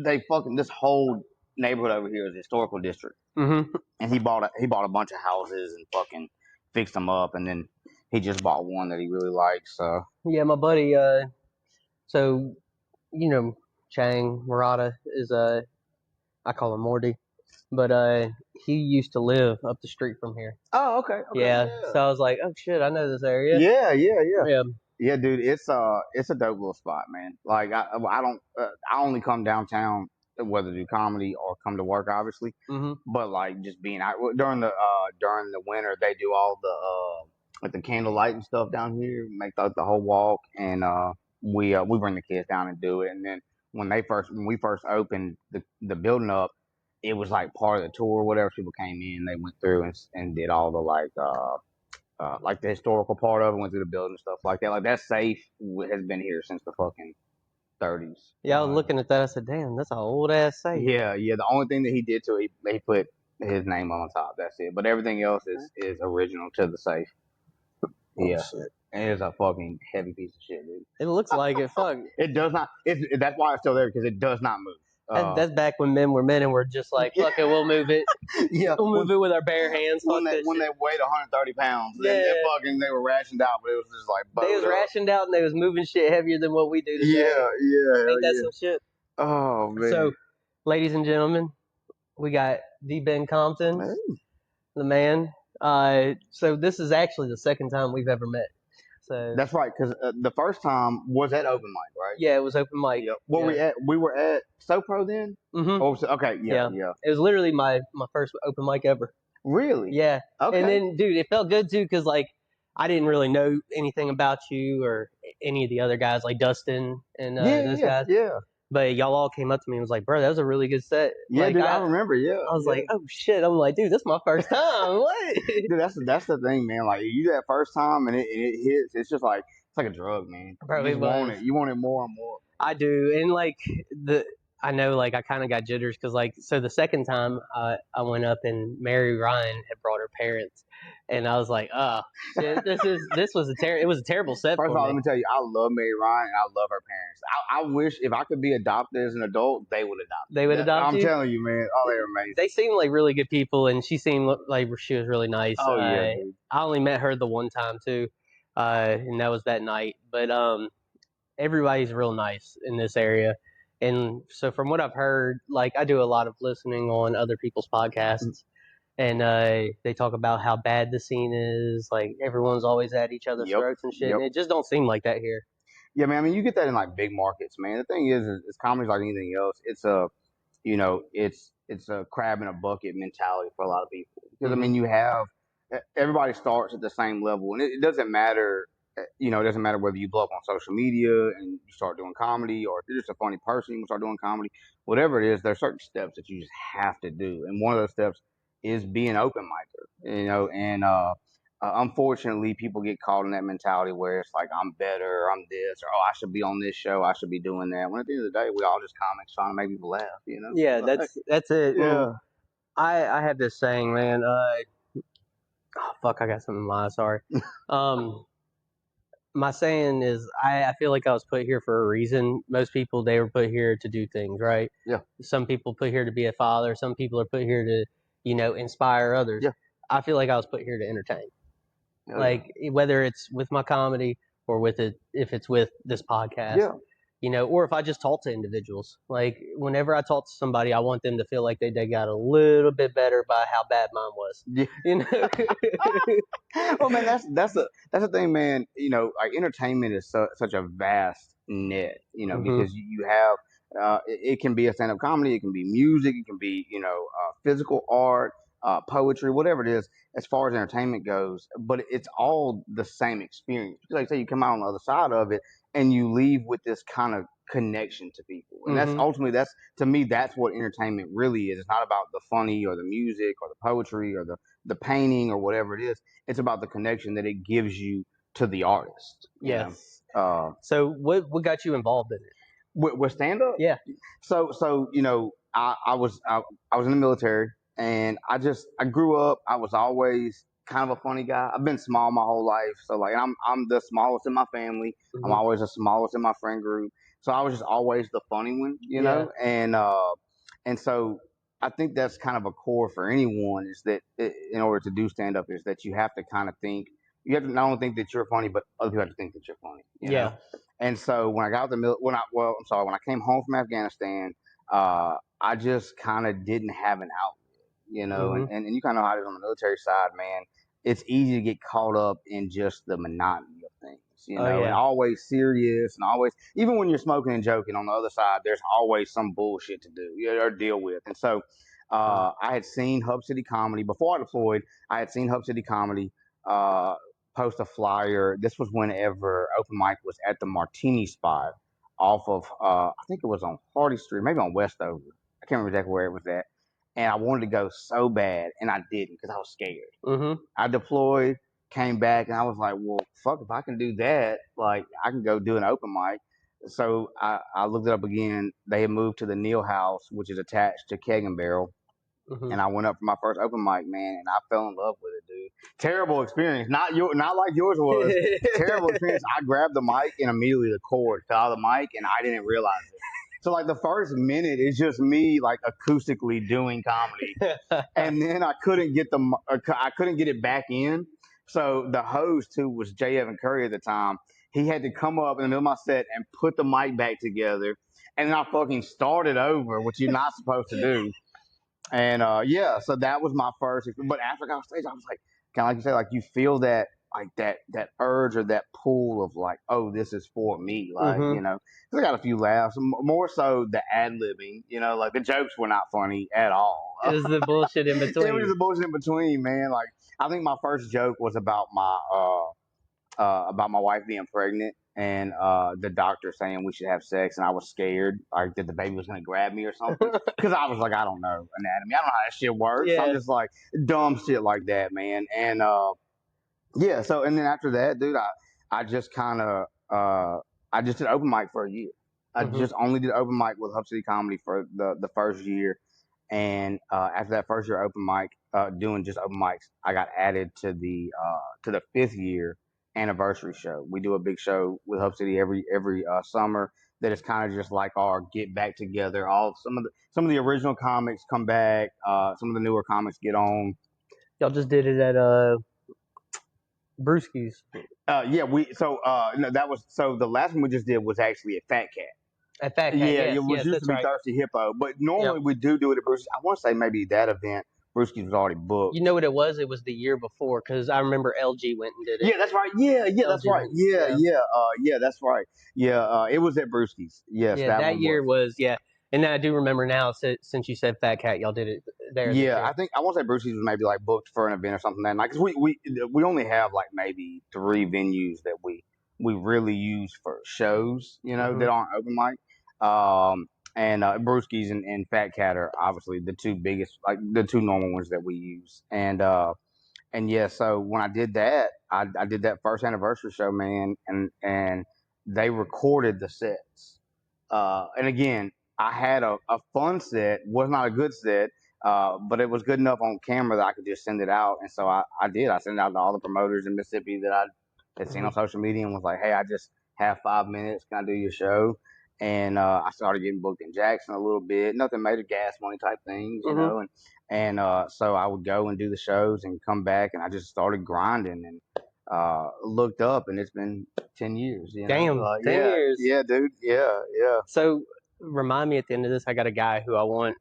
this whole neighborhood over here is a historical district, Mm-hmm. and he bought a bunch of houses and fucking fixed them up, and then he just bought one that he really likes. So Yeah, my buddy. So you know, Chang Murata is I call him Morty, but he used to live up the street from here. oh okay Yeah. So I was like, oh shit, I know this area. yeah Yeah. dude. It's a dope little spot, man. Like I don't I only come downtown whether to do comedy or come to work, obviously. Mm-hmm. But like just being out during the winter, they do all the like the candlelight and stuff down here, make the whole walk, and we bring the kids down and do it. And then when we first opened the building up, it was like part of the tour. Whatever, people came in, they went through and did all the like the historical part of it, went through the building and stuff like that. Like that safe has been here since the fucking 30s. Yeah, I was looking at that. I said, damn, that's an old ass safe. Yeah. The only thing that he did to it, he put his name on top. That's it. But everything else is original to the safe. Yeah. Shit. And it's a fucking heavy piece of shit, dude. It looks like it. Fuck. It does not. That's why it's still there, because it does not move. That's back when men were men and we're just like, fuck it, we'll move it. Yeah. We'll move it with our bare hands. When they weighed 130 pounds, they were rationed out, but it was just like they was rationed out and they was moving shit heavier than what we do today. Yeah. Ain't that some shit? Oh man. So, ladies and gentlemen, we got the Ben Compton, the man. So this is actually the second time we've ever met. So that's right, because the first time was at open mic, right? Yeah, it was open mic. Yep. We were at SoPro then. Mm-hmm. Okay, yeah. It was literally my first open mic ever. Really? Yeah. Okay. And then, dude, it felt good too because like I didn't really know anything about you or any of the other guys like Dustin and those guys. Yeah. But y'all all came up to me and was like, bro, that was a really good set. Yeah, like, dude, I remember, yeah. I was like, oh, shit. I'm like, dude, this is my first time. What? Dude, that's the thing, man. Like, you do that first time and it hits, it's just like, it's like a drug, man. Bro, you want it. You want it more and more. I do. And, like, I know, like, I kind of got jitters because, like, so the second time I went up and Mary Ryan had brought her parents. And I was like, oh, shit, it was a terrible set. First of all, let me tell you, I love Mary Ryan and I love her parents. I wish if I could be adopted as an adult, they would adopt me. They would adopt you? I'm telling you, man. Oh, they're amazing. They seem like really good people, and she seemed like she was really nice. Oh, yeah, dude. I only met her the one time, too, and that was that night. But everybody's real nice in this area. And so from what I've heard, like I do a lot of listening on other people's podcasts, and they talk about how bad the scene is. Like everyone's always at each other's throats and shit. And it just don't seem like that here. Yeah, man. I mean, you get that in like big markets, man. The thing is comedy's like anything else. It's a crab in a bucket mentality for a lot of people. Because I mean, you have everybody starts at the same level, and it doesn't matter. It doesn't matter whether you blow up on social media and you start doing comedy, or if you're just a funny person, you start doing comedy. Whatever it is, there are certain steps that you just have to do, and one of those steps is be an open micer. And unfortunately, people get caught in that mentality where it's like, I'm better, I'm this, or oh, I should be on this show, I should be doing that. When at the end of the day, we all just comics trying to make people laugh. Yeah, that's it. Yeah. Well, I have this saying, man. Oh fuck, I got something in my eye. Sorry. My saying is, I feel like I was put here for a reason. Most people, they were put here to do things, right? Yeah. Some people put here to be a father. Some people are put here to, inspire others. Yeah. I feel like I was put here to entertain. Whether it's with my comedy or if it's with this podcast. Yeah. Or if I just talk to individuals. Like, whenever I talk to somebody, I want them to feel like they got a little bit better by how bad mine was. Yeah. Well, man, that's the thing, man. Like entertainment is such a vast net. Because you have it can be a stand-up comedy, it can be music, it can be physical art, poetry, whatever it is, as far as entertainment goes. But it's all the same experience. Like, say you come out on the other side of it, and you leave with this kind of connection to people. And that's ultimately, to me, that's what entertainment really is. It's not about the funny or the music or the poetry or the painting or whatever it is. It's about the connection that it gives you to the artist. Yes. So what got you involved in it? With stand-up? Yeah. So I was in the military, and I grew up, I was always kind of a funny guy. I've been small my whole life, so like I'm the smallest in my family. I'm always the smallest in my friend group. So I was just always the funny one, and so I think that's kind of a core for anyone is that in order to do stand up is that you have to kind of think you have to not only think that you're funny, but other people have to think that you're funny, Yeah. And so when I got out when I came home from Afghanistan, I just kind of didn't have an outlet, and you kind of know how it is on the military side, man. It's easy to get caught up in just the monotony of things, Oh, and yeah. always serious and always, even when you're smoking and joking on the other side, there's always some bullshit to do or deal with. And so I had seen Hub City Comedy before I deployed. I had seen Hub City Comedy post a flyer. This was whenever open mic was at the Martini Spot off of, I think it was on Hardy Street, maybe on Westover. I can't remember exactly where it was at. And I wanted to go so bad, and I didn't because I was scared. I deployed, came back, and I was like, well, fuck, if I can do that, like, I can go do an open mic. So I looked it up again. They had moved to the Neal House, which is attached to Keg and Barrel. And I went up for my first open mic, man, and I fell in love with it, dude. Terrible experience, not like yours was. Terrible experience. I grabbed the mic and immediately the cord fell out of the mic, and I didn't realize it. So like the first minute is just me like acoustically doing comedy, and then I couldn't get it back in. So the host, who was J. Evan Curry at the time, he had to come up in the middle of my set and put the mic back together, and then I fucking started over, which you're not supposed to do. And so that was my first. But after I got off stage, I was like, kind of like you say, like you feel that that urge or that pull of like, oh, this is for me, like 'cause I got a few laughs, more so the ad libbing, like the jokes were not funny at all. It was the bullshit in between. It was the bullshit in between, man. Like I think my first joke was about my wife being pregnant and the doctor saying we should have sex, and I was scared, like that the baby was gonna grab me or something, because I was like, I don't know anatomy, I don't know how that shit works. So I'm just like dumb shit like that, man. And so and then after that, dude, I just kind of I just did open mic for a year. I just only did open mic with Hub City Comedy for the first year. And after that first year open mic, doing just open mics, I got added to the 5th year anniversary show. We do a big show with Hub City every summer that is kind of just like our get back together. Some of the original comics come back. Some of the newer comics get on. Y'all just did it at Brewski's. The last one we just did was actually at Fat Cat. At Fat Cat, it was used to be Thirsty Hippo, but normally we do it at Brewski's. I want to say maybe that event Brewski's was already booked. You know what it was? It was the year before, because I remember LG went and did it. Yeah, that's right. Yeah, that's right. That's right. It was at Brewski's. Yes, that year was. And then I do remember now, since you said Fat Cat, y'all did it there. Yeah, I want to say Brewski's was maybe like booked for an event or something that night, because we only have like maybe 3 venues that we really use for shows, that aren't open mic. And Brewski's and Fat Cat are obviously the 2 biggest, like the 2 normal ones that we use. And so when I did that, I did that first anniversary show, man, and they recorded the sets. And again, I had a fun set, was not a good set, but it was good enough on camera that I could just send it out. And so I did. I sent it out to all the promoters in Mississippi that I had seen on social media and was like, hey, I just have 5 minutes. Can I do your show? And I started getting booked in Jackson a little bit. Nothing major, gas money type things, you know. And so I would go and do the shows and come back, and I just started grinding and looked up, and it's been 10 years. Damn, 10 years. Yeah, dude. Yeah. So remind me at the end of this, I got a guy who I want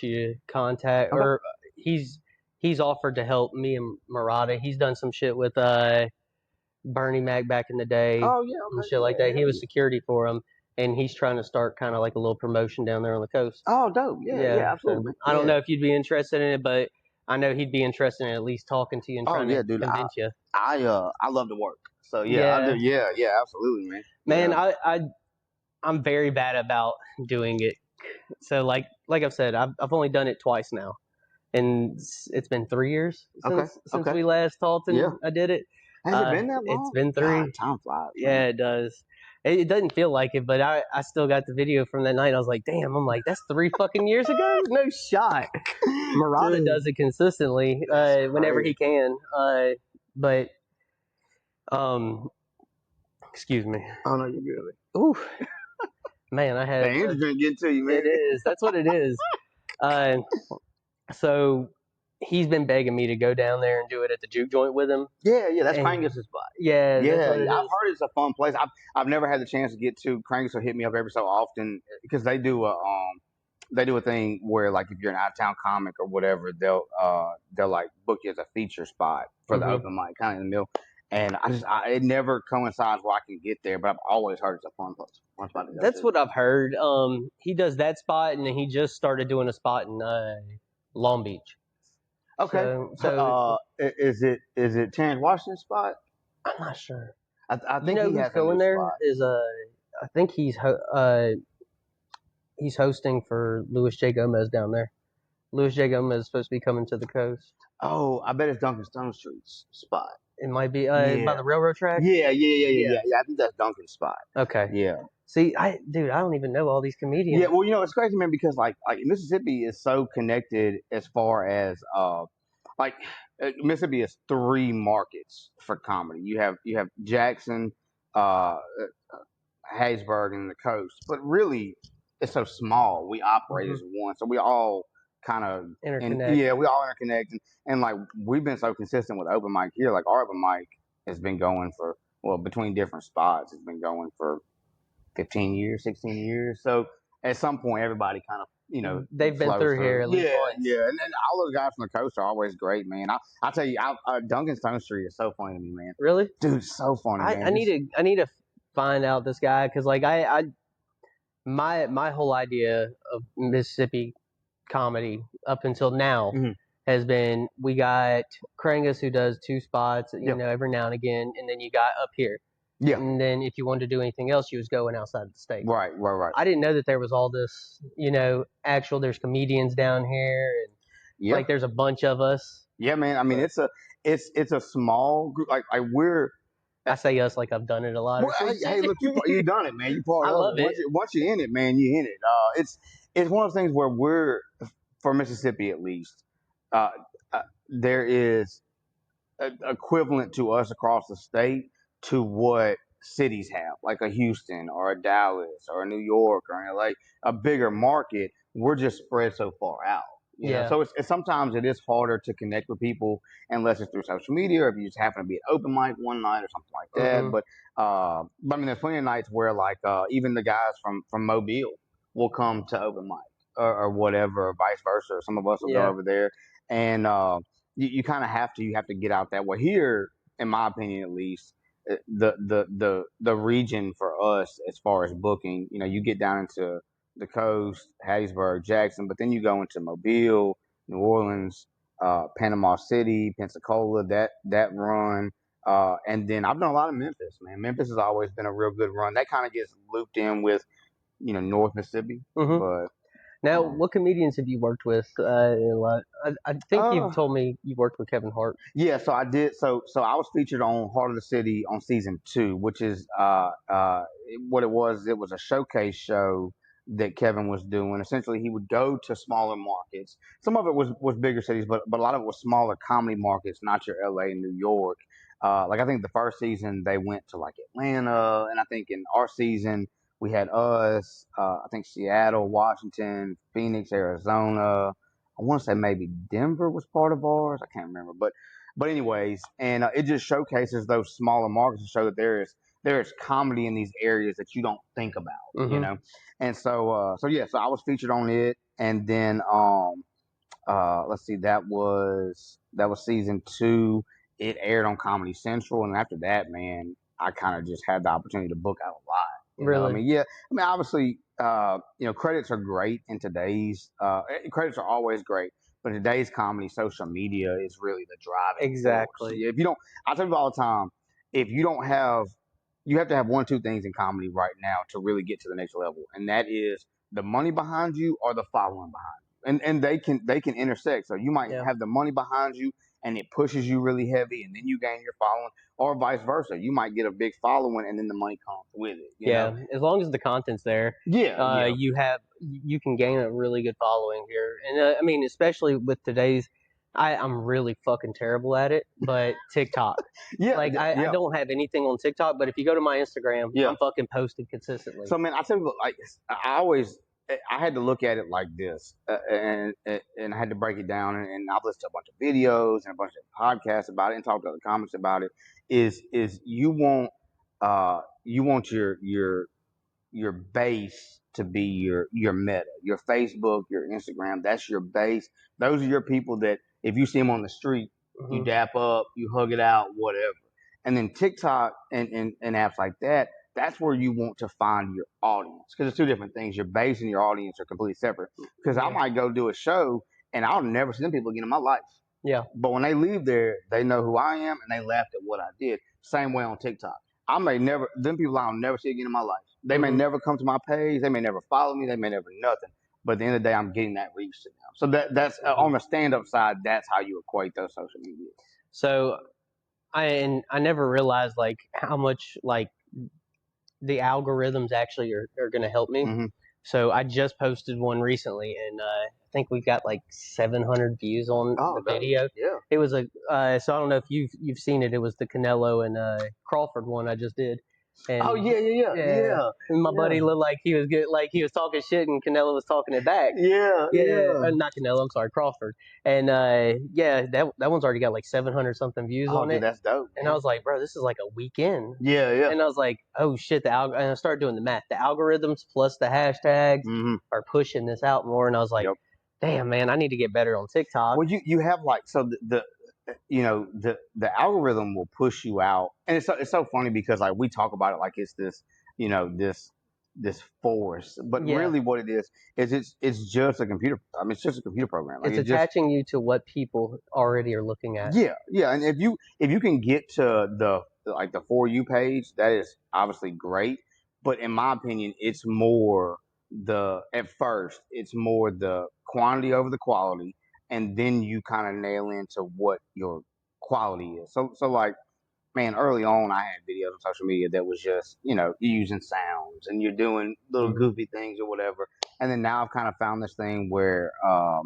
you to contact, or he's offered to help me and Murata. He's done some shit with Bernie Mac back in the day. Oh yeah, and shit like that. He was security for him, and he's trying to start kind of like a little promotion down there on the coast. Oh, dope. Yeah, absolutely. So I don't know if you'd be interested in it, but I know he'd be interested in at least talking to you and trying to convince you. I love to work, so I do. Yeah, absolutely, man. Man, I'm very bad about doing it. So like I've said, I've only done it twice now, and it's been 3 years since we last talked, and I did it. Has it been that long? It's been 3. God, time flies. Yeah, it does. It doesn't feel like it, but I still got the video from that night. I was like, damn, that's 3 fucking years ago? No shot. Murata does it consistently whenever he can. Excuse me. Oh, no, you're good. Ooh. Man, I That had energy drink get to you, man. it is. That's what it is. Uh, so he's been begging me to go down there and do it at the juke joint with him. Yeah, that's And Crangus' spot. yeah, that's Yeah, what it I've is. heard it's a fun place. I've never had the chance to get to. Crangus will hit me up every so often because they do a thing where like if you're an out of town comic or whatever, they'll like book you as a feature spot for the open mic, kind of in the middle. And it never coincides where I can get there, but I've always heard it's a fun place, fun spot to go That's to. what I've heard. He does that spot, and then he just started doing a spot in Long Beach. Okay, So is it Terrence Washington's spot? I'm not sure. I You think know he who's has a going new there? spot. Is I think he's hosting for Louis J. Gomez down there. Louis J. Gomez is supposed to be coming to the coast. Oh, I bet it's Duncan Stone Street's spot. It might be by Yeah. the railroad track. Yeah. I think that's Duncan's spot. Okay. Yeah. See, I don't even know all these comedians. Yeah. Well, it's crazy, man, because like Mississippi is so connected as far as like Mississippi has three markets for comedy. You have Jackson, Hattiesburg, and the coast, but really it's so small. We operate as one, so we all kind of Interconnect. we all interconnect, and like we've been so consistent with open mic here. Like our open mic has been going for between different spots, it's been going for 15 years, 16 years. So at some point, everybody kind of They've been flows through here at least once. yeah, and then all those guys from the coast are always great, man. I tell you, Duncan Stone Street is so funny to me, man. Really, Dude, so funny, man. I need to find out this guy because like my whole idea of Mississippi comedy up until now has been we got Krangus who does two spots, every now and again, and then you got up here. Yeah. And then if you wanted to do anything else, you was going outside the state. Right. I didn't know that there was all this, there's comedians down here and like there's a bunch of us. Yeah, man. I mean, it's a small group. Like we're. I say us like I've done it a lot. Well, hey, look, you done it, man. You part I of love it. Once you're in it, man, you're in it. It's one of those things where we're, for Mississippi at least, there is equivalent to us across the state to what cities have, like a Houston or a Dallas or a New York or an LA, a bigger market. We're just spread so far out. You know? So it's sometimes it is harder to connect with people unless it's through social media or if you just happen to be at open mic one night or something like that. But I mean, there's plenty of nights where like even the guys from Mobile will come to open mic or whatever, or vice versa. Some of us will go over there, and you kind of have to get out that way. Here, in my opinion, at least, the region for us as far as booking, you get down into the coast, Hattiesburg, Jackson, but then you go into Mobile, New Orleans, Panama City, Pensacola, that run. And then I've done a lot of Memphis, man. Memphis has always been a real good run. That kind of gets looped in with, North Mississippi. But now, what comedians have you worked with a lot? I think you've told me you worked with Kevin Hart. Yeah, so I did. So I was featured on Heart of the City on season 2, which is what it was. It was a showcase show that Kevin was doing. Essentially, he would go to smaller markets. Some of it was bigger cities, but a lot of it was smaller comedy markets, not your LA and New York. Like I think the first season they went to like Atlanta, and I think in our season we had us. I think Seattle, Washington, Phoenix, Arizona. I want to say maybe Denver was part of ours. I can't remember, but anyways, and it just showcases those smaller markets to show that there is comedy in these areas that you don't think about, And so I was featured on it, and then let's see, that was season 2. It aired on Comedy Central, and after that, man, I kind of just had the opportunity to book out a lot. Really? I mean, obviously, credits are great in today's. Credits are always great, but today's comedy, social media is really the driving Exactly. force. If you don't, I tell people all the time, if you don't have, you have to have one or two things in comedy right now to really get to the next level, and that is the money behind you or the following behind you, and they can intersect. So you might have the money behind you, and it pushes you really heavy, and then you gain your following, or vice versa. You might get a big following, and then the money comes with it. You know? As long as the content's there, you can gain a really good following here, and I mean, especially with today's I'm really fucking terrible at it, but TikTok. Yeah, Like I don't have anything on TikTok, but if you go to my Instagram, I'm fucking posting consistently. So man, I tell you, like I had to look at it like this, and I had to break it down, and I've listened to a bunch of videos and a bunch of podcasts about it, and talked to other comics about it. Is you want your base to be your meta, your Facebook, your Instagram. That's your base. Those are your people that if you see them on the street, you dap up, you hug it out, whatever. And then TikTok and apps like that, that's where you want to find your audience, because it's two different things. Your base and your audience are completely separate. Because I might go do a show and I'll never see them people again in my life. Yeah. But when they leave there, they know who I am and they laughed at what I did. Same way on TikTok. Them people I'll never see again in my life. They may never come to my page. They may never follow me. They may never nothing. But at the end of the day, I'm getting that reach to them. So that's on the stand up side. That's how you equate those social media. So I never realized like how much like the algorithms actually are going to help me. So I just posted one recently, and I think we've got like 700 views on the video. Yeah. It was so I don't know if you've seen it. It was the Canelo and Crawford one I just did. And, yeah. And my buddy looked like he was good, like he was talking shit, and Canelo was talking it back. Yeah. Not Canelo. I'm sorry, Crawford. And that one's already got like 700 something views on it. That's dope. And I was like, bro, this is like a weekend. Yeah. And I was like, oh shit, and I started doing the math. The algorithms plus the hashtags are pushing this out more. And I was like, damn, man, I need to get better on TikTok. Well, you have like, so the algorithm will push you out, and it's so funny because like we talk about it like it's this this force, but really what it is it's just a computer. I mean, it's just a computer program. Like, it's attaching you to what people already are looking at. Yeah, and if you can get to the For You page, that is obviously great. But in my opinion, it's more at first it's more the quantity over the quality, and then you kind of nail into what your quality is. So like, man, early on I had videos on social media that was just, you're using sounds and you're doing little goofy things or whatever. And then now I've kind of found this thing where I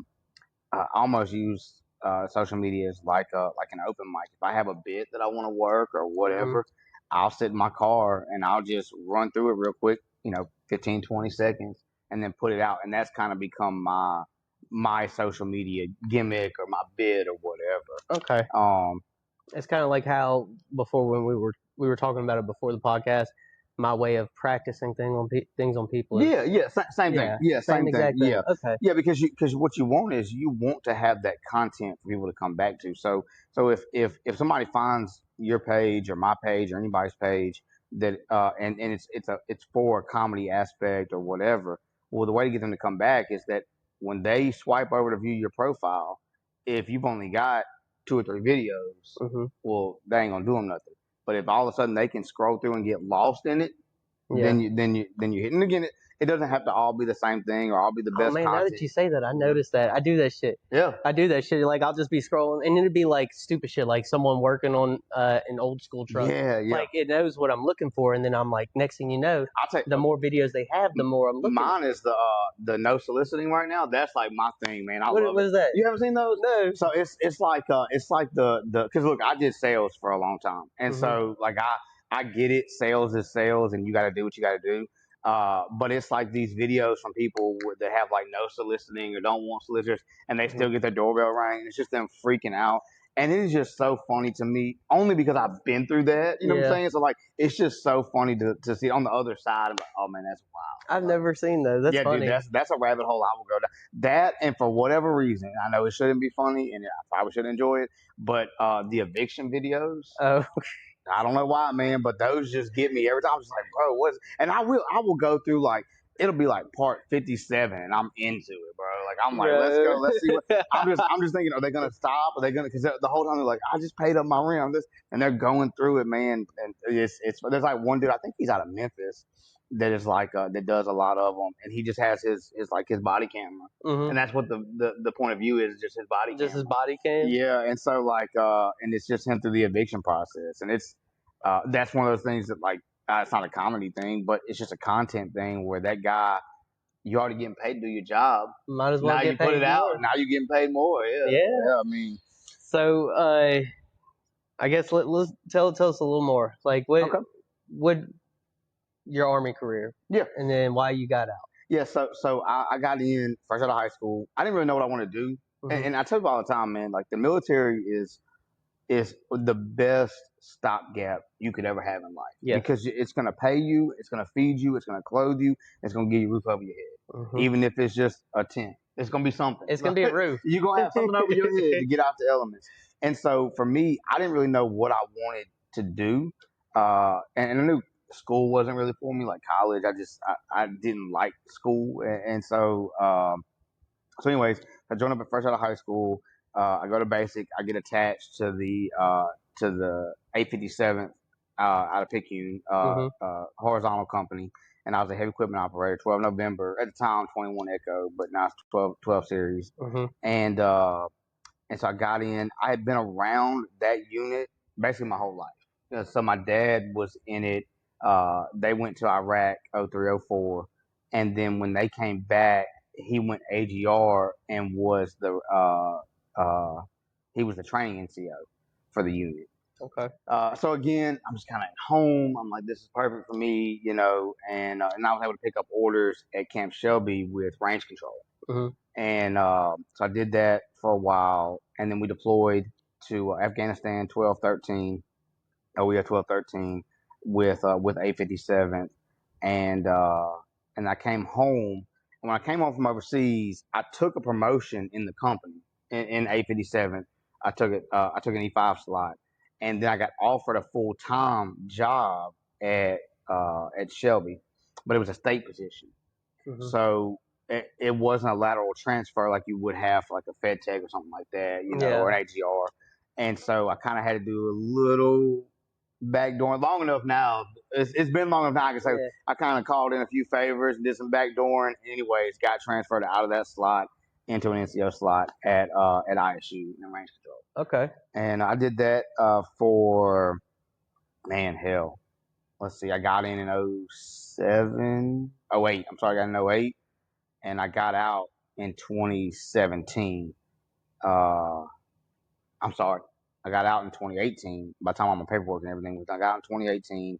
almost use social media as like an open mic. If I have a bit that I want to work or whatever, I'll sit in my car and I'll just run through it real quick, 15, 20 seconds, and then put it out. And that's kind of become my social media gimmick or my bit or whatever. Okay. It's kind of like how before when we were talking about it before the podcast, my way of practicing things on people. Same thing. Same thing. Yeah. Okay. Yeah, because what you want is you want to have that content for people to come back to. So if somebody finds your page or my page or anybody's page that and it's for a comedy aspect or whatever, well, the way to get them to come back is that when they swipe over to view your profile, if you've only got 2 or 3 videos, well, they ain't gonna do them nothing. But if all of a sudden they can scroll through and get lost in it, then you're hitting again. It doesn't have to all be the same thing or all be the best. Oh man, content. now that you say that, I noticed that. I do that shit. Yeah, I do that shit. Like I'll just be scrolling, and it'd be like stupid shit, like someone working on an old school truck. Yeah. Like it knows what I'm looking for, and then I'm like, next thing you know, the more videos they have, the more I'm looking. Mine is the no soliciting right now. That's like my thing, man. I love it. What is that? You haven't seen those? No. So it's like the because look, I did sales for a long time, and so like I get it. Sales is sales, and you got to do what you got to do. But it's like these videos from people that have like no soliciting or don't want solicitors, and they still get their doorbell rang. It's just them freaking out. And it is just so funny to me, only because I've been through that. You know what I'm saying? So like, it's just so funny to see on the other side. I'm like, oh man, that's wild. I've never seen those. That's funny. Dude, that's a rabbit hole I will go down. That, and for whatever reason, I know it shouldn't be funny, and I probably should enjoy it. But the eviction videos. Oh. I don't know why, man, but those just get me every time. I'm just like, bro, what's? And I will go through like it'll be like part 57, and I'm into it, bro. Like I'm like, let's go, let's see what. I'm just thinking, are they gonna stop? Are they gonna? Because the whole time they're like, I just paid up my rent, and they're going through it, man. And it's there's like one dude, I think he's out of Memphis, that is like that does a lot of them, and he just has his body camera, and that's what the point of view is, just his body just camera. His body cam. Yeah, and so like and it's just him through the eviction process, and it's that's one of those things that like it's not a comedy thing, but it's just a content thing where that guy you already getting paid to do your job. Might as well Now get you put paid it out. more. Now you're getting paid more. Yeah. Yeah. I mean, So I guess let's tell us a little more. Like what your Army career? Yeah. And then why you got out? Yeah. So I got in fresh out of high school. I didn't really know what I wanted to do, and I tell you all the time, man. Like the military is the best stopgap you could ever have in life. Yes. Because it's going to pay you, it's going to feed you, it's going to clothe you, it's going to give you a roof over your head. Even if it's just a tent, it's going to be something. It's going to be a roof. You're going to have something over your head to get out the elements. And so for me, I didn't really know what I wanted to do. And I knew school wasn't really for me, like college. I didn't like school. And so, anyways, I joined up at first out of high school. I go to basic. I get attached to the 857th out of Picayune horizontal company, and I was a heavy equipment operator. 12 November at the time, 21 Echo, but now it's 12 series. And so I got in. I had been around that unit basically my whole life. So my dad was in it. They went to Iraq 03, 04, and then when they came back, he went AGR and was he was the training NCO for the unit. Okay. So again, I'm just kind of at home. I'm like, this is perfect for me, and I was able to pick up orders at Camp Shelby with range control. And so I did that for a while, and then we deployed to Afghanistan 12-13. We had 12-13 with 857th, and I came home. And when I came home from overseas, I took a promotion in the company in 857th. I took an E5 slot, and then I got offered a full-time job at Shelby, but it was a state position. So it wasn't a lateral transfer like you would have for like a Fed Tech or something like that, or an AGR. And so I kind of had to do a little backdooring. Long enough now. It's been long enough now. I can say I kind of called in a few favors and did some backdooring. Anyways, got transferred out of that slot into an NCO slot at ISU in range control. Okay. And I did that for hell. Let's see. I got in 07, 08. I'm sorry, I got in 08, and I got out in 2017. I'm sorry. I got out in 2018. By the time all my paperwork and everything was done, I got out in 2018.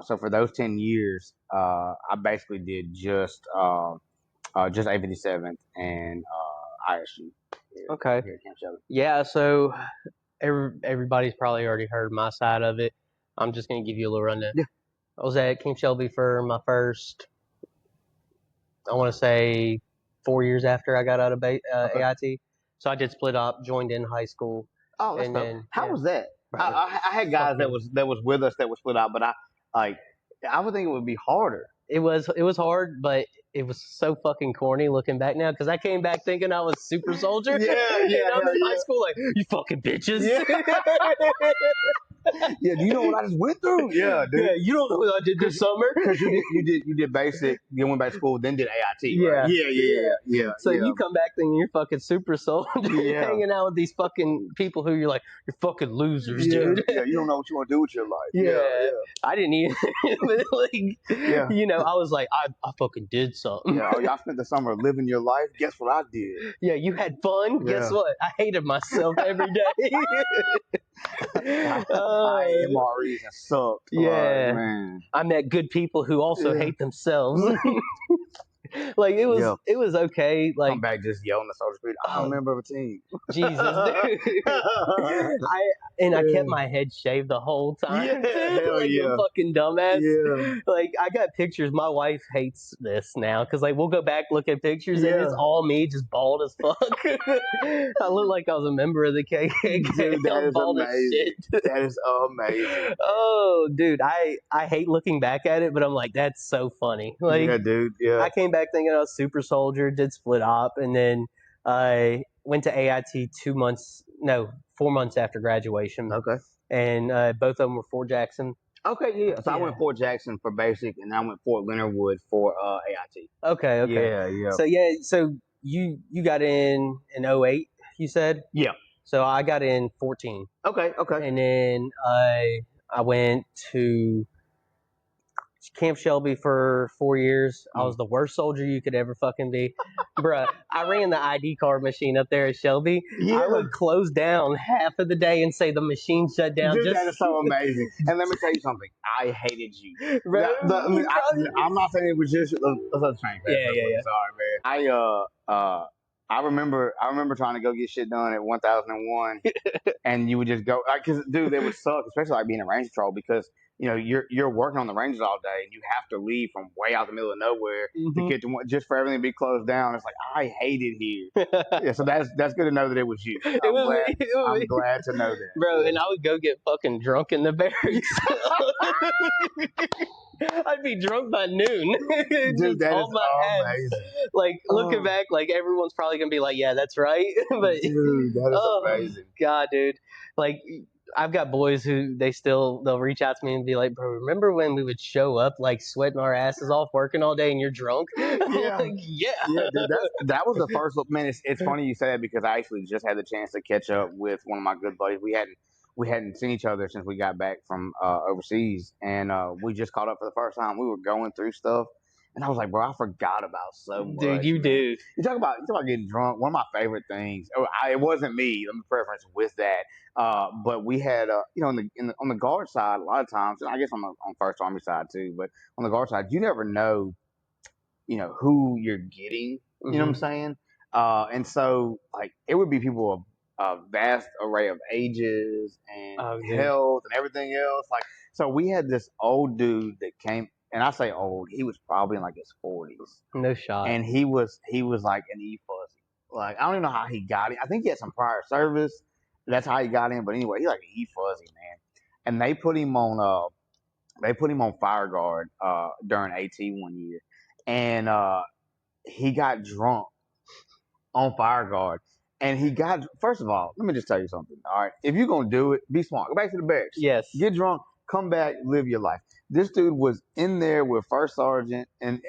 So for those 10 years, I basically did just 857th and ISU. Okay. Here at Camp Shelby. Yeah. So everybody's probably already heard my side of it. I'm just going to give you a little rundown. Yeah. I was at Camp Shelby for my first, I want to say, 4 years after I got out of AIT. So I did split up, joined in high school. Oh, that's tough. How was that? I had guys that was with us that was split out, but I would think it would be harder. It was hard, but it was so fucking corny looking back now, because I came back thinking I was super soldier. Yeah. And I'm in high school like, you fucking bitches. Yeah, do you know what I just went through? Yeah, dude. Yeah, you don't know what I did this summer. Because you did basic, you went back to school, then did AIT. Right? Yeah. So you come back thinking you're fucking super soldier, hanging out with these fucking people who you're like, you're fucking losers, dude. Yeah, you don't know what you want to do with your life. Yeah. I didn't even, I was like, I fucking did something. Yeah, oh, y'all spent the summer living your life. Guess what I did? Yeah, you had fun. Yeah. Guess what? I hated myself every day. I ate MREs and sucked. Yeah. Man. I met good people who also hate themselves. Like it was okay. Like come back just yelling at Soldier Street. I'm a member of a team. Jesus, dude. I kept my head shaved the whole time. Like a fucking dumbass. Yeah. Like I got pictures. My wife hates this now because like we'll go back look at pictures and it's all me just bald as fuck. I look like I was a member of the KKK. Dude, that is bald amazing. As shit. That is amazing. Oh, dude, I hate looking back at it, but I'm like, that's so funny. Like, yeah, dude. Yeah. I came back thinking I was super soldier, did split op, and then I went to AIT 4 months after graduation. Okay. And both of them were Fort Jackson. Okay, yeah. So I went Fort Jackson for basic, and I went Fort Leonard Wood for AIT. Okay. Yeah. So you got in 08, you said? Yeah. So I got in 14. Okay. And then I went to Camp Shelby for 4 years. I was the worst soldier you could ever fucking be. Bruh, I ran the ID card machine up there at Shelby. Yeah. I would close down half of the day and say the machine shut down. Dude, that is so amazing. And let me tell you something. I hated you. Bro, I'm not saying it was just let's change that. Yeah. Sorry, man. I remember trying to go get shit done at 1001, and you would just go because dude, it would suck, especially like being a range patrol because you're working on the ranges all day and you have to leave from way out the middle of nowhere to get to one, just for everything to be closed down. It's like I hate it here. Yeah, so that's good to know that it was you. I'm glad to know that, bro. And I would go get fucking drunk in the barracks. I'd be drunk by noon. Dude, that is amazing. Like looking back, like everyone's probably gonna be like, "Yeah, that's right." But dude, that is amazing. God, dude, like I've got boys who they'll reach out to me and be like, "Bro, remember when we would show up like sweating our asses off, working all day, and you're drunk?" Yeah, like, yeah, dude, that was the first look. Man, it's funny you say that because I actually just had the chance to catch up with one of my good buddies. We hadn't seen each other since we got back from overseas, and we just caught up for the first time. We were going through stuff, and I was like, "Bro, I forgot about so much." Dude, you do. You talk about getting drunk. One of my favorite things. It wasn't me. Let me preference with that. But we had, on the guard side, a lot of times, and I guess on First Army side too. But on the guard side, you never know, who you're getting. You know what I'm saying? And so like it would be people of a vast array of ages and health and everything else. Like, so we had this old dude that came, and I say old, he was probably in like his 40s. No shot. And he was like an E-Fuzzy. Like, I don't even know how he got it. I think he had some prior service. That's how he got in. But anyway, he's like an E-Fuzzy, man. And they put him on fire guard during AT one year. And he got drunk on fire guard. And first of all, let me just tell you something. All right. If you're going to do it, be smart. Go back to the barracks. Yes. Get drunk, come back, live your life. This dude was in there with First Sergeant and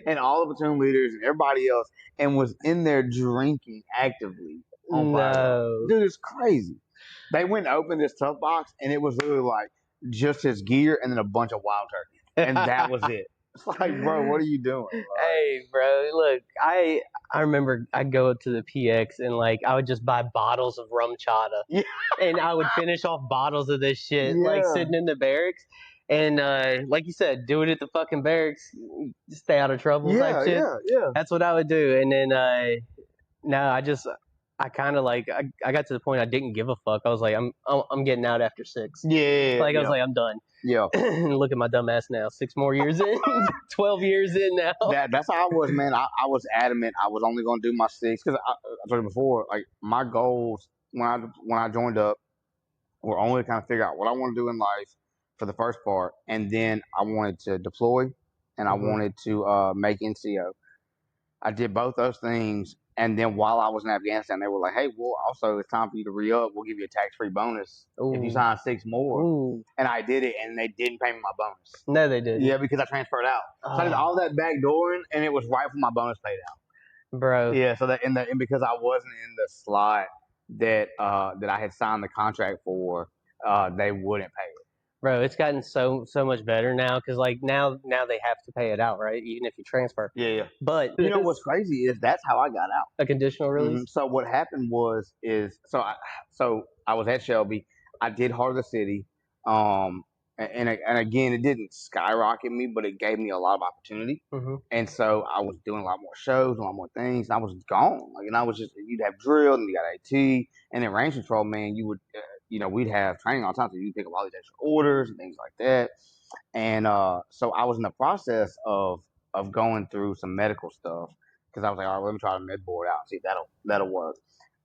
and all the platoon leaders and everybody else and was in there drinking actively on fire guard. Dude, it's crazy. They went and opened this tough box and it was literally like just his gear and then a bunch of wild turkey. And that was it. It's like, bro, what are you doing? Like, hey, bro, look, I remember I'd go up to the PX and like I would just buy bottles of rum chata, and I would finish off bottles of this shit, like sitting in the barracks, and like you said, do it at the fucking barracks, stay out of trouble type shit. Yeah. That's what I would do, and then I kind of like I got to the point I didn't give a fuck. I was like, I'm getting out after 6. Yeah. Like I was like, I'm done. Yeah. Look at my dumb ass now. 6 more years in, 12 years in now. That's how I was, man. I was adamant. I was only going to do my 6 because I told you before. Like my goals when I joined up were only to kind of figure out what I want to do in life for the first part, and then I wanted to deploy and I wanted to make NCO. I did both those things. And then while I was in Afghanistan, they were like, "Hey, well, also it's time for you to re-up. We'll give you a tax-free bonus if you sign 6 more." Ooh. And I did it, and they didn't pay me my bonus. No, they didn't. Yeah, because I transferred out. So I did all that backdooring, and it was right when my bonus paid out. Bro. Yeah, so and because I wasn't in the slot that I had signed the contract for, they wouldn't pay it. Bro, it's gotten so much better now because like now they have to pay it out, right? Even if you transfer. Yeah. But you know what's crazy is that's how I got out. A conditional release. So what happened was I was at Shelby. I did Heart of the City, and again it didn't skyrocket me, but it gave me a lot of opportunity. And so I was doing a lot more shows, a lot more things. And I was gone, like, and I was just you'd have drill, and you got AT, and then range control. Man, you would. We'd have training all the time, so you'd pick up all these extra orders and things like that. And so I was in the process of going through some medical stuff because I was like, all right, let me try the med board out and see if that'll work.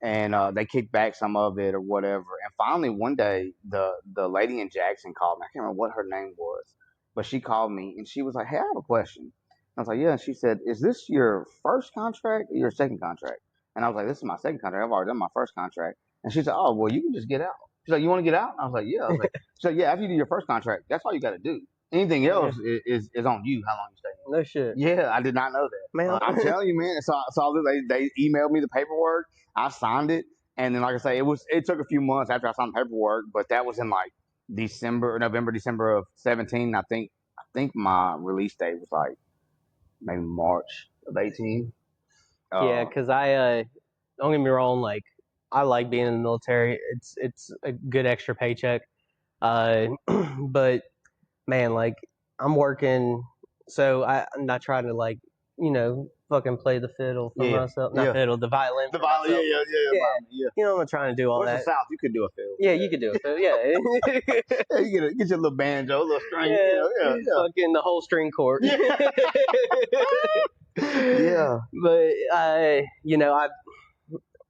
And they kicked back some of it or whatever. And finally, one day, the lady in Jackson called me. I can't remember what her name was, but she called me and she was like, "Hey, I have a question." I was like, "Yeah." And she said, "Is this your first contract or your second contract?" And I was like, "This is my second contract. I've already done my first contract." And she said, "Oh, well, you can just get out." She's like, "You want to get out?" And I was like, "Yeah." I was like, she's like, "Yeah, after you do your first contract, that's all you got to do. Anything else is on you, how long you stay in." No shit. Yeah, I did not know that. Man, I'm telling you, man. So they emailed me the paperwork. I signed it. And then, like I say, it took a few months after I signed the paperwork, but that was in like November, December of 17. I think think my release date was like maybe March of 18. Yeah, because I don't get me wrong, like I like being in the military. It's a good extra paycheck. But man, like I'm working, so I'm not trying to like fucking play the fiddle for myself, not fiddle, the violin. The for violin, myself. yeah. I'm not trying to do all What's that. the South? You could do a fiddle. Yeah, you could do it. Yeah. Yeah, you get your little banjo, a little string. Yeah, fucking the whole string chord. Yeah. But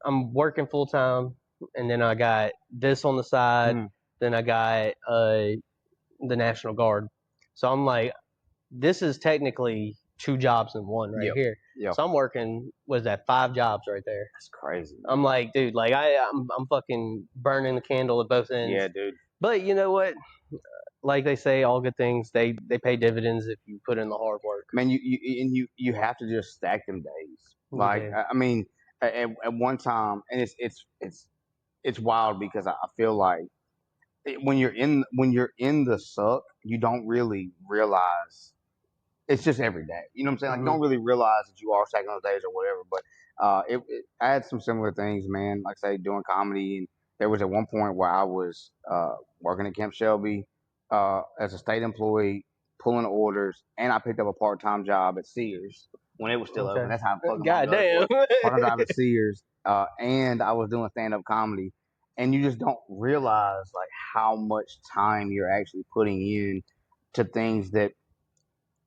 I'm working full time, and then I got this on the side. Then I got the National Guard. So I'm like, this is technically 2 jobs in one right here. Yep. So I'm working, was that 5 jobs right there? That's crazy. Man. I'm like, dude, like I'm fucking burning the candle at both ends. Yeah, dude. But you know what? Like they say, all good things they pay dividends if you put in the hard work. Man, you have to just stack them days. Like I mean, at one time, and it's wild because I feel like when you're in the suck, you don't really realize it's just every day. You know what I'm saying? Like, you don't really realize that you are stacking those days or whatever. But I had some similar things, man. Like I say, doing comedy, and there was at one point where I was working at Camp Shelby as a state employee, pulling orders, and I picked up a part-time job at Sears when it was still open. That's how fucking goddamn part-time job at Sears, and I was doing stand-up comedy. And you just don't realize like how much time you're actually putting in to things that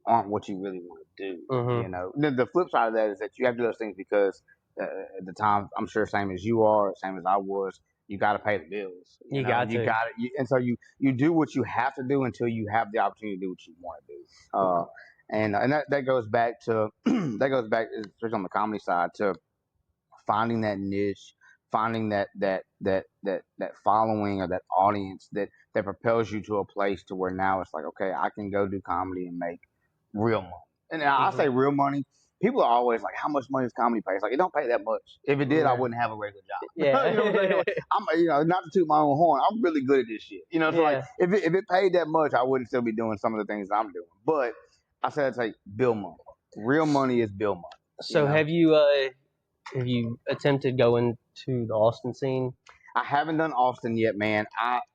aren't what you really want to do. You know, the flip side of that is that you have to do those things because at the time, I'm sure same as you are, same as I was, you got to pay the bills. You got it, and so you do what you have to do until you have the opportunity to do what you want to do. And that goes back to especially on the comedy side, to finding that niche, finding that following or that audience that propels you to a place to where now it's like, okay, I can go do comedy and make real money. And I say real money. People are always like, how much money does comedy pay? It's like, it don't pay that much. If it did, I wouldn't have a regular job. Yeah. You know what I'm saying? I'm, not to toot my own horn, I'm really good at this shit. You know, so like, if it paid that much, I wouldn't still be doing some of the things I'm doing. But I said, it's like bill money. Real money is bill money. So have you attempted going to the Austin scene? I haven't done Austin yet, man.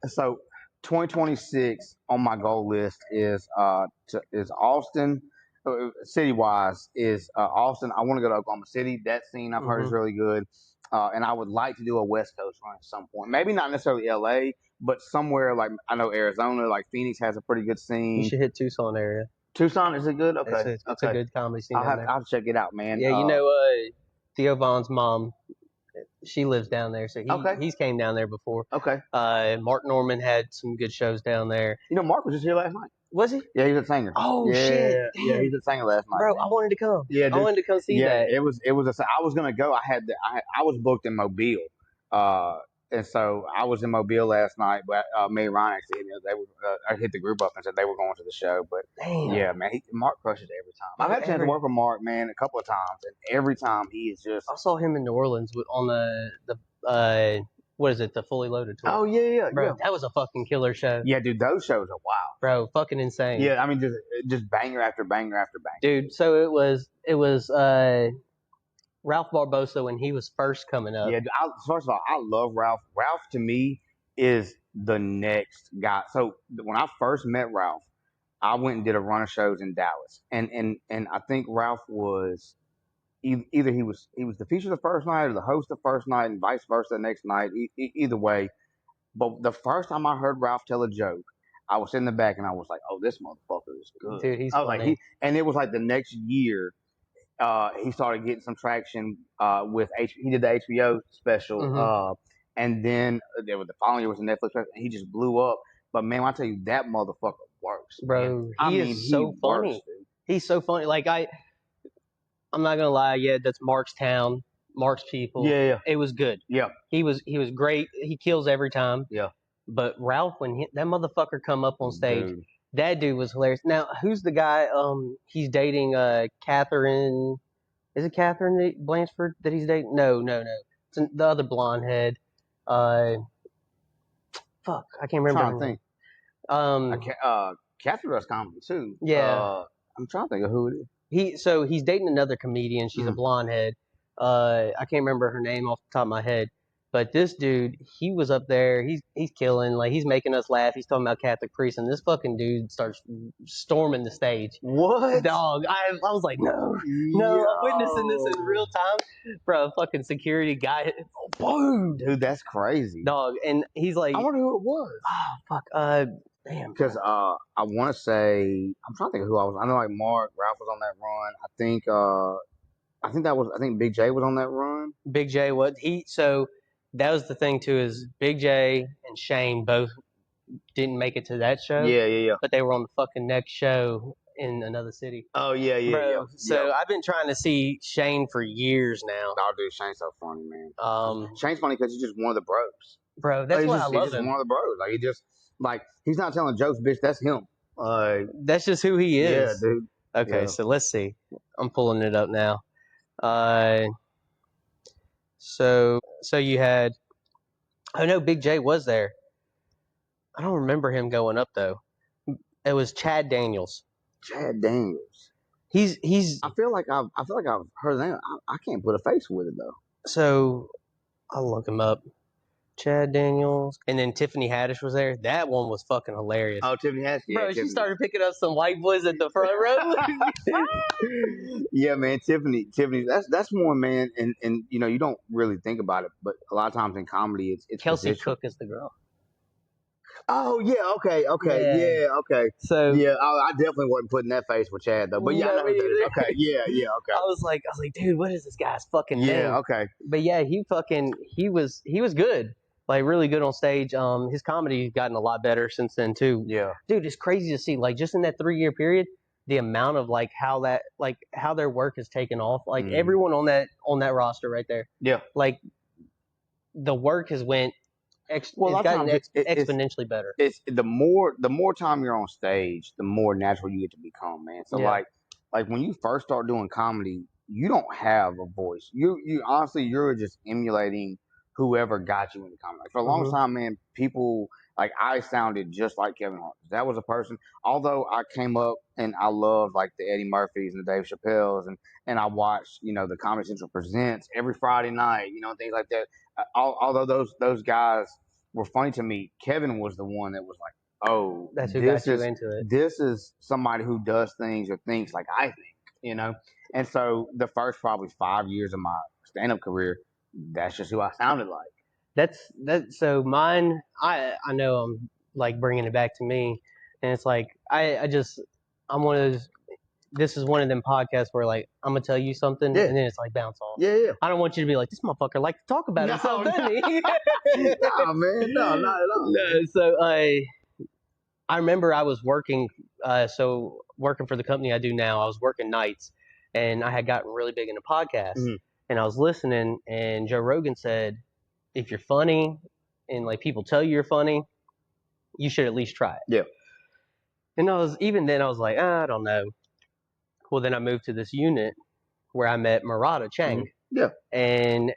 So 2026 on my goal list is Austin. City wise is Austin. I want to go to Oklahoma City. That scene I've heard is really good, and I would like to do a West Coast run at some point. Maybe not necessarily LA, but somewhere like I know Arizona, like Phoenix has a pretty good scene. You should hit Tucson area. Tucson, is it good? Okay, it's a good comedy scene. I'll check it out, man. Yeah, Theo Vaughn's mom, she lives down there, so he's came down there before. Okay. Mark Norman had some good shows down there. You know, Mark was just here last night. Was he? Yeah, he's a singer. Oh shit! Damn. Yeah, he's a singer last night. Bro, man. I wanted to come. Yeah, I wanted to come see that. It was I was gonna go. I was booked in Mobile, and so I was in Mobile last night. But me and Ryan actually I hit the group up and said they were going to the show. But yeah, man, Mark crushes every time. I've had a chance to work with Mark, man, a couple of times, and every time he is just. I saw him in New Orleans on the what is it, the Fully Loaded tour? Oh yeah, bro, that was a fucking killer show. Yeah, dude, those shows are wild, bro, fucking insane. Yeah, I mean just banger after banger after banger, dude. So it was Ralph Barbosa when he was first coming up. Yeah, first of all, I love Ralph. Ralph to me is the next guy. So when I first met Ralph, I went and did a run of shows in Dallas, and I think Ralph was. Either he was the feature the first night or the host the first night and vice versa the next night. Either way, but the first time I heard Ralph tell a joke, I was in the back and I was like, "Oh, this motherfucker is good." Dude, he's funny. And it was like the next year, he started getting some traction with he did the HBO special, and then there was the following year was a Netflix special, and he just blew up. But man, when I tell you that motherfucker works, bro. He is so funny. He's so funny. Like I'm not gonna lie. Yeah, that's Mark's town, Mark's people. Yeah. It was good. Yeah. He was great. He kills every time. Yeah. But Ralph, when that motherfucker come up on stage, that dude was hilarious. Now, who's the guy? He's dating Catherine. Is it Catherine Blanchard that he's dating? No. It's the other blonde head. Fuck, I can't remember. I can't. Catherine does comedy too. Yeah. I'm trying to think of who it is. He's dating another comedian. She's a blonde head. I can't remember her name off the top of my head. But this dude, he was up there. He's killing. Like, he's making us laugh. He's talking about Catholic priests, and this fucking dude starts storming the stage. What? Dog, I was like, no, I'm witnessing this in real time, bro. Fucking security guy, boom, Dude, that's crazy. dog, and he's like, I wonder who it was. oh fuck, damn, Because I want to say, I'm trying to think of who I was. I know like Mark, Ralph was on that run. I think Big J was on that run. Big J, what he so that was the thing too, is Big J and Shane both didn't make it to that show. Yeah. But they were on the fucking next show in another city. Oh yeah. Bro, so I've been trying to see Shane for years now. Oh, dude, Shane's so funny, man. Shane's funny because he's just one of the bros. Bro, that's why I love he's just him. one of the bros. Like he's not telling jokes, bitch. That's him. That's just who he is. Yeah, dude. Okay, so let's see. I'm pulling it up now. So you had. Oh no, Big J was there. I don't remember him going up though. It was Chad Daniels. Chad Daniels. He's. I feel like I've heard that. I can't put a face with it though. So I'll look him up. Chad Daniels, and then Tiffany Haddish was there. That one was fucking hilarious. Oh, Tiffany Haddish, yeah, bro, Tiffany. She started picking up some white boys at the front row. Yeah, man, Tiffany. That's one, man, and you know you don't really think about it, but a lot of times in comedy, it's Kelsey position. Cook is the girl. Oh yeah, okay, yeah, okay. So yeah, I definitely wasn't putting that face with Chad though. But yeah, no, okay, yeah, okay. I was like, dude, what is this guy's fucking name? Yeah, okay. But yeah, he was good, like really good on stage. His comedy's gotten a lot better since then too. Yeah, dude, it's crazy to see, like, just in that 3-year period, the amount of like how their work has taken off. Like everyone on that roster right there. Yeah, like the work has went. It's gotten exponentially better. It's the more time you're on stage, the more natural you get to become, man. So like when you first start doing comedy, you don't have a voice. You honestly, you're just emulating whoever got you into comedy. Like for a long time, man, people like I sounded just like Kevin Hart. That was a person. Although I came up and I loved like the Eddie Murphys and the Dave Chappelles, and I watched the Comedy Central Presents every Friday night, things like that. Although those guys were funny to me, Kevin was the one that was like, "Oh, that's who got you into it. This is somebody who does things or thinks like I think," And so the first probably 5 years of my stand-up career, that's just who I sounded like. So mine. I know I'm like bringing it back to me, and it's like I'm one of those. This is one of them podcasts where like I'm gonna tell you something and then it's like bounce off. Yeah. I don't want you to be like, this motherfucker like to talk about himself, doesn't he? No, man, no, not at all. No, so I remember I was working working for the company I do now. I was working nights, and I had gotten really big into podcasts, and I was listening, and Joe Rogan said, if you're funny and like people tell you you're funny, you should at least try it. Yeah. And I was like, I don't know. Well, then I moved to this unit where I met Murata Chang. Yeah. And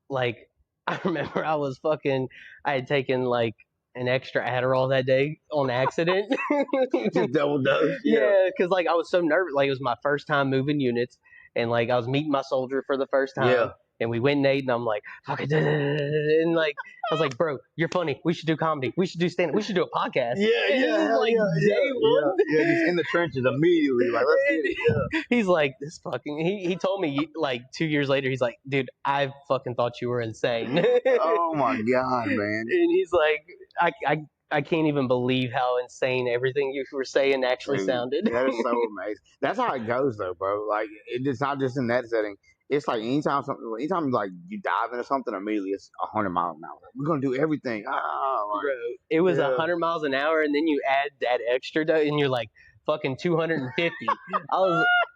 like, I remember I had taken like an extra Adderall that day on accident. Just double dose. Yeah, because like I was so nervous. Like it was my first time moving units, and like I was meeting my soldier for the first time. Yeah. And we went and ate, and I'm like, fucking, and like I was like, bro, you're funny. We should do comedy. We should do stand-up. We should do a podcast. Yeah. Like day one. Yeah, just in the trenches immediately. Like, let's get it. Yeah. He's like, this fucking. He told me like 2 years later. He's like, dude, I fucking thought you were insane. Oh my god, man. And he's like, I can't even believe how insane everything you were saying actually sounded. That is so amazing. That's how it goes, though, bro. Like, it's not just in that setting. It's like anytime like you dive into something, immediately it's 100 miles an hour. We're gonna do everything. Bro, it was 100 miles an hour, and then you add that extra, and you're like fucking 250.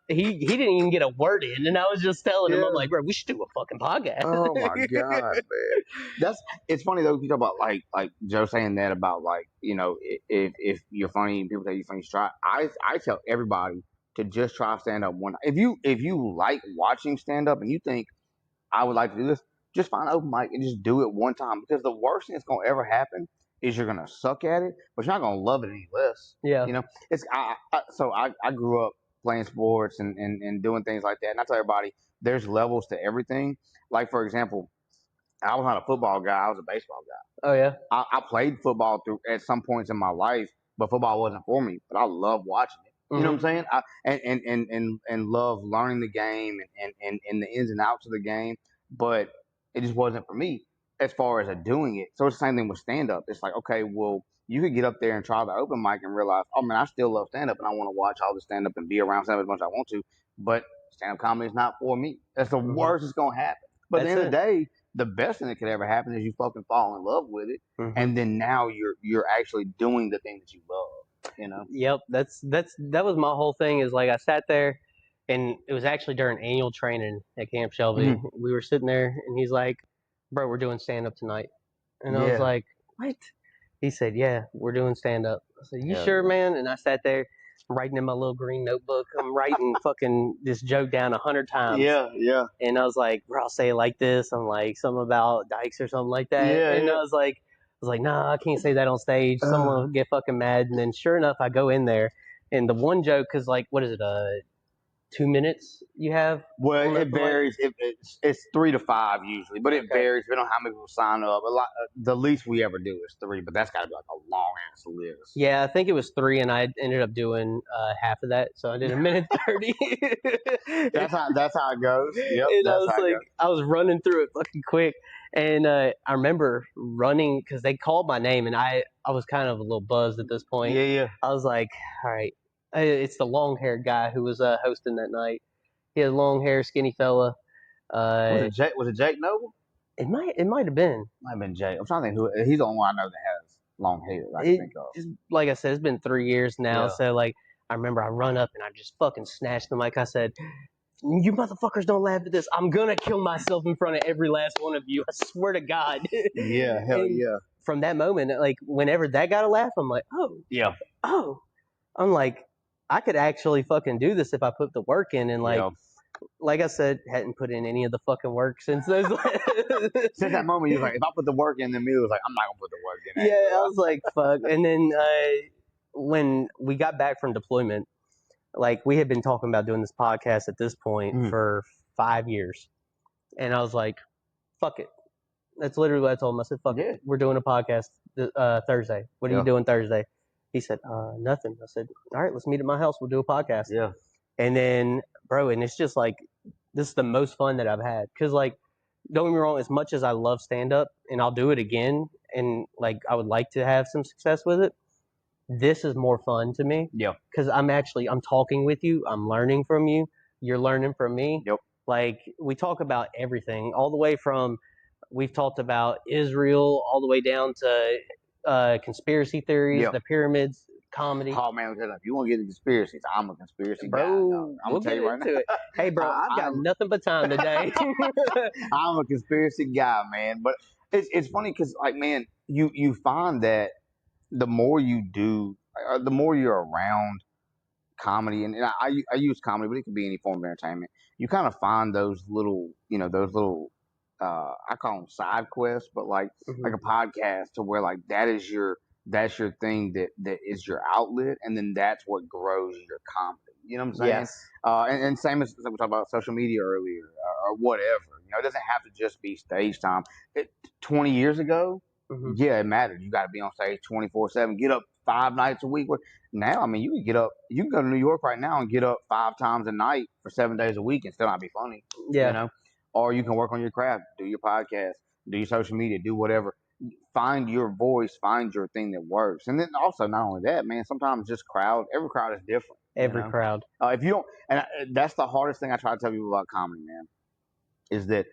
He didn't even get a word in, and I was just telling him, I'm like, bro, we should do a fucking podcast. Oh my god, man. It's funny though. You talk about like Joe saying that about like if you're funny and people tell you funny, try. I tell everybody to just try stand up one. If you like watching stand up and you think I would like to do this, just find an open mic and just do it one time, because the worst thing that's gonna ever happen is you're gonna suck at it, but you're not gonna love it any less. Yeah. You know, so I grew up playing sports and doing things like that, and I tell everybody there's levels to everything. Like for example, I was not a football guy; I was a baseball guy. Oh yeah. I played football through at some points in my life, but football wasn't for me. But I love watching it. You know what I'm saying? And love learning the game and the ins and outs of the game. But it just wasn't for me as far as doing it. So it's the same thing with stand up. It's like, okay, well, you could get up there and try the open mic and realize, oh man, I still love stand up and I want to watch all the stand up and be around stand up as much as I want to. But stand up comedy is not for me. That's the worst that's gonna happen. But at the end of the day, the best thing that could ever happen is you fucking fall in love with it, and then now you're actually doing the thing that you love. You know. Yep. That was my whole thing. Is like I sat there, and it was actually during annual training at Camp Shelby. We were sitting there, and he's like, "Bro, we're doing stand up tonight," and I was like, "What?" He said, "Yeah, we're doing stand up." I said, "You sure, man?" And I sat there, writing in my little green notebook. I'm writing fucking this joke down 100 times. Yeah. And I was like, "Bro, I'll say it like this." I'm like, something about dykes or something like that. And I was like, "Nah, I can't say that on stage. Someone will get fucking mad." And then sure enough, I go in there, and the one joke, cause like, what is it? 2 minutes you have? Well, it varies. It's 3 to 5 usually, but it varies depending on how many people sign up. A lot. The least we ever do is 3, but that's got to be like a long ass list. Yeah, I think it was 3, and I ended up doing half of that, so I did 1:30. That's how it goes. Yep. And That's how it goes. I was running through it fucking quick, and I remember running because they called my name, and I was kind of a little buzzed at this point. Yeah. I was like, all right, it's the long haired guy who was hosting that night. He had long hair, skinny fella. Was it Jake Noble? It might have been. Might have been Jake. I'm trying to think who. He's the only one I know that has long hair. I can think of. Like I said, it's been 3 years now, so like I remember I run up and I just fucking snatched the mic. I said, "You motherfuckers don't laugh at this. I'm gonna kill myself in front of every last one of you. I swear to God." Yeah, hell yeah. From that moment, like whenever that got a laugh, I'm like, oh, yeah. Oh, I'm like, I could actually fucking do this if I put the work in. And like I said, hadn't put in any of the fucking work since those. Since that moment, you was like, if I put the work in, then me was like, I'm not gonna put the work in. Yeah, I was like, fuck. And then when we got back from deployment, like we had been talking about doing this podcast at this point for 5 years, and I was like, fuck it. That's literally what I told him. I said, fuck it. We're doing a podcast Thursday. What are you doing Thursday? He said, nothing. I said, all right, let's meet at my house. We'll do a podcast. Yeah. And then, bro, and it's just like, this is the most fun that I've had. Because, like, don't get me wrong, as much as I love stand-up, and I'll do it again, and, like, I would like to have some success with it, this is more fun to me. Yeah. Because I'm talking with you. I'm learning from you. You're learning from me. Yep. Like, we talk about everything, all the way from, we've talked about Israel, all the way down to conspiracy theories, the pyramids, comedy. Oh man, if you want to get into conspiracies, I'm a conspiracy guy. Bro, I'm gonna tell you right now. Hey, bro, I've got nothing but time today. I'm a conspiracy guy, man. But it's funny because, like, man, you find that the more you do, the more you're around comedy, and I use comedy, but it could be any form of entertainment. You kind of find those little, I call them side quests, but like a podcast to where like that's your thing that is your outlet, and then that's what grows your comedy. You know what I'm saying? Yes. And same as we talked about social media earlier or whatever. You know, it doesn't have to just be stage time. 20 years ago, yeah, it mattered. You got to be on stage 24/7. Get up 5 nights a week. Now, I mean, you can go to New York right now and get up 5 times a night for 7 days a week and still not be funny. Yeah. You know, or you can work on your craft, do your podcast, do your social media, do whatever. Find your voice, find your thing that works. And then also, not only that, man, sometimes just every crowd is different. Every crowd. If you don't, and that's the hardest thing I try to tell people about comedy, man, is that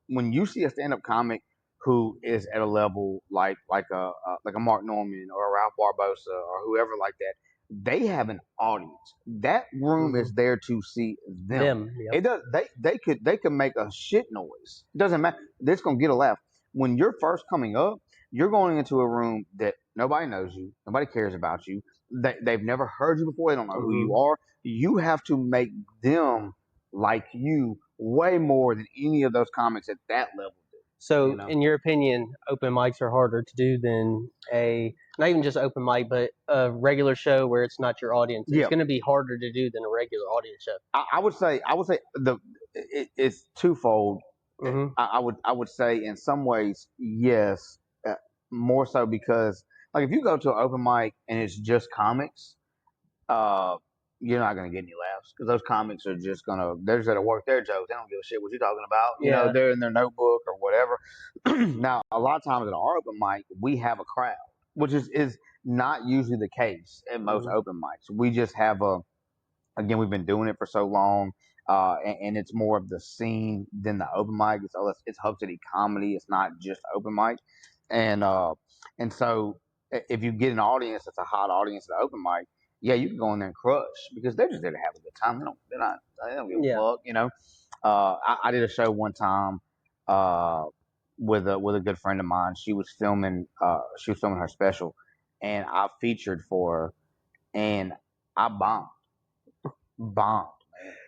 when you see a stand-up comic who is at a level like a Mark Norman or a Ralph Barbosa or whoever like that, they have an audience. That room is there to see them. Yep. It does. They could make a shit noise. It doesn't matter. They're just gonna get a laugh. When you're first coming up, you're going into a room that nobody knows you, nobody cares about you. They've never heard you before. They don't know who you are. You have to make them like you way more than any of those comics at that level do. So, You know. in your opinion, open mics are harder to do than not even just open mic, but a regular show where it's not your audience. It's Yeah. going to be harder to do than a regular audience show. I would say it's twofold. Mm-hmm. I would say in some ways yes, more so because like if you go to an open mic and it's just comics, uh, you're not gonna get any laughs because those comics are just they're just gonna work their jokes. They don't give a shit what you're talking about. You know, Yeah. they're in their notebook or whatever. Now, a lot of times at our open mic, we have a crowd, which is not usually the case at most Mhm. open mics. We just have again, we've been doing it for so long, and it's more of the scene than the open mic. It's Hub City comedy. It's not just open mic, and so if you get an audience that's a hot audience at the open mic, yeah, you can go in there and crush because they're just there to have a good time. They don't give a Yeah. fuck, you know. I did a show one time with a good friend of mine. She was filming her special, and I featured for her, and I bombed, man.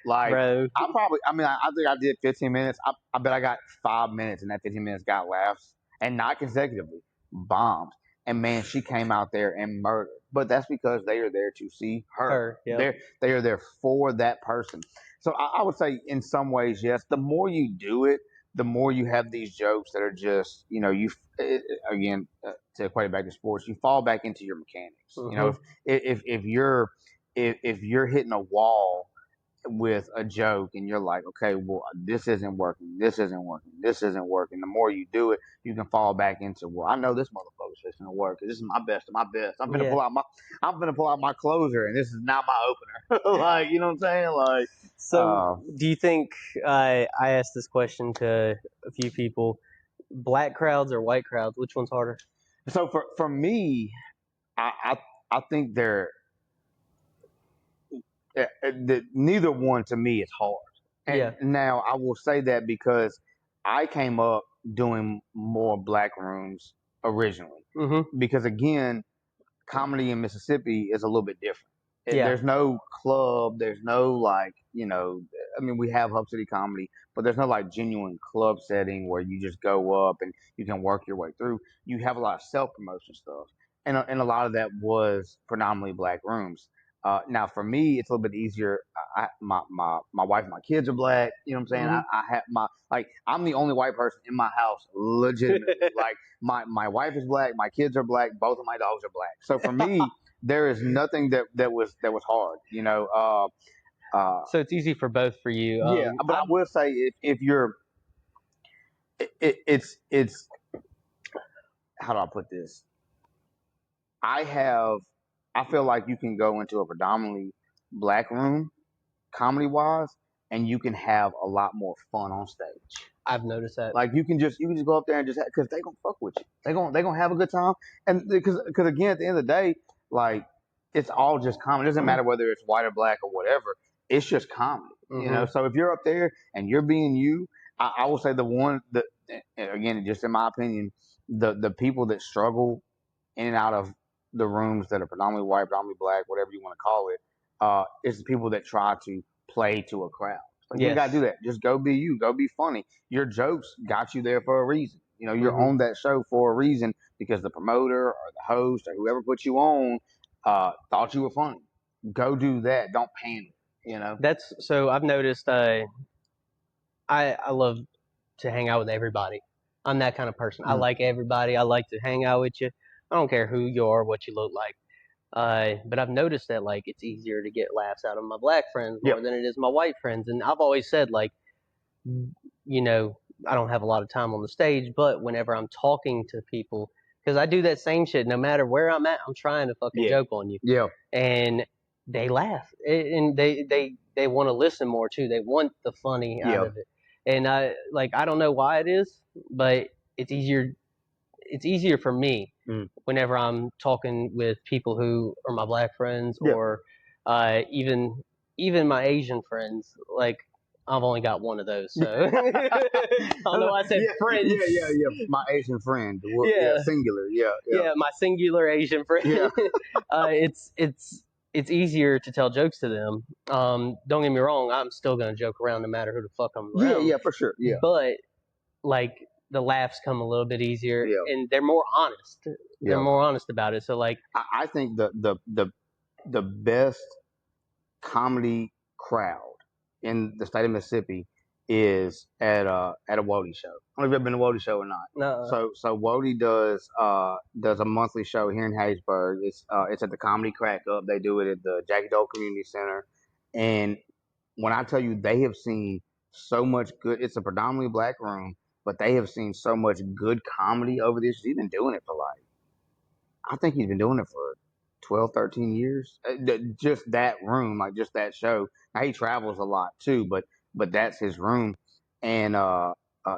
Like Bro. I think I did 15 minutes. I bet I got 5 minutes, and that 15 minutes got laughs, and not consecutively. Bombed, and man, she came out there and murdered. But that's because they are there to see her. Yeah. They are there for that person. So I would say, in some ways, yes. The more you do it, the more you have these jokes that are just, again, to equate it back to sports, you fall back into your mechanics. You know, Mm-hmm. if you're hitting a wall with a joke and you're like, okay, well, this isn't working, this isn't working, this isn't working. The more you do it, you can fall back into, well, I know this motherfucker's just gonna work. This is my best of my best. Yeah. I'm gonna pull out my closer, and this is not my opener. Like, you know what I'm saying? Like, So, do you think I asked this question to a few people? Black crowds or white crowds? Which one's harder? so for me, I think neither one to me is hard. And Yeah. now I will say that because I came up doing more black rooms originally. Mm-hmm. Because again, comedy in Mississippi is a little bit different. Yeah. There's no club. There's no I mean, we have Hub City comedy, but there's no like genuine club setting where you just go up and you can work your way through. You have a lot of self promotion stuff, and a lot of that was predominantly black rooms. Now for me, it's a little bit easier. My wife, and my kids are black. You know what I'm saying? Mm-hmm. I have I'm the only white person in my house, legitimately. Like my wife is black, my kids are black, both of my dogs are black. So for me, there is nothing that was hard. So it's easy for both for you. Yeah, but I will say if you're, it's how do I put this? I have, I feel like you can go into a predominantly black room, comedy wise, and you can have a lot more fun on stage. I've noticed that. Like you can just go up there and just because they gonna fuck with you. They gonna have a good time, and because again at the end of the day, like it's all just comedy. It doesn't matter whether it's white or black or whatever. It's just comedy, you know. So if you're up there and you're being you, I will say the one that again, just in my opinion, the people that struggle in and out of the rooms that are predominantly white, predominantly black, whatever you want to call it, is the people that try to play to a crowd. Like you gotta do that. Just go be you. Go be funny. Your jokes got you there for a reason. You know, you're on that show for a reason because the promoter or the host or whoever put you on thought you were funny. Go do that. Don't panic. You know. That's so I've noticed. I love to hang out with everybody. I'm that kind of person. I like everybody. I like to hang out with you. I don't care who you are, what you look like. But I've noticed that like it's easier to get laughs out of my black friends more than it is my white friends. And I've always said like, you know, I don't have a lot of time on the stage, but whenever I'm talking to people, because I do that same shit, no matter where I'm at, I'm trying to fucking joke on you. Yeah. And they laugh, and they want to listen more too. They want the funny out of it. And I don't know why it is, but it's easier for me whenever I'm talking with people who are my black friends or even my Asian friends. Like I've only got one of those, so I don't know why I said friends. Yeah. My Asian friend. Singular. Yeah, my singular Asian friend. Yeah. It's easier to tell jokes to them. Don't get me wrong, I'm still gonna joke around no matter who the fuck I'm around. Yeah, for sure. Yeah. But like the laughs come a little bit easier, Yeah. and they're more honest. They're Yeah. more honest about it. So like, I think the best comedy crowd in the state of Mississippi is at a Wody show. I don't know if you've ever been to a Wody show or not. no, So Wody does a monthly show here in Hattiesburg. It's at the Comedy Crack Up. They do it at the Jackie Dole Community Center. And when I tell you they have seen so much good, it's a predominantly black room, but they have seen so much good comedy over this. He's been doing it for like, I think he's been doing it for 12, 13 years. Just that room, like just that show. Now he travels a lot too, but that's his room. And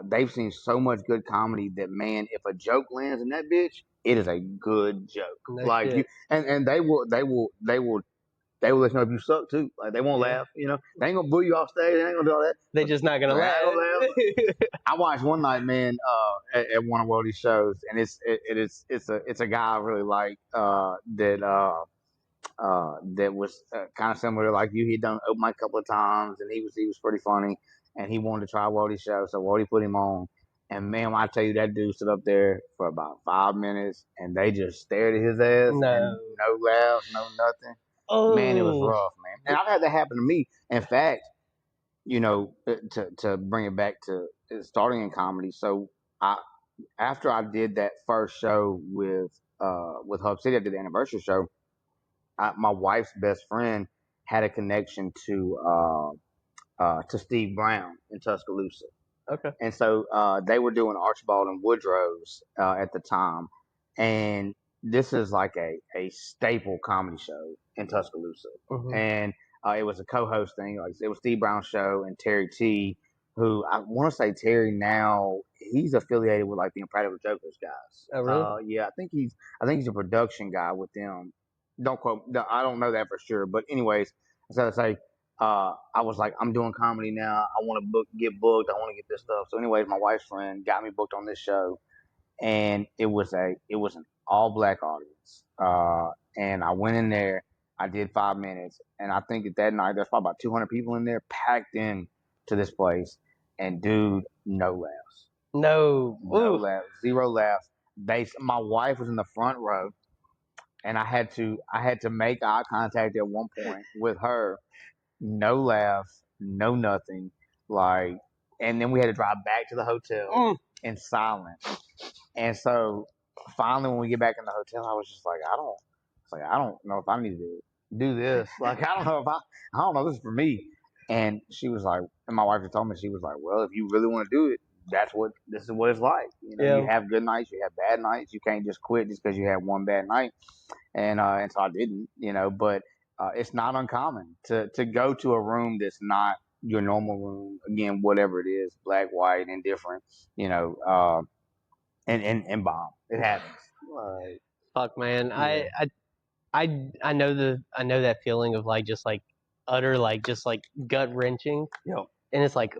they've seen so much good comedy that, man, if a joke lands in that bitch, it is a good joke. no Like shit. you, and they will let you know if you suck too. Like they won't Yeah. laugh. You know, they ain't gonna boo you off stage. They ain't gonna do all that. They're just not gonna They ain't laugh. gonna laugh. I watched one night, man, at one of Wodie's shows, and it's a guy I really like that was kind of similar to like you. He'd done open mic a couple of times, and he was pretty funny, and he wanted to try Wodie's show, so Wodie put him on. And man, when I tell you that dude stood up there for about 5 minutes, and they just stared at his ass, and No. no laughs, no nothing. Man, it was Oh. rough, man. And I've had that happen to me. In fact, you know, to bring it back to starting in comedy. So I after I did that first show with Hub City, I did the anniversary show. My wife's best friend had a connection to Steve Brown in Tuscaloosa. Okay. And so they were doing Archibald and Woodrow's at the time. And this is like a staple comedy show in Tuscaloosa. Mm-hmm. And it was a co-host thing. Like it was Steve Brown's show and Terry T, who I want to say Terry now, he's affiliated with like the Impractical Jokers guys. Oh really? Yeah, I think he's a production guy with them. Don't quote, I don't know that for sure. But anyways, so I say, I was like, I'm doing comedy now. I want to get booked. I want to get this stuff. So, anyways, my wife's friend got me booked on this show, and it was an all black audience. And I went in there. I did 5 minutes, and I think that night there's probably about 200 people in there, packed in to this place. And dude, no laughs, No. no Ooh. laughs, zero laughs. My wife was in the front row, and I had to make eye contact at one point with her. No laughs, no nothing. Like, and then we had to drive back to the hotel in silence. And so finally, when we get back in the hotel, I was just like, I don't know if I need to do this. Like, I don't know, this is for me. And she was like, and my wife had told me, she was like, well, if you really want to do it, this is what it's like. You know, you Yeah. have good nights, you have bad nights. You can't just quit just because you had one bad night. And so I didn't, you know, but it's not uncommon to go to a room that's not your normal room. Again, whatever it is, black, white, indifferent, you know, and bomb. It happens. Like, Fuck, man. yeah. I I know that feeling of like just like utter like just like gut wrenching, Yo, and it's like,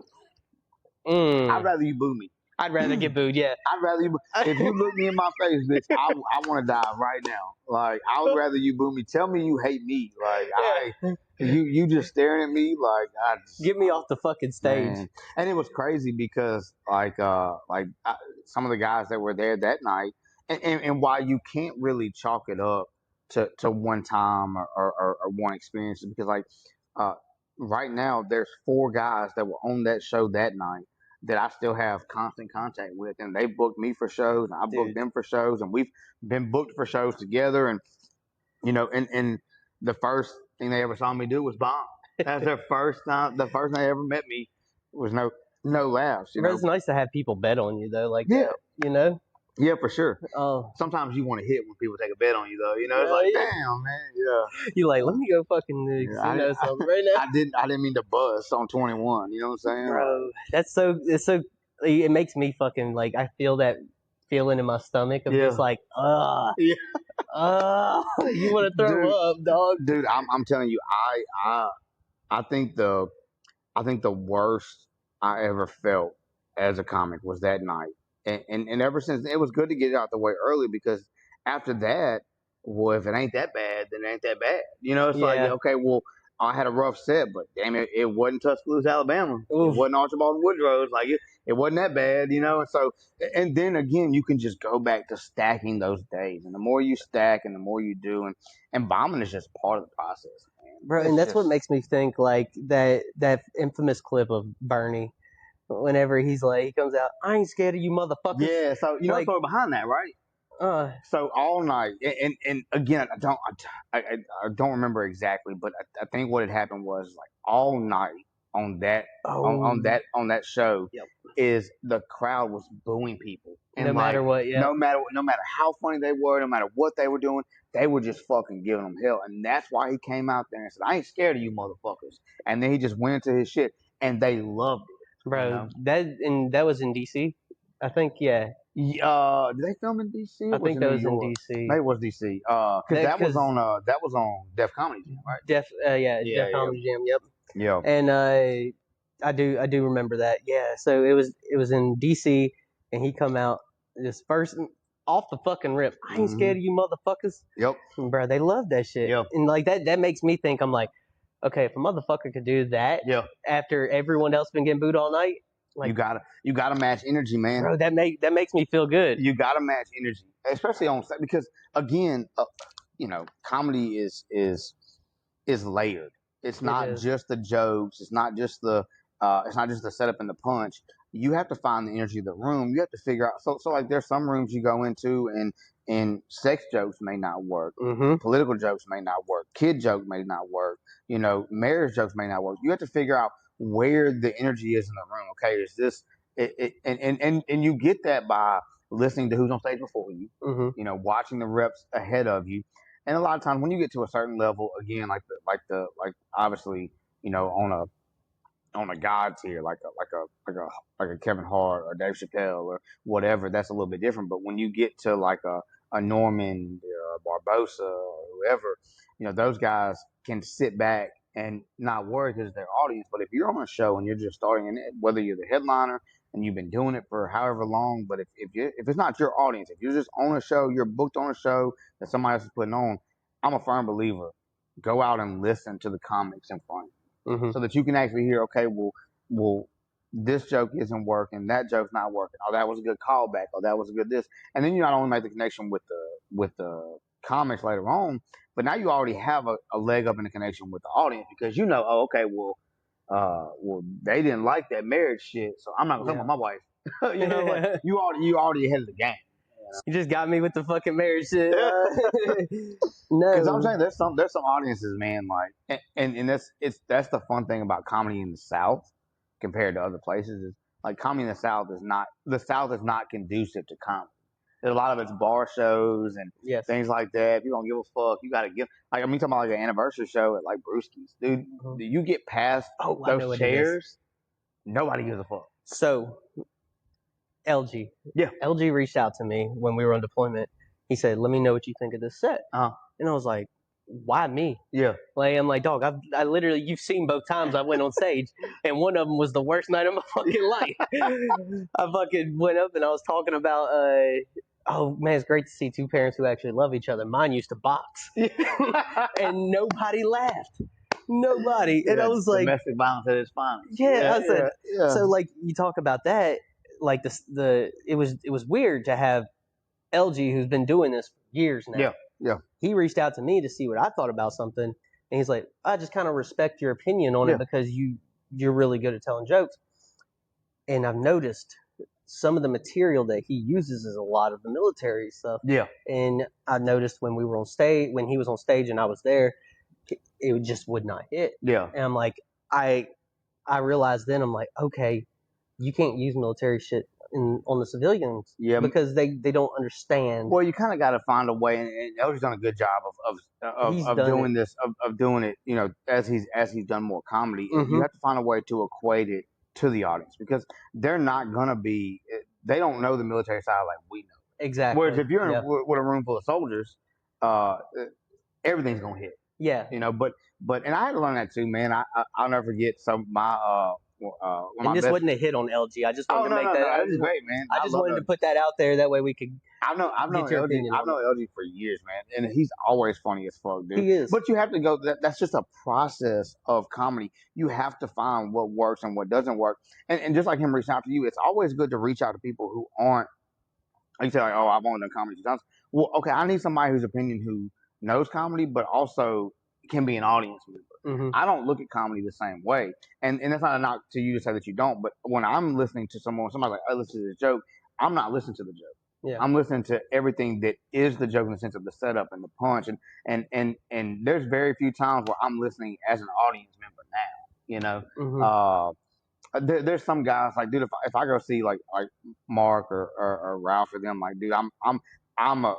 I'd rather you boo me. I'd rather get booed. Yeah. I'd rather you. If you look me in my face, bitch, I want to die right now. Like I would rather you boo me. Tell me you hate me. Like you just staring at me. Like Get me off the fucking stage. man. And it was crazy because some of the guys that were there that night, and while you can't really chalk it up to one time or one experience, because like uh, right now there's 4 guys that were on that show that night that I still have constant contact with, and they booked me for shows, and I booked Dude. them for shows, and we've been booked for shows together, and you know, and the first thing they ever saw me do was bomb. That's their first time. The first time they ever met me was no laughs. You But know. it's nice to have people bet on you though, like Yeah, that. You know. yeah, for sure. Oh. Sometimes you want to hit when people take a bet on you, though. You know, it's Yeah, like, yeah. damn, man. Yeah. You like, let me go fucking Yeah, you know something right now, I didn't mean to bust on 21. You know what I'm saying? bro. That's so. It's so. It makes me fucking like. I feel that feeling in my stomach of Yeah. just like, Yeah. you want to throw up, dog. Dude, I'm telling you, I think the worst I ever felt as a comic was that night, and ever since it was good to get it out the way early because after that, well, if it ain't that bad, then it ain't that bad. You know, it's like Yeah. okay, well, I had a rough set, but damn it wasn't Tuscaloosa, Alabama. Oof. It wasn't Archibald Woodrow's. Like it wasn't that bad, you know. And so, and then again, you can just go back to stacking those days, and the more you stack, and the more you do, and bombing is just part of the process, man. Bro, and that's what makes me think like that infamous clip of Bernie whenever he's like, he comes out, I ain't scared of you motherfuckers. Yeah, so you know the story behind that, right? So all night, and again, I don't remember exactly, but I think what had happened was like all night on that on that show is the crowd was booing people, and no matter what, no matter how funny they were, no matter what they were doing, they were just fucking giving them hell, and that's why he came out there and said, "I ain't scared of you motherfuckers," and then he just went into his shit, and they loved it, bro. You know? That was in DC, I think. Yeah. Did they film in DC? I think that was in DC. Maybe it was DC. Because that was on Def Comedy Jam, right? Def Comedy Jam. Yep. Yeah. And I do remember that. Yeah. So it was in DC, and he come out just first off the fucking rip. I ain't scared of you motherfuckers. Yep. Bro, they love that shit. Yep. And like that makes me think. I'm like, okay, if a motherfucker could do that, after everyone else been getting booed all night. Like, you gotta match energy, man. Bro, that makes me feel good. You gotta match energy, especially on set, because again, you know, comedy is layered. It's not just the jokes. It's not just the setup and the punch. You have to find the energy of the room. You have to figure out. So like, there's some rooms you go into and sex jokes may not work. Political jokes may not work. Kid jokes may not work. You know, marriage jokes may not work. You have to figure out where the energy is in the room. Okay, is this and you get that by listening to who's on stage before you. You know, watching the reps ahead of you. And a lot of times when you get to a certain level, again, like obviously, you know, on a God tier, like a Kevin Hart or Dave Chappelle or whatever, that's a little bit different. But when you get to like a Norman or a Barbosa or whoever, you know, those guys can sit back and not worry because it's their audience. But if you're on a show and you're just starting, and whether you're the headliner and you've been doing it for however long, but if it's not your audience, if you're just on a show, you're booked on a show that somebody else is putting on, I'm a firm believer. Go out and listen to the comics in front, so that you can actually hear, okay, well, this joke isn't working, that joke's not working. Oh, that was a good callback. Oh, that was a good this, and then you not only make the connection with the comics later on, but now you already have a leg up in the connection with the audience because you know, oh, okay, well, they didn't like that marriage shit, so I'm not gonna talk about my wife. You know, like you already ahead of the game. You just got me with the fucking marriage shit. No, because I'm saying there's some audiences, man, like, and that's the fun thing about comedy in the South compared to other places is like comedy in the South is not conducive to comedy. There's a lot of it's bar shows and things like that. If you don't give a fuck, you gotta give. Like, I mean, talking about like an anniversary show at like Brewski's, dude. Do you get past those chairs? Nobody gives a fuck. So, LG. Yeah. LG reached out to me when we were on deployment. He said, let me know what you think of this set. And I was like, why me? Yeah. Like, I'm like, dog, I literally, you've seen both times I went on stage, and one of them was the worst night of my fucking life. I fucking went up and I was talking about, oh man, it's great to see two parents who actually love each other. Mine used to box. And nobody laughed. Nobody. And I was like, domestic violence at its finest. Yeah, I said, so like, you talk about that, like it was weird to have LG, who's been doing this for years now. Yeah. He reached out to me to see what I thought about something, and he's like, I just kind of respect your opinion on it because you're really good at telling jokes. And I've noticed some of the material that he uses is a lot of the military stuff. Yeah. And I noticed when we were on stage, when he was on stage and I was there, it just would not hit. Yeah. And I'm like, I realized then, I'm like, okay, you can't use military shit on the civilians, because they don't understand. Well, you kind of got to find a way, and Elder's done a good job of doing this, of doing it. You know, as he's done more comedy, you have to find a way to equate it to the audience because they're not gonna be. They don't know the military side like we know. Exactly. Whereas if you're in with a room full of soldiers, everything's gonna hit. Yeah. You know, but and I had to learn that too, man. I'll never forget my one And of my this best. wasn't a hit on LG. I just wanted to make that. No, it's great, man. I just wanted to put that out there. That way we could I've known get your LG. opinion I've on it. known LG for years, man, and he's always funny as fuck, dude. He is. But you have to go. That's just a process of comedy. You have to find what works and what doesn't work. And just like him reaching out to you, it's always good to reach out to people who aren't. Like you say, like, oh, I've only done comedy 2 times. Well, okay, I need somebody whose opinion who knows comedy, but also can be an audience member. Mm-hmm. I don't look at comedy the same way, and that's not a knock to you to say that you don't. But when I'm listening to somebody's like, oh, listen to this joke, I'm not listening to the joke. Yeah. I'm listening to everything that is the joke in the sense of the setup and the punch, and there's very few times where I'm listening as an audience member now. You know, there's some guys like, dude, if I go see like Mark or Ralph or them, like, dude, I'm a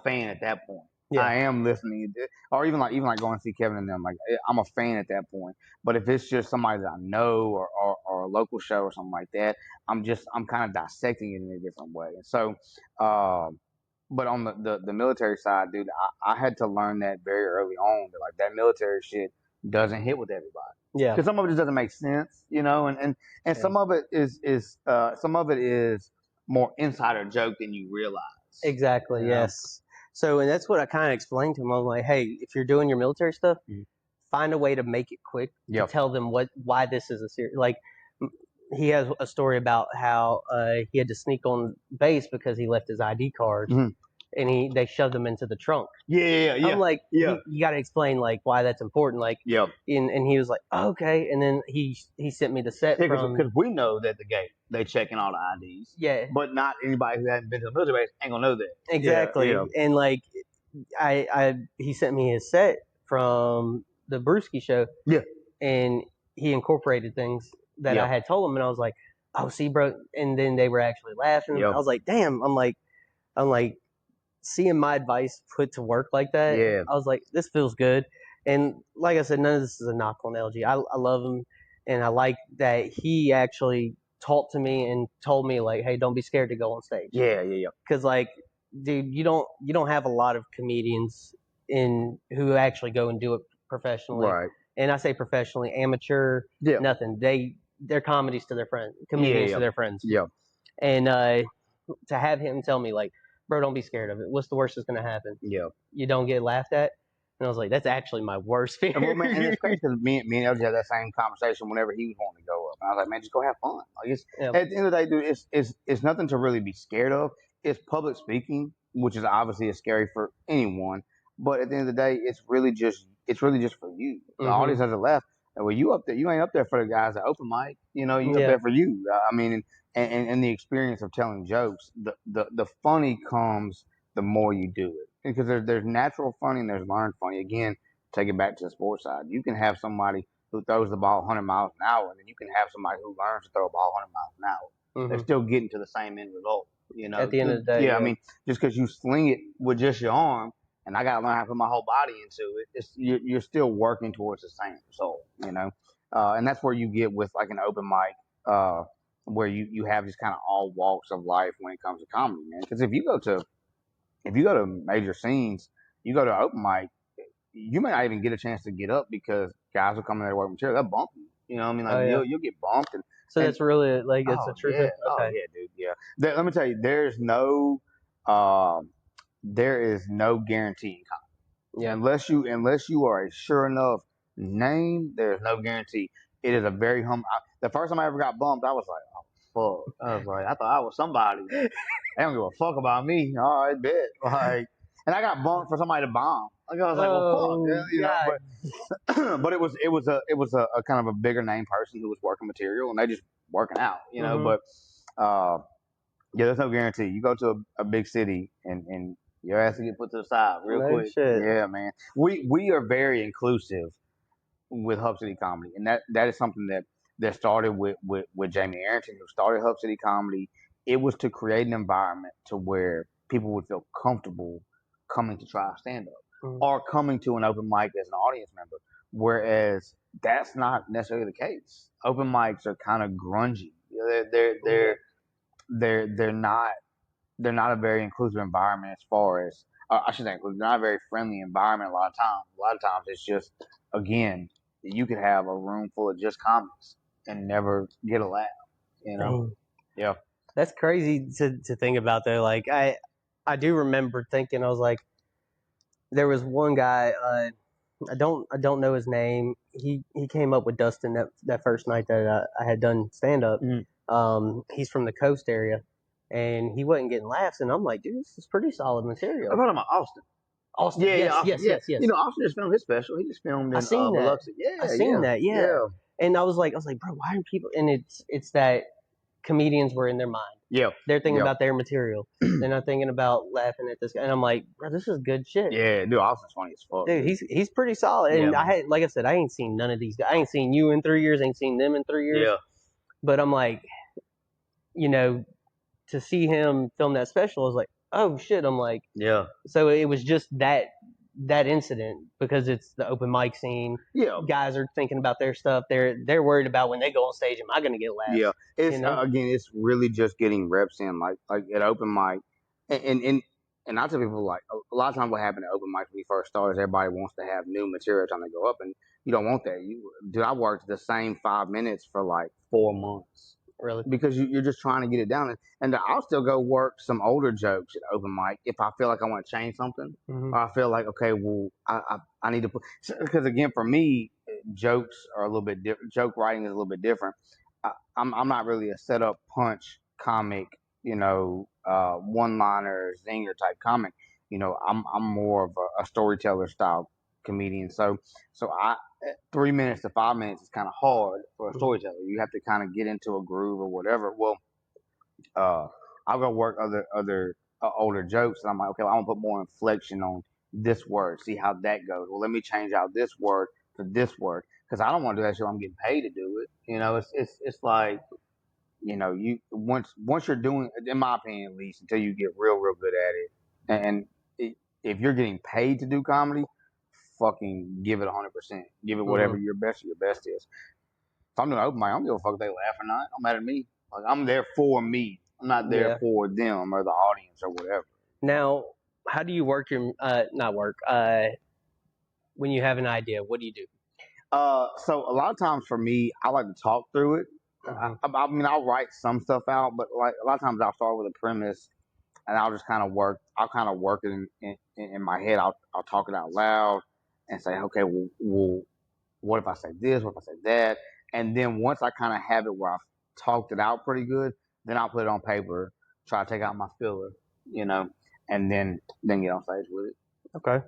fan at that point. Yeah. I am listening, or even like going to see Kevin and them. Like, I'm a fan at that point. But if it's just somebody that I know or a local show or something like that, I'm kind of dissecting it in a different way. And so, but on the military side, dude, I had to learn that very early on that like that military shit doesn't hit with everybody. Yeah. Because some of it just doesn't make sense, you know, and some of it is more insider joke than you realize. Exactly. Yeah. Yes. So, and that's what I kind of explained to him. I was like, hey, if you're doing your military stuff, find a way to make it quick to tell them why this is a serious. Like, he has a story about how he had to sneak on base because he left his ID card. And they shoved him into the trunk. Yeah. I'm like, you got to explain like why that's important. Like, and he was like, oh, okay. And then he sent me the set because we know that the gate they checking all the IDs. Yeah, but not anybody who hasn't been to the military base ain't gonna know that. Exactly. And like, he sent me his set from the Brewski show. Yeah, and he incorporated things that I had told him, and I was like, oh, see, bro. And then they were actually laughing. I was like, damn. I'm like. Seeing my advice put to work like that, I was like, this feels good. And like I said, none of this is a knock on LG. I love him, and I like that he actually talked to me and told me like, hey, don't be scared to go on stage. Yeah. Because like, dude, you don't have a lot of comedians who actually go and do it professionally. Right. And I say professionally, amateur, nothing. They're comedies to their friends, comedians to their friends. Yeah. And to have him tell me like, bro, don't be scared of it. What's the worst that's going to happen? Yeah. You don't get laughed at? And I was like, that's actually my worst fear. Well, man, and it's crazy because me and LJ had that same conversation whenever he was wanting to go up. And I was like, man, just go have fun. Like, at the end of the day, dude, it's nothing to really be scared of. It's public speaking, which is obviously scary for anyone. But at the end of the day, it's really just for you. The audience has left. And when you up there, you ain't up there for the guys at open mic. You know, you up there for you. I mean, and the experience of telling jokes. The funny comes the more you do it, because there's natural funny and there's learned funny. Again, take it back to the sports side. You can have somebody who throws the ball 100 miles an hour, and then you can have somebody who learns to throw a ball 100 miles an hour. They're still getting to the same end result. You know, at the end of the day. I mean, just because you sling it with just your arm, and I got to learn how to put my whole body into it, you're still working towards the same result. You know, and that's where you get with like an open mic, where you have just kind of all walks of life when it comes to comedy, man. Because if you go to major scenes, you go to open mic, you may not even get a chance to get up because guys will come in there to work material. They'll bump you. You know what I mean? Like you'll get bumped. So that's really like it's a true thing. Okay. Oh yeah, dude. Yeah. Let me tell you, there is no guarantee in comedy. Yeah. Unless you are a sure enough name, there's no guarantee. It is a very the first time I ever got bumped, I was like, oh fuck. I was like, I thought I was somebody. They don't give a fuck about me. All right, bet. Like, and I got bumped for somebody to bomb. Like, I was like, well, fuck, you know. But it was a kind of a bigger name person who was working material, and they just working out, you know. But there's no guarantee. You go to a big city, and your ass will get put to the side real quick. Shit. Yeah, man. We are very inclusive with Hub City Comedy, and that is something that started with Jamie Arrington, who started Hub City Comedy. It was to create an environment to where people would feel comfortable coming to try stand up or coming to an open mic as an audience member. Whereas that's not necessarily the case. Open mics are kind of grungy. They're not a very inclusive environment as far as I should say inclusive. They're not a very friendly environment a lot of times. A lot of times it's just, again, you could have a room full of just comics and never get a laugh. Dang. Yeah. That's crazy to think about though. Like I do remember thinking, I was like, there was one guy, I don't know his name. He came up with Dustin that first night that I had done stand up. He's from the coast area, and he wasn't getting laughs, and I'm like, dude, this is pretty solid material. I'm talking about Austin. Austin, Yeah, yes. Austin just filmed his special. He just filmed in Biloxi. Yeah, I seen that. Yeah. And I was like, bro, why are people? And it's that comedians were in their mind. Yeah, they're thinking about their material. They're not thinking about laughing at this guy. And I'm like, bro, this is good shit. Yeah, dude, Austin's funny as fuck. Dude, he's pretty solid. And like I said, I ain't seen none of these guys. I ain't seen you in 3 years. Ain't seen them in 3 years. Yeah. But I'm like, to see him film that special, I was like, oh shit. I'm like, yeah. So it was just that incident because it's the open mic scene. Yeah. Guys are thinking about their stuff. They're worried about when they go on stage, am I going to get laughs? Yeah. It's again, it's really just getting reps in, like at open mic, and I tell people, like, a lot of times what happened at open mic when we first started is everybody wants to have new material trying to go up, and you don't want that. Dude, I worked the same 5 minutes for like 4 months. Really? Because you're just trying to get it down. And I'll still go work some older jokes at open mic if I feel like I want to change something. Or I feel like, okay, well, I need to put, because again, for me, jokes are a little bit different. Joke writing is a little bit different. I'm not really a set up punch comic, one-liner, zinger type comic. I'm more of a storyteller style comedian. So 3 minutes to 5 minutes is kind of hard for a storyteller. You have to kind of get into a groove or whatever. Well, I'll go work other older jokes, and I'm like, okay, well, I'm gonna put more inflection on this word, see how that goes. Well, let me change out this word for this word because I don't want to do that shit. I'm getting paid to do it. It's like, you once you're doing, in my opinion at least, until you get real good at it, and if you're getting paid to do comedy, fucking give it 100%. Give it whatever your best is. If I'm doing open mic, I don't give a fuck if they laugh or not. Don't matter to me. Like, I'm there for me. I'm not there for them or the audience or whatever. Now, how do you work your not work? When you have an idea, what do you do? So a lot of times for me, I like to talk through it. I mean, I'll write some stuff out, but like a lot of times I'll start with a premise, and I'll just kind of work. I'll kind of work it in my head. I'll talk it out loud and say, okay, well, what if I say this? What if I say that? And then once I kind of have it where I've talked it out pretty good, then I'll put it on paper, try to take out my filler, and then get on stage with it. Okay.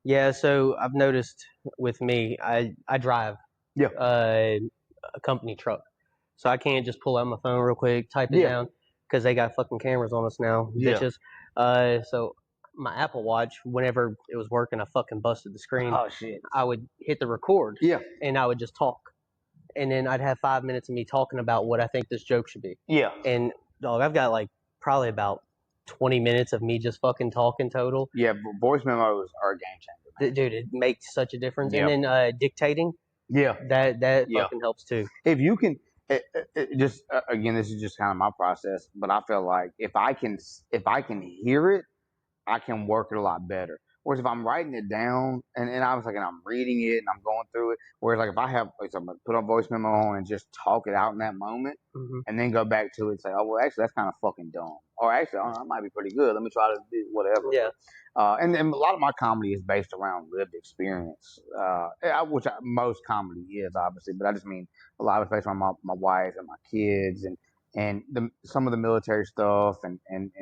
Yeah. So I've noticed with me, I drive a company truck, so I can't just pull out my phone real quick, type it down, because they got fucking cameras on us now, bitches. So my Apple Watch, whenever it was working, I fucking busted the screen. Oh shit! I would hit the record. And I would just talk. And then I'd have 5 minutes of me talking about what I think this joke should be. And dog, I've got like probably about 20 minutes of me just fucking talking total. Yeah, voice memos are a game changer, man. Dude, it makes such a difference. And then dictating. That fucking helps too. If you can, just again, this is just kind of my process, but I feel like if I can hear it, I can work it a lot better. Whereas if I'm writing it down and I was like, and I'm reading it and I'm going through it, whereas like if I have, like, I'm gonna put a voice memo on and just talk it out in that moment, and then go back to it and say, oh well, actually that's kind of fucking dumb, or actually that might be pretty good. Let me try to do whatever. And a lot of my comedy is based around lived experience, which most comedy is obviously, but I just mean a lot of it's based on my wife and my kids and some of the military stuff and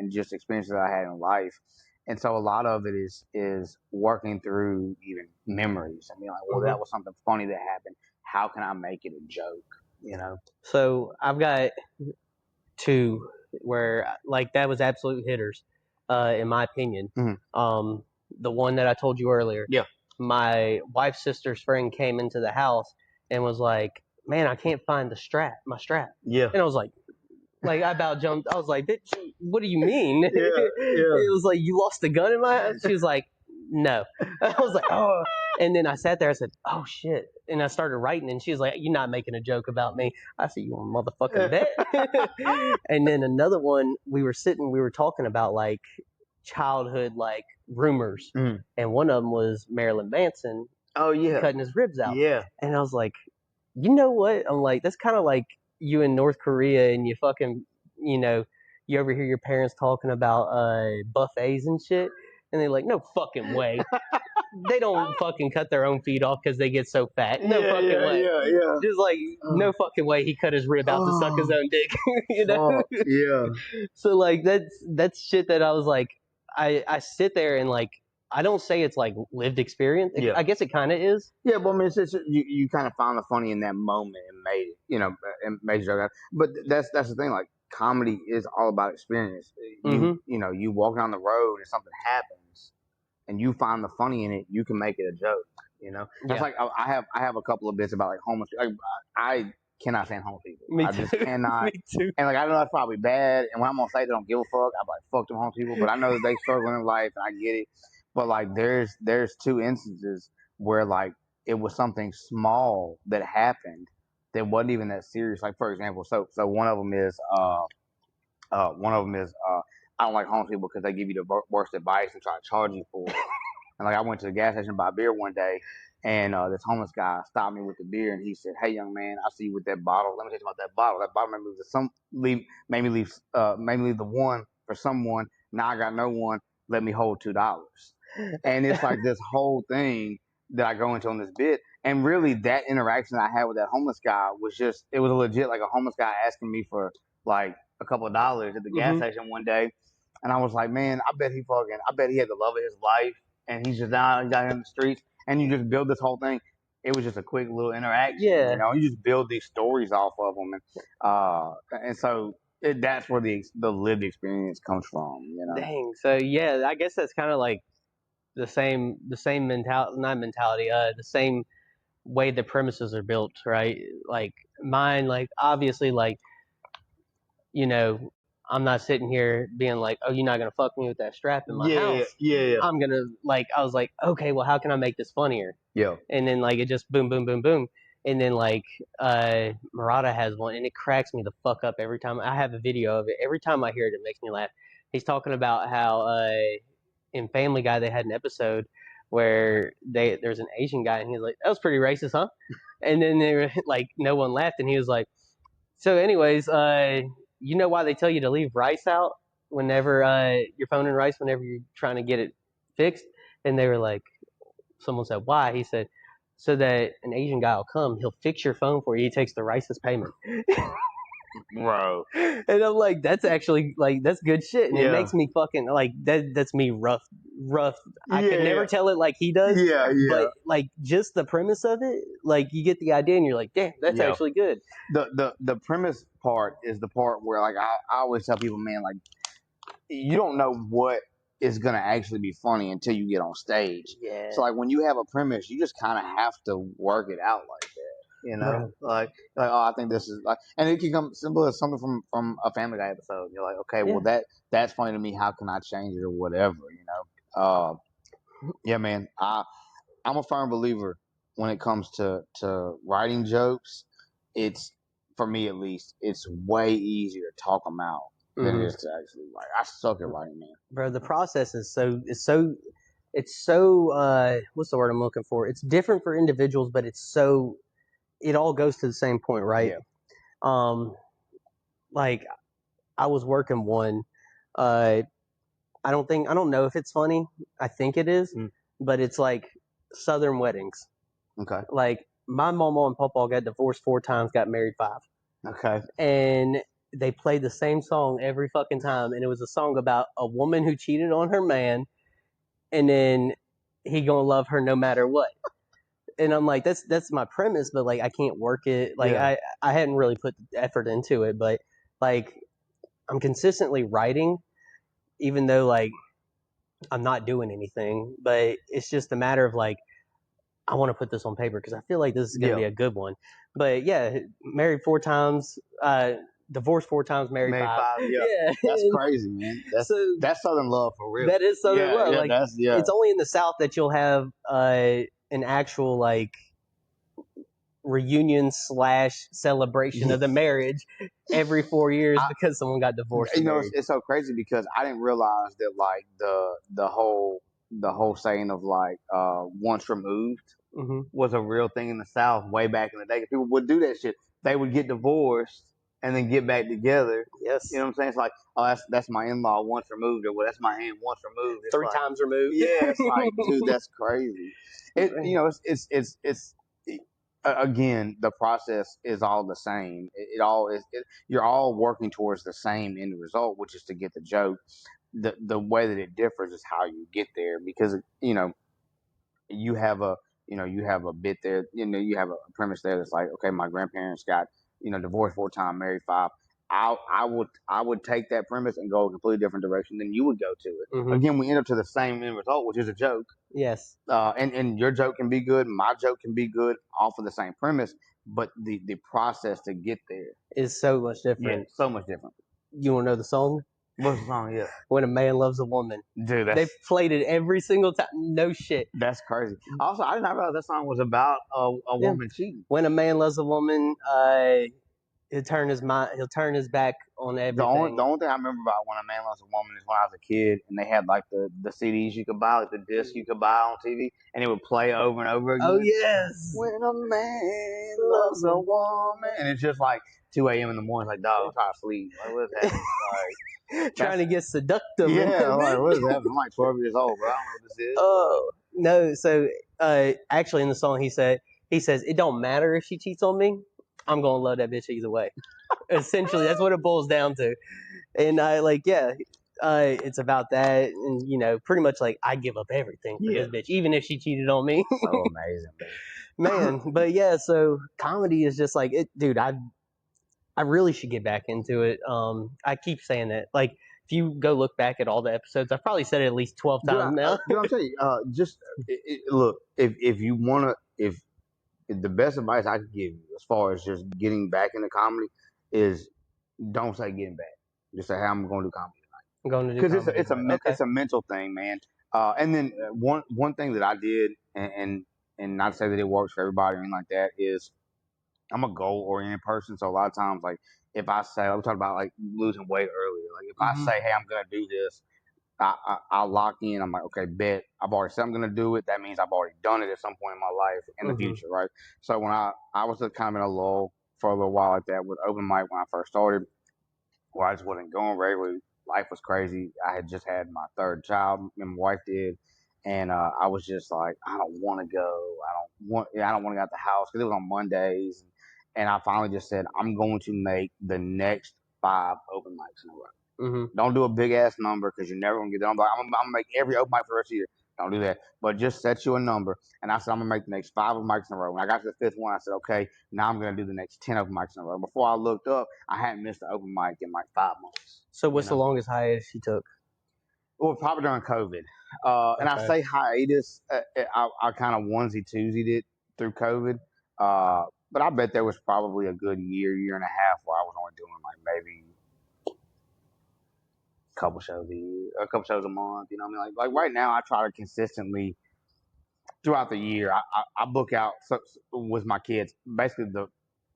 just experiences that I had in life. And so a lot of it is working through even memories. I mean, like, well, that was something funny that happened. How can I make it a joke? So I've got two where like that was absolute hitters, in my opinion. The one that I told you earlier. My wife's sister's friend came into the house and was like, "Man, I can't find my strap." And I was like I about jumped. I was like, "Bitch, what do you mean?" It was like, "You lost a gun in my house?" She was like, "No." I was like, "Oh." And then I sat there. I said, "Oh shit!" And I started writing. And she was like, "You're not making a joke about me." I said, "You want a motherfucking bet?" And then another one, we were talking about like childhood like rumors, and one of them was Marilyn Manson. Oh yeah. cutting his ribs out. Yeah. And I was like, you know what? I'm like, that's kind of like you in North Korea and you fucking, you know, you overhear your parents talking about buffets and shit, and they're like, no fucking way. They don't fucking cut their own feet off because they get so fat. No fucking way. Yeah. Just like no fucking way he cut his rib out to suck his own dick. You know? Fuck, yeah. So like that's shit that I was like, I sit there and like I don't say it's like lived experience. Yeah. I guess it kind of is. Yeah, but I mean, it's you kind of found the funny in that moment and made it, you know, and made sure. But that's the thing. Like comedy is all about experience. You know, you walk down the road and something happens, and you find the funny in it. You can make it a joke. You know, that's like I have a couple of bits about like homeless. Like, I cannot stand homeless people. Me I too. just cannot. Me too. And like I know that's probably bad. And when I'm on stage, I don't give a fuck. I'm like fuck them homeless people. But I know that they struggle in life, and I get it. But like there's two instances where like it was something small that happened that wasn't even that serious. Like for example, so one of them is I don't like homeless people because they give you the worst advice and try to charge you for it. And like I went to the gas station to buy beer one day, and this homeless guy stopped me with the beer, and he said, "Hey, young man, I see you with that bottle. Let me tell you about that bottle. That bottle made me leave the one for someone. Now I got no one. Let me hold $2." And it's like this whole thing that I go into on this bit, and really that interaction I had with that homeless guy was it was legit like a homeless guy asking me for like a couple of dollars at the gas station one day, and I was like, man, I bet he had the love of his life and he's just down in the streets, and you just build this whole thing. It was just a quick little interaction, Yeah. you know. You just build these stories off of them, and so that's where the lived experience comes from, you know. Dang. So yeah, I guess that's kind of like the same mentality, not mentality, the same way the premises are built, right? Like mine, like obviously, like you know, I'm not sitting here being like, oh, you're not gonna fuck me with that strap in my house. Yeah. I'm gonna like, I was like, okay, well, how can I make this funnier? Yeah. And then like it just boom, boom, boom, boom. And then like Murata has one, and it cracks me the fuck up every time. I have a video of it. Every time I hear it, it makes me laugh. He's talking about how in Family Guy they had an episode where there's an Asian guy, and he's like, "That was pretty racist, huh?" And then they were like, no one laughed, and he was like, "So, anyways, you know why they tell you to leave rice out whenever you're phoning rice whenever you're trying to get it fixed?" And they were like, someone said, "Why?" He said, "So that an Asian guy will come, he'll fix your phone for you. He takes the rice as payment." Bro. And I'm like, that's actually like that's good shit, and it makes me fucking like that's me rough. I could never tell it like he does. But like just the premise of it, like you get the idea, and you're like, damn, that's actually good. The premise part is the part where like I always tell people, man, like you don't know what is gonna actually be funny until you get on stage. Yeah. So like when you have a premise, you just kind of have to work it out like that. You know, like oh, I think this is like, and it can come simple as something from a Family Guy episode. You're like, okay, well that's funny to me. How can I change it or whatever? You know, yeah, man. I'm a firm believer when it comes to writing jokes. It's for me at least. It's way easier to talk them out than it is to actually write. I suck at writing, man. Bro, the process is it's so what's the word I'm looking for? It's different for individuals, but it all goes to the same point, right? Yeah. Like I was working one. I don't know if it's funny. I think it is, but it's like Southern weddings. Okay. Like my mama and papa got divorced 4 times, got married 5. Okay. And they played the same song every fucking time, and it was a song about a woman who cheated on her man, and then he gonna love her no matter what. And I'm like, that's my premise, but like I can't work it. Like I hadn't really put the effort into it, but like I'm consistently writing, even though like I'm not doing anything. But it's just a matter of like I want to put this on paper because I feel like this is gonna be a good one. But yeah, married 4 times, divorced 4 times, married 5. Yeah. That's crazy, man. That's Southern love for real. That is Southern love. Yeah, like it's only in the South that you'll have an actual like reunion / celebration of the marriage every 4 years because someone got divorced. You know, it's so crazy because I didn't realize that like the whole saying of like once removed, was a real thing in the South way back in the day. People would do that shit. They would get divorced and then get back together. Yes. You know what I'm saying? It's like, oh, that's my in-law once removed, or well, that's my aunt once removed. It's 3 like, times removed. yeah, it's like, dude, that's crazy. Again, the process is all the same. It all is. You're all working towards the same end result, which is to get the joke. The way that it differs is how you get there, because you have a you have a bit there. You have a premise there that's like, okay, my grandparents got divorced 4 times, married 5. I would take that premise and go a completely different direction than you would go to it. Again, we end up to the same end result, which is a joke. Yes. And your joke can be good, my joke can be good, off of the same premise, but the process to get there is so much different. Yeah, so much different. You want to know the song? What's the song? Yeah, When a Man Loves a Woman. dude, They played it every single time. No shit. That's crazy. Also, I did not realize that song was about a woman cheating. When a man loves a woman, he'll turn his back on everything. The only thing I remember about When a Man Loves a Woman is when I was a kid, and they had like the CDs you could buy, like the disc you could buy on TV, and it would play over and over again. Oh yes. When a man loves a woman, and it's just like 2 a.m. in the morning. It's like, dog, I'm trying to sleep. Like, what is happening? Like, trying to get seductive. Yeah, like, what is happening? I'm like 12 years old, bro. I don't know what this is. Oh no! So actually, in the song, he says, "It don't matter if she cheats on me. I'm gonna love that bitch either way." Essentially, that's what it boils down to. And it's about that, and pretty much like I give up everything for this bitch, even if she cheated on me. So amazing, man. But yeah, so comedy is just like it, dude. I really should get back into it. I keep saying that. Like, if you go look back at all the episodes, I've probably said it at least 12 times now. Dude, I'm telling you, look, if you want to, if the best advice I could give you as far as just getting back into comedy is, don't say getting back. Just say, hey, I'm going to do comedy tonight. I'm going to do because comedy. it's a mental thing, man. And then one thing that I did, and not to say that it works for everybody or anything like that, is I'm a goal oriented person. So a lot of times, like if I say, I'm talking about like losing weight earlier. Like if I say, hey, I'm gonna do this, I lock in. I'm like, okay, bet. I've already said I'm gonna do it. That means I've already done it at some point in my life in the future, right? So when I was kind of in a lull for a little while like that with open mic when I first started, where I just wasn't going regularly. Life was crazy. I had just had my 3rd child, and my wife did, and I was just like, I don't want to go. I don't want to get out the house because it was on Mondays, and I finally just said, I'm going to make the next 5 open mics in a row. Don't do a big ass number because you're never gonna get there. I'm gonna make every open mic for the rest of the year. Don't do that. But just set you a number. And I said, I'm gonna make the next 5 open mics in a row. When I got to the 5th one, I said, okay, now I'm gonna do the next 10 open mics in a row. Before I looked up, I hadn't missed an open mic in like 5 months. So what's the longest hiatus you took? Well, probably during COVID. And I say hiatus, I kind of onesie-twosied it through COVID. But I bet there was probably a good year and a half where I was only doing like maybe a couple shows a year, a couple shows a month. You know what I mean? Like right now, I try to consistently throughout the year. I book out with my kids. Basically, the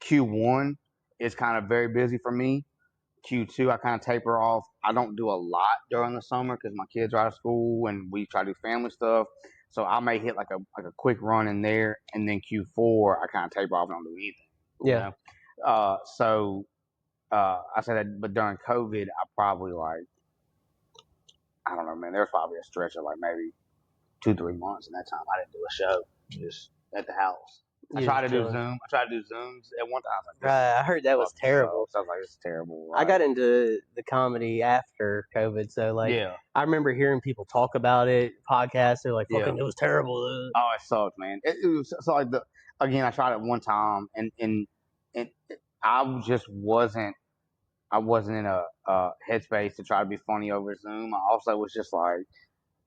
Q1 is kind of very busy for me. Q2, I kind of taper off. I don't do a lot during the summer because my kids are out of school and we try to do family stuff. So I may hit like a quick run in there, and then Q4 I kind of taper off and don't do anything. Yeah. I said that, but during COVID, I probably I don't know, man. There was probably a stretch of like maybe 2-3 months in that time I didn't do a show, just at the house. I tried to do Zoom. I tried to do Zooms at one time. I heard that was terrible. So I was like, it's terrible. Right? I got into the comedy after COVID, so I remember hearing people talk about it, podcasts. They're like, "Fucking, it was terrible." Oh, it sucked, man. It was so like again. I tried it one time, and I just wasn't. I wasn't in a headspace to try to be funny over Zoom. I also was just like,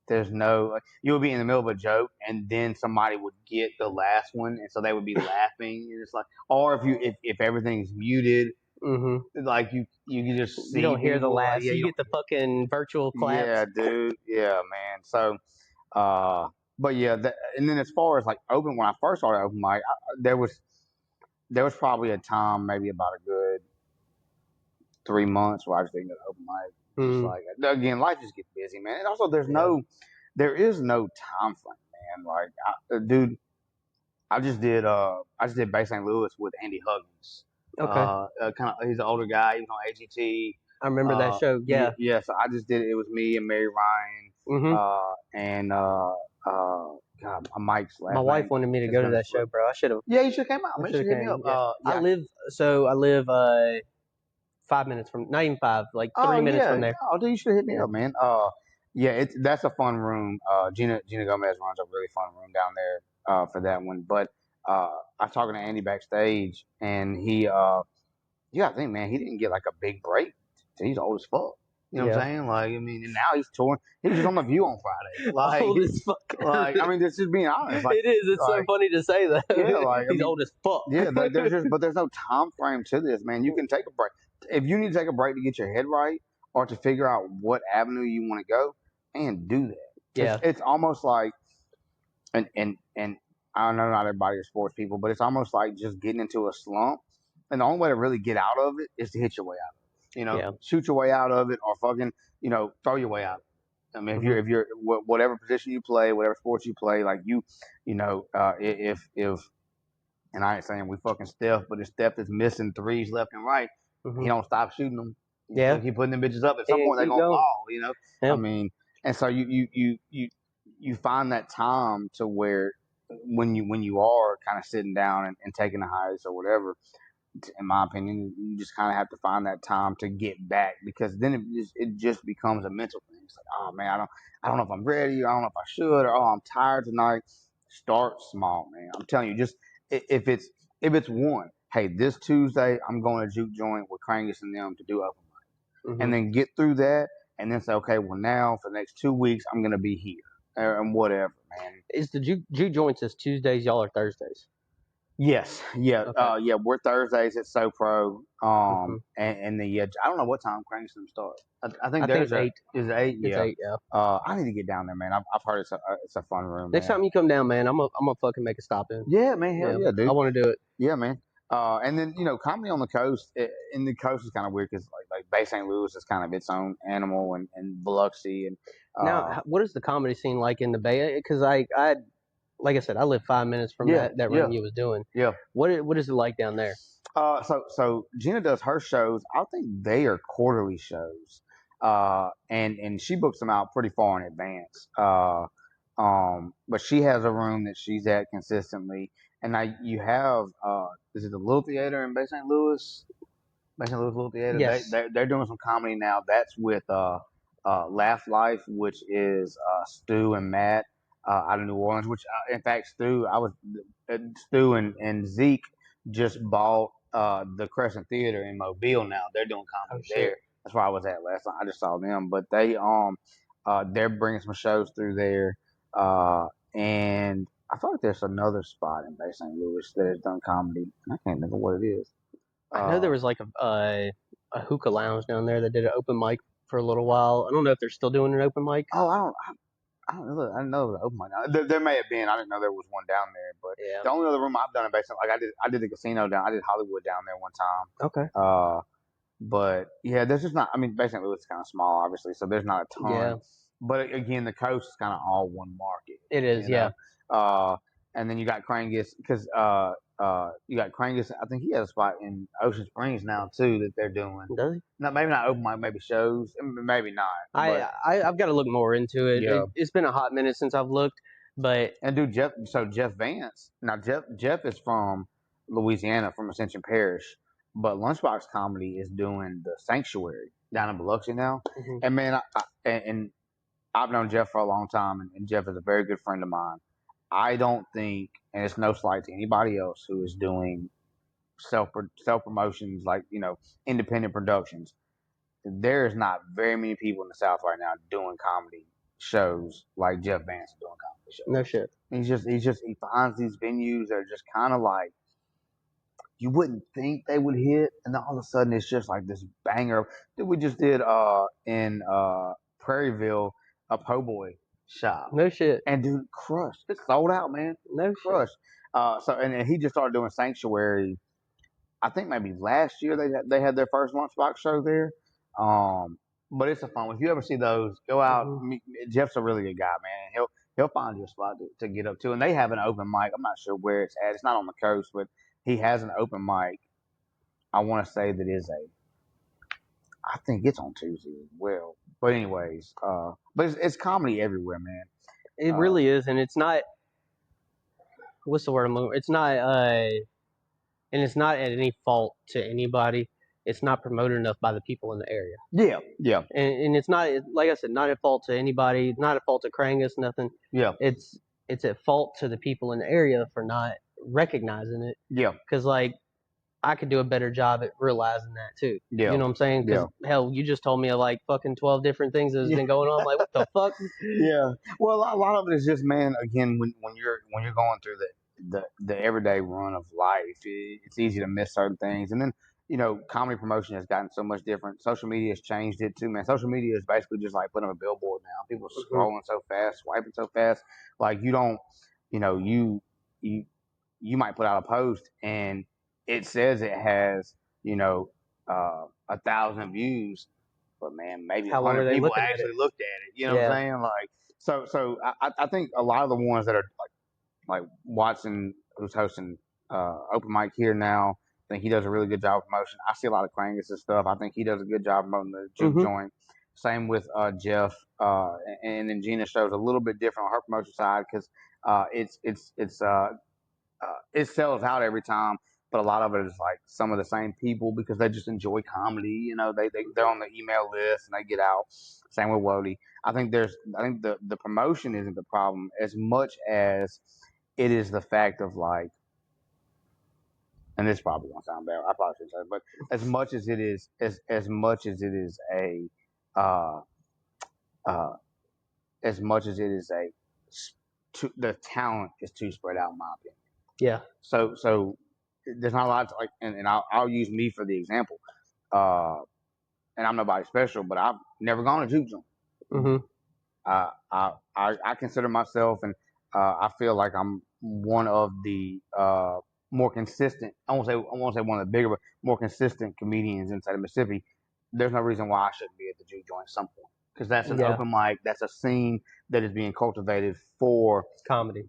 there's no, you'll be in the middle of a joke and then somebody would get the last one, and so they would be laughing, and it's like, or if everything's muted, like you can just see, you don't hear the laugh. Yeah, you get the fucking virtual claps. Yeah, dude. Yeah, man. So, but yeah, and then as far as like open, when I first started open mic, there was probably a time, maybe about a good 3 months, where I was thinking of open mic. Just like, again, life just gets busy, man. And also, there is no time frame, man. Like, dude, I just did Bay St. Louis with Andy Huggins. Okay. Kind of, he's an older guy. He was on AGT. I remember that show. Yeah. Yeah. So I just did it. It was me and Mary Ryan. Mhm. And God, Mike's My last wife name wanted me to is go to gonna that show, slip. bro. I should have. Yeah, you should have came out. I Man, you should should have hit me came. up. Yeah. Yeah. I live 5 minutes from, not even five, like Oh 3 minutes yeah. from there. Oh, dude, you should hit me Yeah. up, man. Yeah, that's a fun room. Gina Gomez runs a really fun room down there. For that one. But I was talking to Andy backstage, and I think, man, he didn't get like a big break. He's old as fuck. You know what I'm Yeah. saying? Like, I mean, and now he's touring. He was just on the View on Friday. Old as fuck. I mean, this is being honest. Like, It is. It's so like, funny to say that. yeah, like, I He's mean, old as fuck. yeah, but there's no time frame to this, man. You can take a break if you need to take a break to get your head right or to figure out what avenue you want to go, and do that. Yeah. It's almost like, and I don't know, not everybody is sports people, but it's almost like just getting into a slump, and the only way to really get out of it is to hit your way out of it. Yeah. Shoot your way out of it, or fucking, throw your way out. I mean, Mhm. if you're whatever position you play, whatever sports you play, like if and I ain't saying we fucking Steph, but if Steph is missing threes left and right, he Mhm. don't stop shooting them. He still Yeah. keep putting them bitches up. At some And point, they're keep gonna going. fall. I Yeah. mean, and so you find that time to where when you are kind of sitting down and taking the highs or whatever, in my opinion, you just kind of have to find that time to get back, because then it just becomes a mental thing. It's like, oh man, I don't know if I'm ready, or I don't know if I should, or oh, I'm tired tonight. Start small, man. I'm telling you, just if it's one, hey, this Tuesday I'm going to Juke Joint with Krangus and them to do open mic, and Mhm. then get through that, and then say, okay, well now for the next 2 weeks I'm going to be here, and whatever, man. Is the Juke joints is Tuesdays, y'all, or Thursdays? Yes, yeah, Okay. yeah. We're Thursdays at SoPro, Mhm. and the I don't know what time Cranston start. I think I think there's it's 8. is it 8. It's Yeah. 8. Yeah. I need to get down there, man. I've heard it's a fun room, Next man. time you come down, man, I'm gonna fucking make a stop in. Yeah, man. Hell Yeah. yeah, I dude. want to do it. Yeah, man. And then comedy on the coast. In the coast is kind of weird because like Bay St. Louis is kind of its own animal, and Biloxi and Now, what is the comedy scene like in the Bay? Because I like I said, I live 5 minutes from yeah, that yeah, room you was doing. yeah. What is it like down there? So Gina does her shows. I think they are quarterly shows. And she books them out pretty far in advance. But she has a room that she's at consistently. And now you have, is it the Little Theater in Bay St. Louis? Bay St. Louis Little Theater. Yes. They're doing some comedy now. That's with Laugh Life, which is Stu and Matt out of New Orleans. Which in fact, Stu and Zeke just bought the Crescent Theater in Mobile. Now they're doing Oh comedy shit. there. That's where I was at last night. I just saw them, but they're bringing some shows through there. And I feel like there's another spot in Bay St. Louis that has done comedy. I can't think of what it is. I know there was like a hookah lounge down there that did an open mic for a little while. I don't know if they're still doing an open mic. Oh, I don't know. I didn't know. Oh my god, there may have been. I didn't know there was one down there. But Yeah. the only other room I've done in basically, like I did the casino down. I did Hollywood down there one time. Okay. But yeah, there's just not. I mean, basically it's kind of small, obviously, so there's not a ton. Yeah. But again, the coast is kind of all one market. It is. You know? Yeah. And then you got Krangus because you got Krangus. I think he has a spot in Ocean Springs now too that they're doing. Does he? No, maybe not open mic, maybe shows, maybe not. But I've got to look more into it. yeah. It's been a hot minute since I've looked, but And dude, Jeff Vance. Now Jeff is from Louisiana, from Ascension Parish, but Lunchbox Comedy is doing the Sanctuary down in Biloxi now. Mhm. And man, and I've known Jeff for a long time, and Jeff is a very good friend of mine. I don't think, and it's no slight to anybody else who is doing self promotions, like independent productions. There is not very many people in the South right now doing comedy shows like Jeff Vance is doing comedy shows. no shit. He finds these venues that are just kind of like you wouldn't think they would hit, and then all of a sudden it's just like this banger that we just did in Prairieville, a po' boy shop. No shit. And dude, crushed. It's sold out, man. No Crushed. And he just started doing Sanctuary. I think maybe last year they had their first Lunchbox show there. But it's a fun one. If you ever see those, go out. Mhm. Jeff's a really good guy, man. he'll find you a spot to get up to. And they have an open mic. I'm not sure where it's at. It's not on the coast, but he has an open mic. I want to say that I think it's on Tuesday as well. But anyways, but it's comedy everywhere, man. It really is, and it's not. What's the word? It's not. And it's not at any fault to anybody. It's not promoted enough by the people in the area. Yeah. And it's not, like I said, not at fault to anybody. Not at fault to Krangus, nothing. Yeah. It's at fault to the people in the area for not recognizing it. Yeah. Because like I could do a better job at realizing that too. Yeah. You know what I'm saying? Because hell, you just told me of like fucking 12 different things that has been going on. I'm like, what the fuck? Yeah. Well, a lot of it is just, man. Again, when you're going through the everyday run of life, it's easy to miss certain things. And then, comedy promotion has gotten so much different. Social media has changed it too, man. Social media is basically just like putting up a billboard now. People are scrolling so fast, swiping so fast. Like you don't, you might put out a post and it says it has, 1,000 views, but man, maybe How long 100 are they people looking at actually it? looked at it. You know what I'm saying? Like, so I think a lot of the ones that are like Watson, who's hosting open mic here now, I think he does a really good job of promotion. I see a lot of Krangus and stuff. I think he does a good job promoting the juke joint. Same with Jeff, and then Gina shows a little bit different on her promotion side because it sells out every time, but a lot of it is like some of the same people because they just enjoy comedy. They're on the email list and they get out. Same with Wody. I think the promotion isn't the problem as much as it is the fact of like, and this probably won't sound bad. I probably shouldn't say it, but as much as it is as much as it is a as much as it is the talent is too spread out in my opinion. Yeah. So there's not a lot to, like, and I'll use me for the example. And I'm nobody special, but I've never gone to juke joint. I consider myself, and I feel like I'm one of the more consistent. I won't say one of the bigger, but more consistent comedians inside of Mississippi. There's no reason why I shouldn't be at the juke joint at some point because that's an open mic. That's a scene that is being cultivated for comedy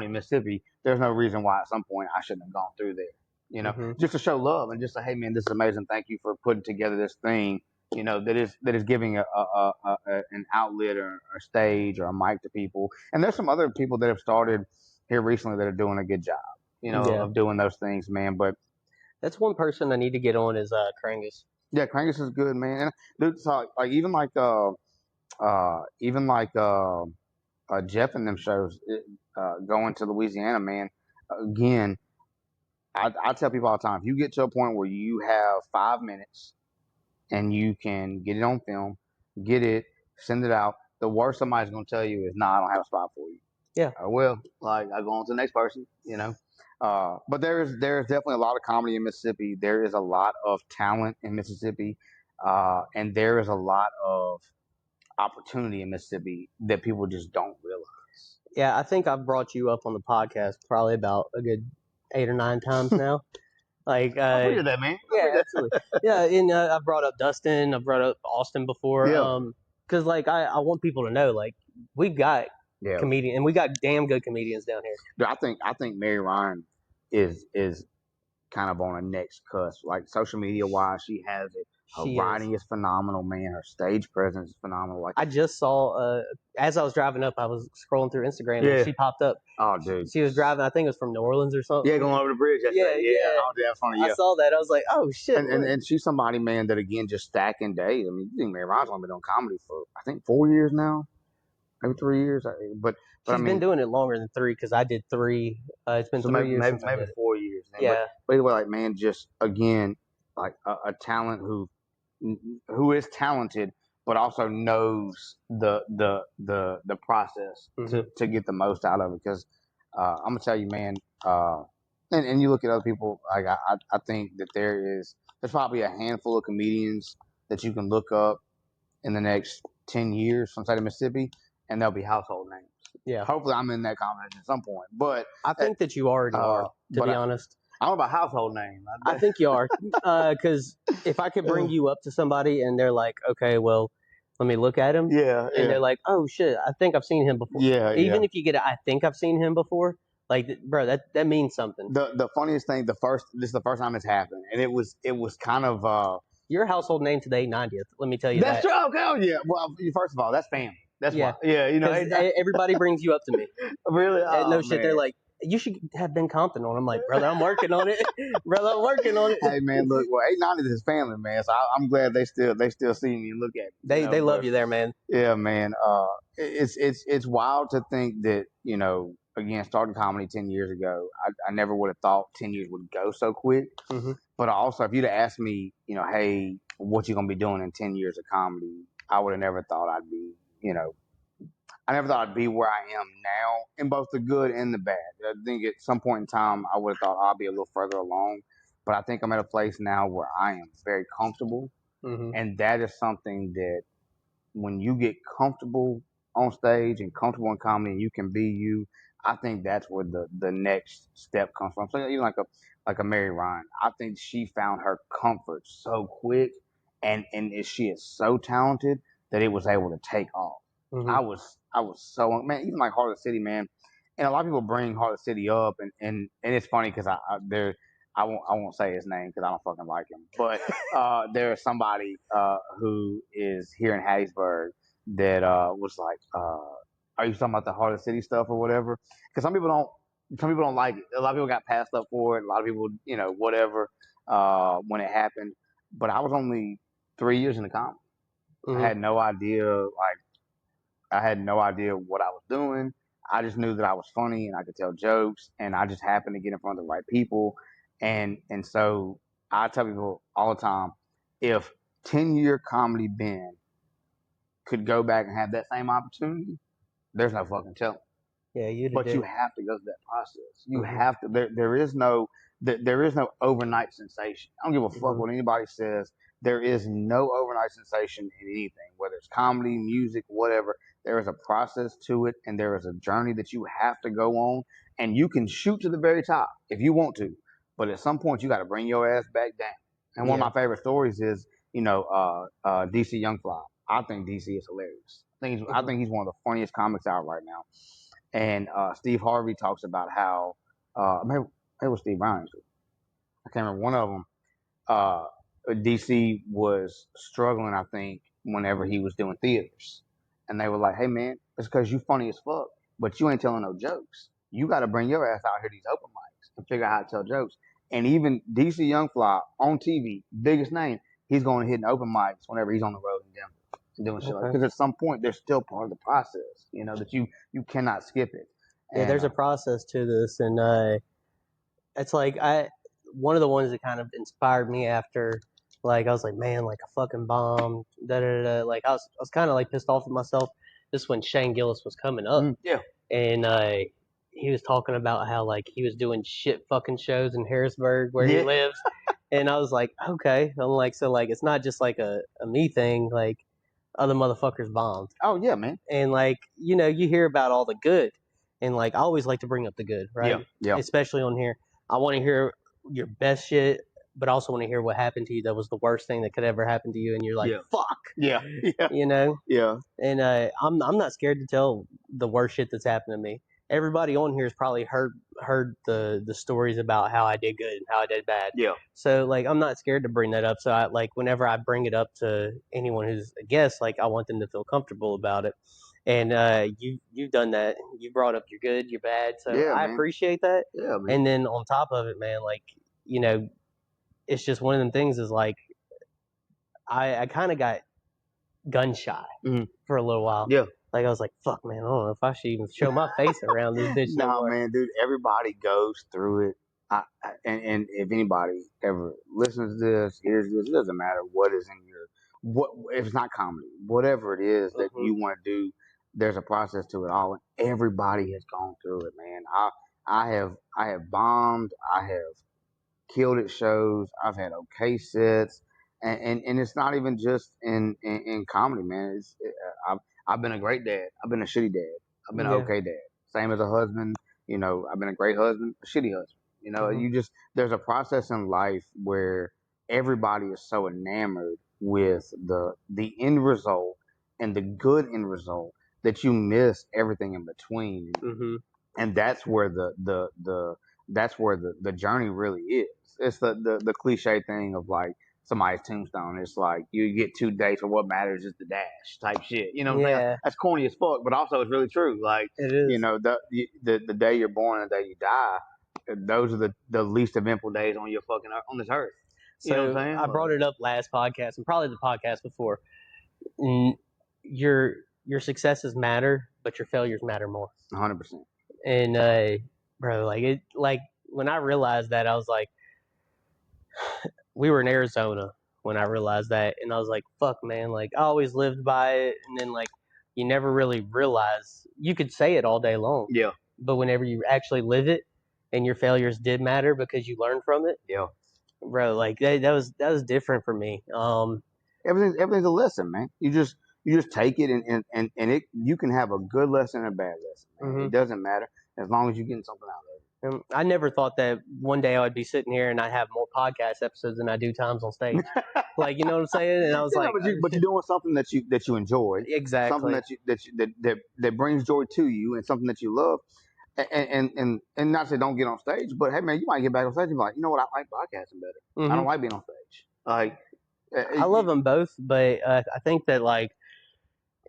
in Mississippi. There's no reason why at some point I shouldn't have gone through there. Just to show love and just say, hey man, this is amazing. Thank you for putting together this thing. That is giving an outlet or a stage or a mic to people. And there's some other people that have started here recently that are doing a good job, of doing those things, man. But that's one person I need to get on is Krangus. Yeah, Krangus is good, man. And dude, so, like even like Jeff and them shows going to Louisiana, man. Again, I tell people all the time, if you get to a point where you have 5 minutes and you can get it on film, get it, send it out, the worst somebody's going to tell you is, nah, I don't have a spot for you. Yeah. Well, like, I go on to the next person, But there's definitely a lot of comedy in Mississippi. There is a lot of talent in Mississippi. And there is a lot of opportunity in Mississippi that people just don't realize. Yeah, I think I've brought you up on the podcast probably about a good 8 or 9 times now. Like, I appreciate that, man. Yeah, absolutely. Yeah, and I brought up Dustin. I brought up Austin before. Yeah. Because like I want people to know, like, we've got comedian, and we got damn good comedians down here. Dude, I think Mary Ryan is kind of on a next cusp. Like, social media wise, she has it. Her writing is phenomenal, man. Her stage presence is phenomenal. Like, I just saw as I was driving up, I was scrolling through Instagram and she popped up. Oh, dude. She was driving, I think it was from New Orleans or something. Yeah, going over the bridge. Yeah. Oh, that's funny. I saw that. I was like, oh shit. And she's somebody, man, that again just stacking days. I mean, you think Mary Ryan's only been doing comedy for I think 4 years now, maybe 3 years. But she's been doing it longer than 3 because I did 3. It's been 3 years. Maybe 4 years. Man. Yeah. But either way, like, man, just again, like a talent who is talented, but also knows the process to get the most out of it. Because I'm gonna tell you, man, and you look at other people, like I think that there's probably a handful of comedians that you can look up in the next 10 years from the state of Mississippi, and they'll be household names. Yeah. Hopefully, I'm in that conversation at some point. But I think that you already are, to be honest. I don't know about household name. I think you are. Because if I could bring you up to somebody and they're like, okay, well, let me look at him. Yeah, And they're like, oh shit, I think I've seen him before. yeah, Even yeah. if you get I think I've seen him before, like, bro, that means something. The funniest thing, this is the first time it's happened, and it was kind of Your household name today, 90th. Let me tell you that's that. true. Okay, oh yeah. Well, first of all, that's family. That's Yeah. why. Yeah, you know, Because everybody brings you up to me. really. And Oh no shit, man. they're like, you should have Ben Compton on. I'm like, brother, I'm working on it. Brother, I'm working on it. Hey man, look, well, 890 is his family, man. So I'm glad they still see me and look at me. They love But you there, man. yeah, man. It's wild to think that again, starting comedy 10 years ago, I never would have thought 10 years would go so quick. Mm-hmm. But also, if you'd have asked me, hey, what you gonna be doing in 10 years of comedy, I would have never thought I'd be, I never thought I'd be where I am now in both the good and the bad. I think at some point in time, I would have thought I'd be a little further along. But I think I'm at a place now where I am very comfortable. Mm-hmm. And that is something that when you get comfortable on stage and comfortable in comedy and you can be you, I think that's where the next step comes from. So even like a Mary Ryan, I think she found her comfort so quick and she is so talented that it was able to take off. Mm-hmm. I was so, man, even like Heart of the City, man. And a lot of people bring Heart of the City up and it's funny because I won't say his name because I don't fucking like him. But there's somebody who is here in Hattiesburg that was like, "Are you talking about the Heart of the City stuff or whatever?" Because some people don't like it. A lot of people got passed up for it. A lot of people, whatever, when it happened. But I was only 3 years in the comedy. I Mm-hmm. had no idea, I had no idea what I was doing. I just knew that I was funny and I could tell jokes, and I just happened to get in front of the right people, and so I tell people all the time, if 10-year comedy Ben could go back and have that same opportunity, there's no fucking telling. Yeah, you But you did. have to go through that process. You Mm-hmm. have to. There is no overnight sensation. I don't give a fuck Mm-hmm. what anybody says. There is no overnight sensation in anything, whether it's comedy, music, whatever. There is a process to it, and there is a journey that you have to go on. And you can shoot to the very top if you want to, but at some point you got to bring your ass back down. And one of Yeah. my favorite stories is, DC Young Fly. I think DC is hilarious. I Mm-hmm. think he's one of the funniest comics out right now. And Steve Harvey talks about how maybe it was Steve Ryan. I can't remember one of them. DC was struggling, I think, whenever he was doing theaters, and they were like, "Hey man, it's because you funny as fuck, but you ain't telling no jokes. You got to bring your ass out here to these open mics and figure out how to tell jokes." And even DC Young Fly on TV, biggest name, he's going to hit open mics whenever he's on the road in Denver and doing shit like. Okay. Because at some point, they're still part of the process. That you cannot skip it. Yeah, And there's a process to this, and it's like one of the ones that kind of inspired me after, like, I was like, man, like a fucking bomb, da da da. Like I was kind of like pissed off at myself. This when Shane Gillis was coming up, yeah, and he was talking about how like he was doing shit fucking shows in Harrisburg where he yeah, lives, and I was like, okay, I'm like, so like it's not just like a me thing, like other motherfuckers bombed, oh yeah, man, and like you hear about all the good, and like I always like to bring up the good, right? yeah, yeah, Especially on here, I want to hear your best shit, but I also want to hear what happened to you that was the worst thing that could ever happen to you, and you're like, yeah, fuck, yeah, yeah, you know. yeah. And I'm not scared to tell the worst shit that's happened to me. Everybody on here has probably heard the stories about how I did good and how I did bad. Yeah. So like I'm not scared to bring that up. So I like whenever I bring it up to anyone who's a guest, like I want them to feel comfortable about it. And you've done that. You brought up your good, your bad. So Yeah, I man. appreciate that. Yeah, man. And then on top of it, man, like it's just one of them things. Is like I kind of got gun shy for a little while. Yeah. Like I was like, fuck, man, I don't know if I should even show my face around this bitch no Nah, more. man, dude. Everybody goes through it. And if anybody ever listens to this, hears this, it doesn't matter what is in your what if it's not comedy, whatever it is that you want to do. There's a process to it all. Everybody has gone through it, man. I have bombed. I have killed at shows. I've had okay sets, and it's not even just in comedy, man. I've been a great dad. I've been a shitty dad. I've been an Yeah. okay dad. Same as a husband. I've been a great husband, a shitty husband. You just there's a process in life where everybody is so enamored with the end result, and the good end result that you miss everything in between. Mm-hmm. And that's where the journey really is. It's the cliche thing of like somebody's tombstone. It's like you get 2 dates, or what matters is the dash type shit. You know what I'm saying? Yeah, That's corny as fuck, but also it's really true. Like, it is. the day you're born and the day you die, those are the least eventful days on your fucking on this earth. You know what So I'm saying? I brought it up last podcast and probably the podcast before. Your successes matter, but your failures matter more. 100%. And bro, like when I realized that, I was like, we were in Arizona when I realized that, and I was like, fuck, man, like I always lived by it, and then like you never really realize. You could say it all day long, Yeah. but whenever you actually live it, and your failures did matter because you learned from it, Yeah. bro, like that was different for me. Everything's a lesson, man. You just take it, and it, you can have a good lesson and a bad lesson, man. Mm-hmm. It doesn't matter as long as you're getting something out of it. I never thought that one day I would be sitting here and I'd have more podcast episodes than I do times on stage. Like, you know what I'm saying? And I was like, but you're doing something that you enjoy, something exactly. that brings joy to you, and something that you love. And not to say don't get on stage, but hey, man, you might get back on stage and be like, you know what, I like podcasting better. Mm-hmm. I don't like being on stage. Like, I love them both, but I think that like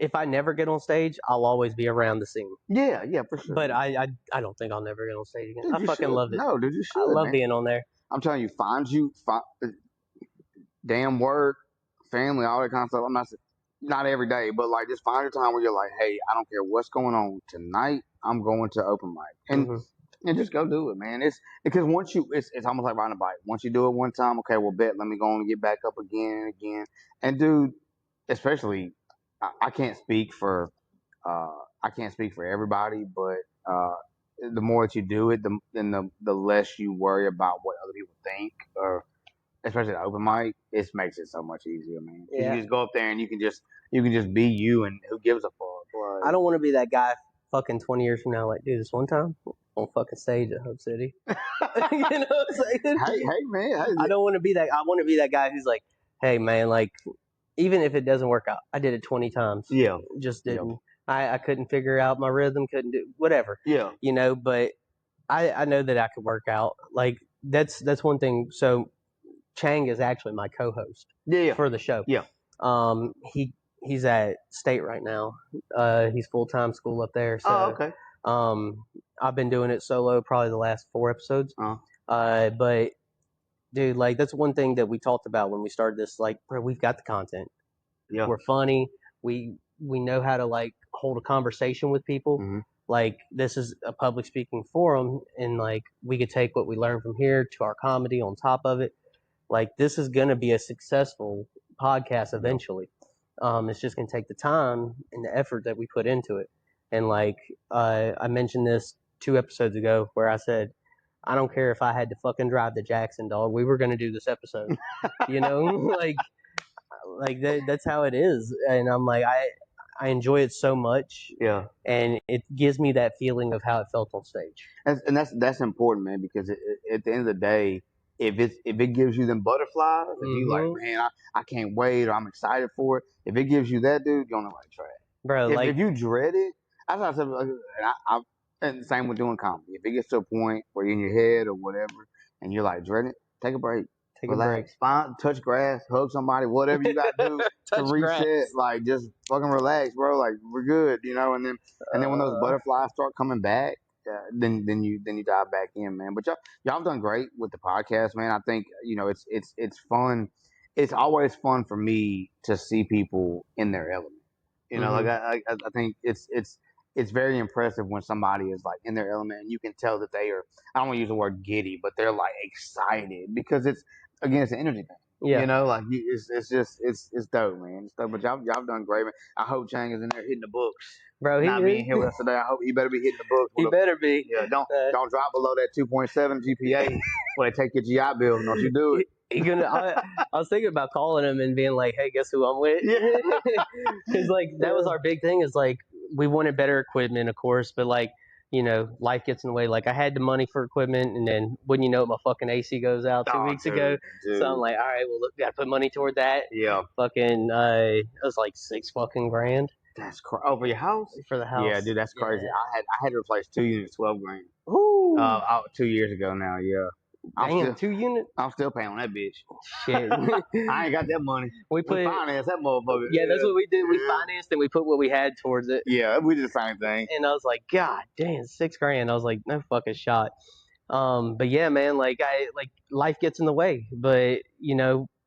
if I never get on stage, I'll always be around the scene. Yeah, for sure. But I don't think I'll never get on stage again. Dude, I fucking love it. No, dude, you should. I love man. being on there. I'm telling you, find damn work, family, all that kind of stuff. I'm not every day, but like just find a time where you're like, hey, I don't care what's going on tonight. I'm going to open mic, and just go do it, man. It's because once it's almost like riding a bike. Once you do it one time, okay, well, bet let me go on and get back up again and again. And dude, especially, I can't speak for everybody, but the more that you do it, the less you worry about what other people think, or especially the open mic. It makes it so much easier, man. Yeah. You just go up there and you can just be you, and who gives a fuck? Like, I don't want to be that guy fucking 20 years from now, like, dude, this one time on fucking stage at Hope City. You know what I'm saying? Hey, man. Hey, I don't want to be that. I want to be that guy who's like, hey, man, like, even if it doesn't work out, I did it 20 times. Yeah. Just didn't. I couldn't figure out my rhythm, couldn't do whatever. Yeah. You know, but I know that I could work out. Like, that's one thing. So Chang is actually my co-host for the show. Yeah. He's at State right now. He's full-time school up there. So, okay. I've been doing it solo probably the last 4 episodes. But dude, like that's one thing that we talked about when we started this. Like, bro, we've got the content. Yeah. We're funny. We know how to like hold a conversation with people. Mm-hmm. Like, this is a public speaking forum, and like we could take what we learned from here to our comedy on top of it. Like, this is going to be a successful podcast eventually. It's just going to take the time and the effort that we put into it. And like, I mentioned this 2 episodes ago where I said, I don't care if I had to fucking drive to Jackson, dog. We were going to do this episode, you know, like that's how it is. And I'm like, I enjoy it so much. Yeah. And it gives me that feeling of how it felt on stage. And that's important, man, because at the end of the day, if it gives you them butterflies, if you like, man, I can't wait, or I'm excited for it. If it gives you that, dude, you're on the right track. Bro, if you dread it, that's what I said. And the same with doing comedy. If it gets to a point where you're in your head or whatever, and you're like dreading it, take a break. Relax. Find, touch grass, hug somebody, whatever you got to do to reset. Grass. Like, just fucking relax, bro. Like, we're good, you know. And then when those butterflies start coming back, then you dive back in, man. But y'all done great with the podcast, man. I think it's fun. It's always fun for me to see people in their element. You know, like I think it's very impressive when somebody is like in their element, and you can tell that they are. I don't want to use the word giddy, but they're like excited because it's an energy thing. Yeah. You know, like it's just dope, man. It's dope. But y'all done great, man. I hope Chang is in there hitting the books. Bro, not being here with us today. I hope he better be hitting the books. He better be. Yeah, don't drop below that 2.7 GPA when they take your GI Bill. Don't you do it. I was thinking about calling him and being like, hey, guess who I'm with? Because like that was our big thing, is like we wanted better equipment, of course, but like life gets in the way. Like I had the money for equipment, and then wouldn't you know it, my fucking AC goes out 2 weeks ago. So I'm like, all right, well, look, gotta put money toward that. Yeah. Fucking, it was like $6 fucking grand. That's crazy. Oh, for your house? For the house. Yeah, dude, that's crazy. Yeah. I had to replace 2 units, 12 grand. Ooh. 2 years ago now. Yeah. Damn, 2 units. I'm still paying on that bitch. Shit. I ain't got that money. We financed that motherfucker. Yeah, that's what we did. We financed and we put what we had towards it. Yeah, we did the same thing. And I was like, God damn, $6 grand. I was like, no fucking shot. But yeah, man, like life gets in the way. But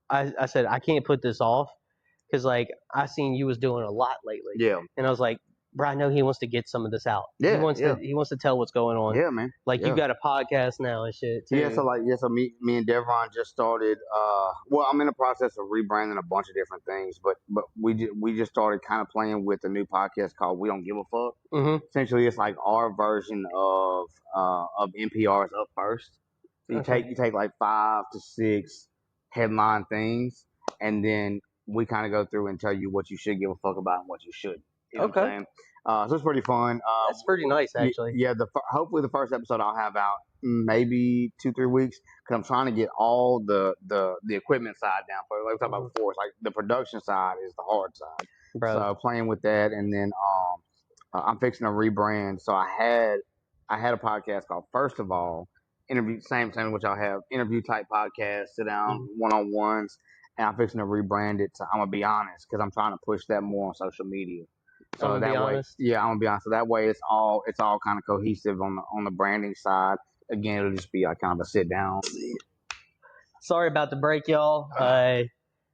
I said I can't put this off because like I seen you was doing a lot lately. Yeah. And I was like, bro, I know he wants to get some of this out. Yeah. He wants to tell what's going on. Yeah, man. Like you got a podcast now and shit too. Yeah, so me and Devron just started. Well, I'm in the process of rebranding a bunch of different things, but we just started kind of playing with a new podcast called We Don't Give a Fuck. Mm-hmm. Essentially, it's like our version of NPR's Up First. So you take like 5 to 6 headline things, and then we kind of go through and tell you what you should give a fuck about and what you shouldn't. You know what I'm saying? So it's pretty fun. That's pretty nice, actually. Yeah, hopefully the first episode I'll have out maybe 2-3 weeks because I'm trying to get all the equipment side down. Like we talked about before, it's like the production side is the hard side. Bro. So playing with that, and then I'm fixing a rebrand. So I had a podcast called First of All, interview, same which I'll have interview type podcast, sit down one-on-ones, and I'm fixing to rebrand it to I'm gonna be honest because I'm trying to push that more on social media. So that way, yeah, I'm gonna be honest. So that way, it's all kind of cohesive on the branding side. Again, it'll just be like kind of a sit down. Sorry about the break, y'all.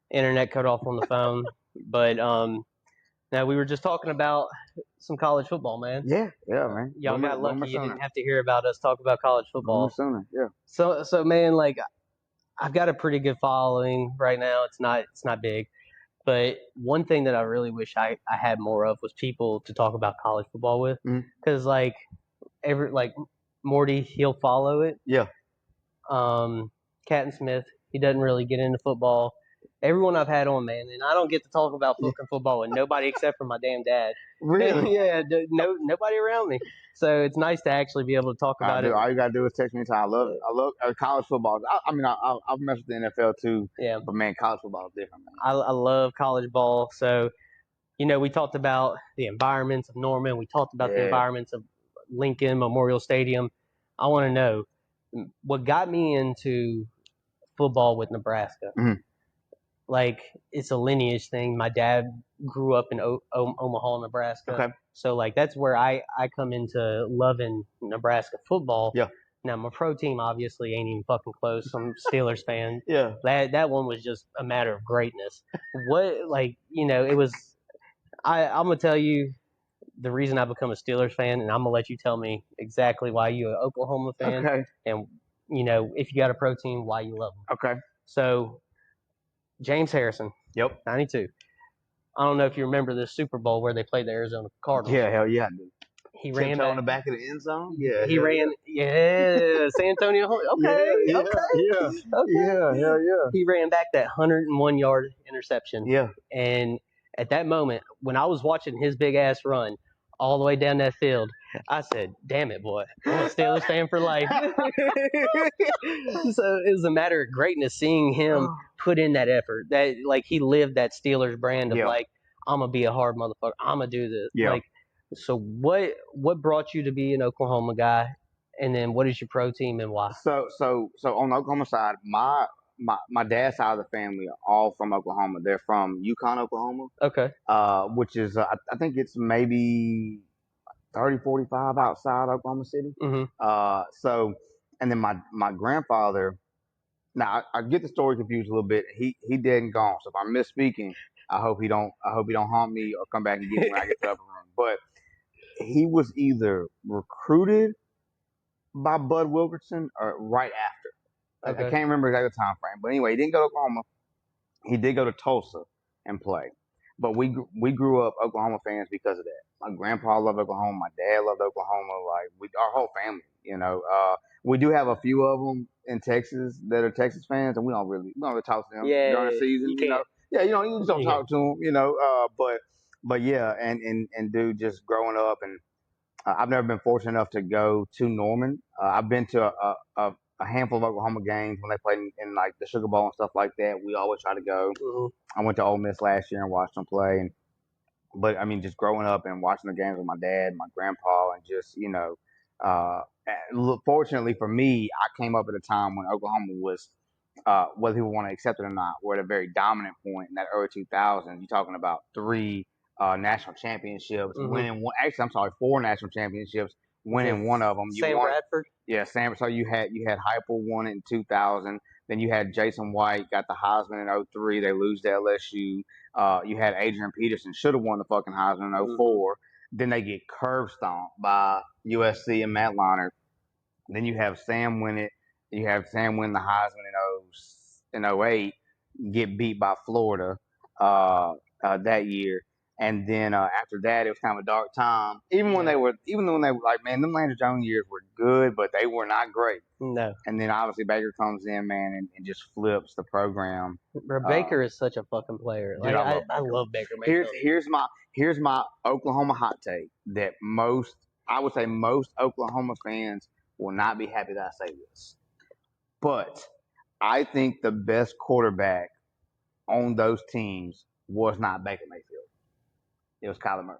Internet cut off on the phone, but now we were just talking about some college football, man. Yeah, man. Y'all got lucky you didn't have to hear about us talk about college football. Yeah. So man, like I've got a pretty good following right now. It's not big. But one thing that I really wish I had more of was people to talk about college football with. Because, like Morty, he'll follow it. Yeah. Captain Smith, he doesn't really get into football. Everyone I've had on, man, and I don't get to talk about fucking football with nobody except for my damn dad. Really? Yeah, nobody around me. So it's nice to actually be able to talk about it. All you gotta do is text me anytime. I love college football. I've messed with the NFL too. Yeah. But man, college football is different, man. I love college ball. So, we talked about the environments of Norman. We talked about the environments of Lincoln Memorial Stadium. I want to know what got me into football with Nebraska. Mm-hmm. Like, it's a lineage thing. My dad grew up in Omaha, Nebraska. Okay. So, like, that's where I come into loving Nebraska football. Yeah. Now, my pro team obviously ain't even fucking close. I'm a Steelers fan. Yeah. That one was just a matter of greatness. It was – I'm going to tell you the reason I become a Steelers fan, and I'm going to let you tell me exactly why you're an Oklahoma fan. Okay. And, if you got a pro team, why you love them. Okay. So – James Harrison. Yep. 92. I don't know if you remember this Super Bowl where they played the Arizona Cardinals. Yeah, hell yeah, I do. He ran back on the back of the end zone. Yeah. He ran. Yeah. San Antonio. Okay. Yeah. He ran back that 101-yard interception. Yeah. And at that moment, when I was watching his big ass run all the way down that field, I said, damn it, boy. I'm a Steelers fan for life. So it was a matter of greatness seeing him put in that effort. That he lived that Steelers brand of I'm going to be a hard motherfucker. I'm going to do this. Yeah. So what brought you to be an Oklahoma guy? And then what is your pro team and why? So on the Oklahoma side, my dad's side of the family are all from Oklahoma. They're from Yukon, Oklahoma. Okay. Which is, I think it's maybe 30, 45 outside Oklahoma City. Mm-hmm. And then my grandfather, now I get the story confused a little bit. He dead and gone. So if I'm misspeaking, I hope he don't haunt me or come back and get me when I get to the upper room. But he was either recruited by Bud Wilkerson or right after. Okay. I can't remember exactly the time frame. But anyway, he didn't go to Oklahoma. He did go to Tulsa and play. But we grew up Oklahoma fans because of that. My grandpa loved Oklahoma. My dad loved Oklahoma. Our whole family, we do have a few of them in Texas that are Texas fans, and we don't really talk to them during the season. You just don't talk to them, but yeah, and dude, just growing up and I've never been fortunate enough to go to Norman. I've been to a handful of Oklahoma games when they played in like the Sugar Bowl and stuff like that. We always try to go. I went to Ole Miss last year and watched them play. But I mean, just growing up and watching the games with my dad, my grandpa, and just uh, fortunately for me, I came up at a time when Oklahoma was, whether people want to accept it or not, we're at a very dominant point in that early 2000s. You're talking about three national championships, winning one. Actually, I'm sorry, four national championships, winning one of them. Sam Bradford. Yeah, Sam. So you had Heupel won it in 2000. Then you had Jason White got the Heisman in 03. They lose to LSU. You had Adrian Peterson, should have won the fucking Heisman in 04. Then they get curb stomped by USC and Matt Leinart. Then you have Sam win it. You have Sam win the Heisman in 08, get beat by Florida that year. And then after that, it was kind of a dark time. Even when they were like, man, them Landry Jones years were good, but they were not great. No. And then obviously Baker comes in, man, and just flips the program. Baker is such a fucking player. Like I love Baker. Here's my Oklahoma hot take that I would say most Oklahoma fans will not be happy that I say this, but I think the best quarterback on those teams was not Baker Mayfield. It was Kyler Murray.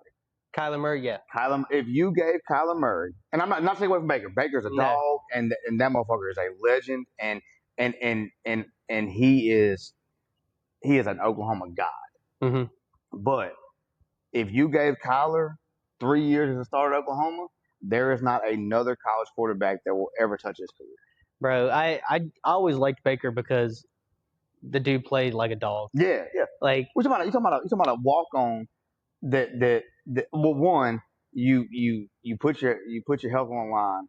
Kyler Murray, yeah. If you gave Kyler Murray, and I'm not saying away from Baker. Baker's a dog, and that motherfucker is a legend, and he is an Oklahoma god. But if you gave Kyler 3 years as a starter at Oklahoma, there is not another college quarterback that will ever touch his career. Bro, I always liked Baker because the dude played like a dog. Yeah. Like you talking about a walk on that well, one, you put your health on the line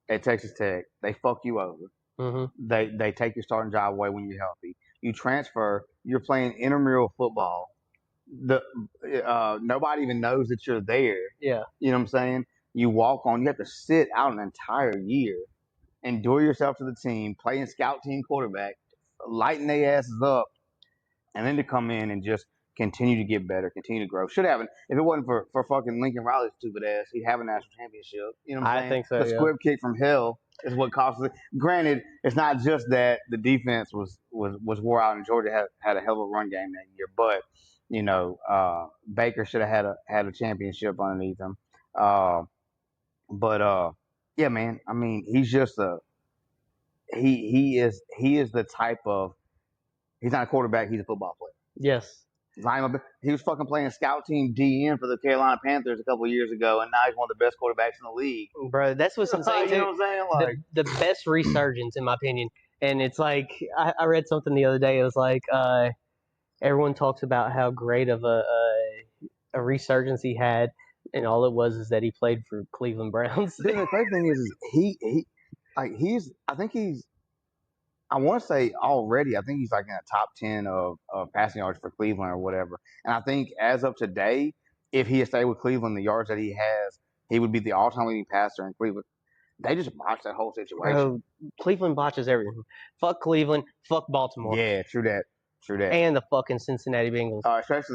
at Texas Tech. They fuck you over. They take your starting job away when you're healthy. You transfer. You're playing intramural football. Nobody even knows that you're there. Yeah. You know what I'm saying? You walk on. You have to sit out an entire year, endure yourself to the team, playing scout team quarterback, lighting their asses up, and then to come in and just continue to get better, continue to grow. Should have. If it wasn't for fucking Lincoln Riley's stupid ass, he'd have a national championship. You know what I'm saying? I think so. The squib kick from hell is what cost it. Granted, it's not just that the defense was wore out and Georgia had a hell of a run game that year, but Baker should have had a championship underneath him. Yeah, man. I mean, he's just he is the type of, he's not a quarterback, he's a football player. Yes. He was fucking playing scout team DN for the Carolina Panthers a couple of years ago, and now he's one of the best quarterbacks in the league. Bro, that's what's insane. You know what I'm saying? Like the best resurgence, in my opinion. And it's like, I read something the other day. It was like, everyone talks about how great of a resurgence he had, and all it was is that he played for Cleveland Browns. Dude, the crazy thing is I want to say already, I think he's like in the top 10 of passing yards for Cleveland or whatever. And I think as of today, if he had stayed with Cleveland, the yards that he has, he would be the all-time leading passer in Cleveland. They just botched that whole situation. Bro, Cleveland botches everything. Fuck Cleveland. Fuck Baltimore. Yeah, true that. And the fucking Cincinnati Bengals.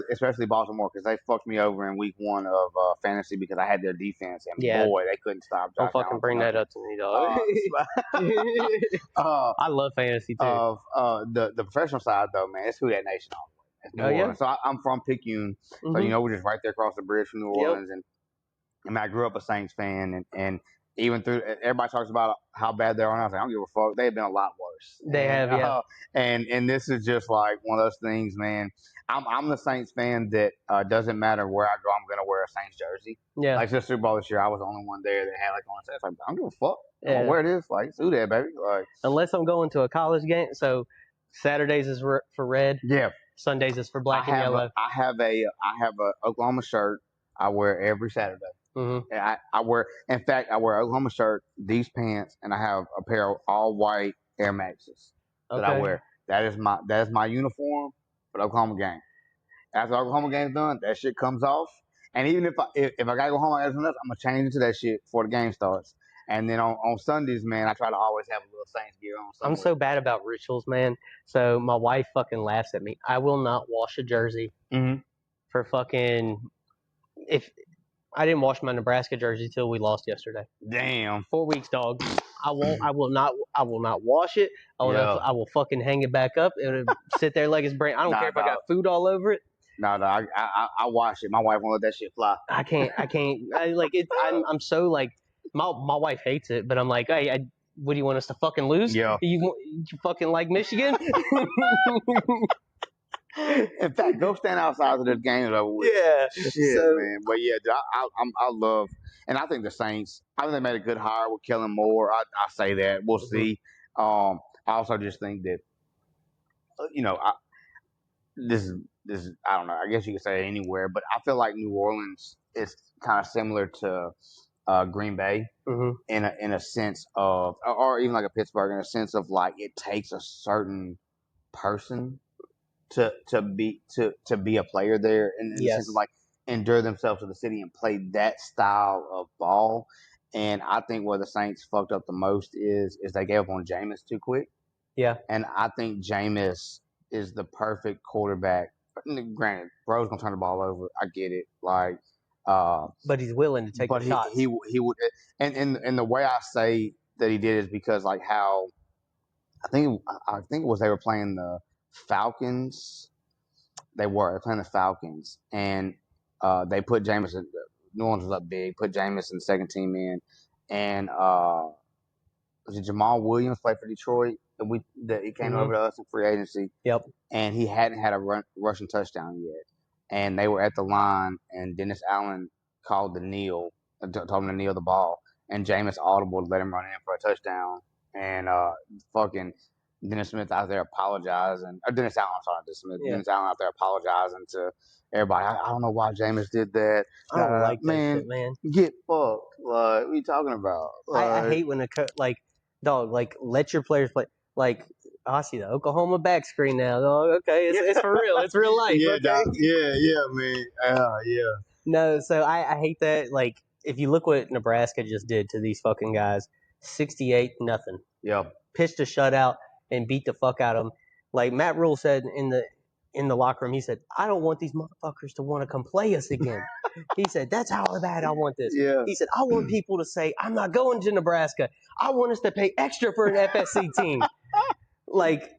Especially Baltimore, because they fucked me over in week 1 of fantasy because I had their defense, and boy, they couldn't stop. Don't fucking bring that up to me, dog. I love fantasy too. The professional side though, man, it's Who Dat Nation all the way. Yeah. So I'm from Picayune, so we're just right there across the bridge from New Orleans, and I grew up a Saints fan, and even through, everybody talks about how bad they are, and I was like, I don't give a fuck. They've been a lot worse. They have, yeah. And this is just like one of those things, man. I'm the Saints fan that doesn't matter where I go, I'm gonna wear a Saints jersey. Yeah. Like the Super Bowl this year, I was the only one there that had like on Saints. Like, I don't give a fuck. I don't wear this. Like, do that, baby. Like, unless I'm going to a college game. So Saturdays is for red. Yeah. Sundays is for black and yellow. I have a Oklahoma shirt I wear every Saturday. I wear Oklahoma shirt, these pants, and I have a pair of all white Air Maxes that I wear. That is my uniform for the Oklahoma game. After the Oklahoma game's done, that shit comes off. And even if I gotta go home, I'm gonna change into that shit before the game starts. And then on Sundays, man, I try to always have a little Saints gear on. Somewhere. I'm so bad about rituals, man. So my wife fucking laughs at me. I will not wash a jersey for fucking I didn't wash my Nebraska jersey till we lost yesterday. Damn. 4 weeks, dog. I won't. I will not. I will not wash it. I will fucking hang it back up. It'll sit there like it's brand. I don't care if I got food all over it. No, I wash it. My wife won't let that shit fly. I can't. Like it. I'm so like my wife hates it, but I'm like, hey, what do you want us to fucking lose? Yeah. You fucking like Michigan? In fact, go stand outside of this game over with. Yeah. Shit, man. But yeah, dude, I love, and I think the Saints. I think they made a good hire with Kellen Moore. I say that. We'll see. I also just think that, this is I don't know. I guess you could say anywhere, but I feel like New Orleans is kind of similar to Green Bay in a sense of, or even like a Pittsburgh in a sense of like it takes a certain person to be a player there in the sense of like endure themselves to the city and play that style of ball. And I think where the Saints fucked up the most is they gave up on Jameis too quick. Yeah. And I think Jameis is the perfect quarterback. Granted, bro's gonna turn the ball over. I get it. Like, but he's willing to take the shots. He would, and the way I say that he did is because like how I think it was they were playing the Falcons. They were playing the Falcons, and they put Jameis. New Orleans was up big. Put Jameis in the second team in, and was it Jamal Williams played for Detroit? He came over to us in free agency. Yep. And he hadn't had a rushing touchdown yet. And they were at the line, and Dennis Allen called the kneel, told him to kneel the ball. And Jameis audible to let him run in for a touchdown. And fucking Dennis Smith out there apologizing. Or Dennis Allen, I'm sorry, Dennis Smith. Yeah. Dennis Allen out there apologizing to everybody. I don't know why Jameis did that. I don't like that shit, man. Get fucked. Like, what are you talking about? Like, I hate when dog, like, let your players play. Like, I see the Oklahoma back screen now. Dog. Okay, it's for real. It's real life. Yeah, okay? Yeah, man. Yeah. No, so I hate that. Like, if you look what Nebraska just did to these fucking guys, 68-0. Yeah. Pitched a shutout and beat the fuck out of them. Like Matt Rule said in the locker room, he said, I don't want these motherfuckers to want to come play us again. He said, that's how bad I want this. Yeah. He said, I want people to say, I'm not going to Nebraska. I want us to pay extra for an FSC team. Like,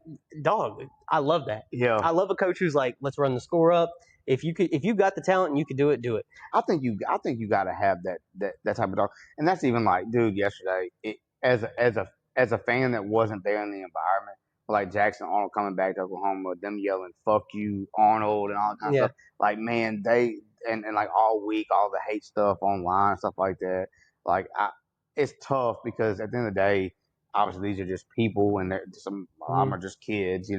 dog, I love that. Yeah. I love a coach who's like, let's run the score up. If you got the talent and you could do it, do it. I think you got to have that type of dog. And that's even like, dude, yesterday, as a fan that wasn't there in the environment, like Jackson Arnold coming back to Oklahoma, them yelling "fuck you, Arnold" and all that kind of stuff. Like, man, and like all week, all the hate stuff online, stuff like that. Like, it's tough because at the end of the day, obviously these are just people, and some of them are just kids,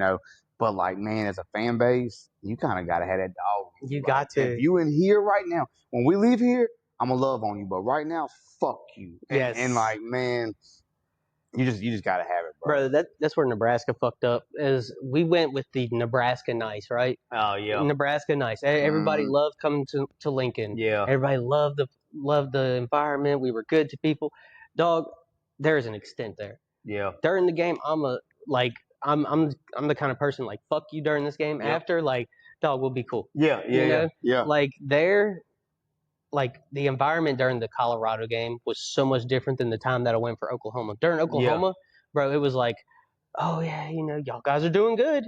But like, man, as a fan base, you kind of got to have that dog. You got to. If you in here right now, when we leave here, I'm gonna love on you, but right now, fuck you. And like, man, you just gotta have it, bro. That's where Nebraska fucked up. Is we went with the Nebraska nice, right? Oh yeah, Nebraska nice. Everybody loved coming to Lincoln. Yeah, everybody loved the environment. We were good to people. Dog, there's an extent there. Yeah. During the game, I'm the kind of person like fuck you during this game. Yep. After, like, dog, we'll be cool. Yeah. Like like the environment during the Colorado game was so much different than the time that I went for Oklahoma. During Oklahoma, bro, it was like, oh yeah, y'all guys are doing good.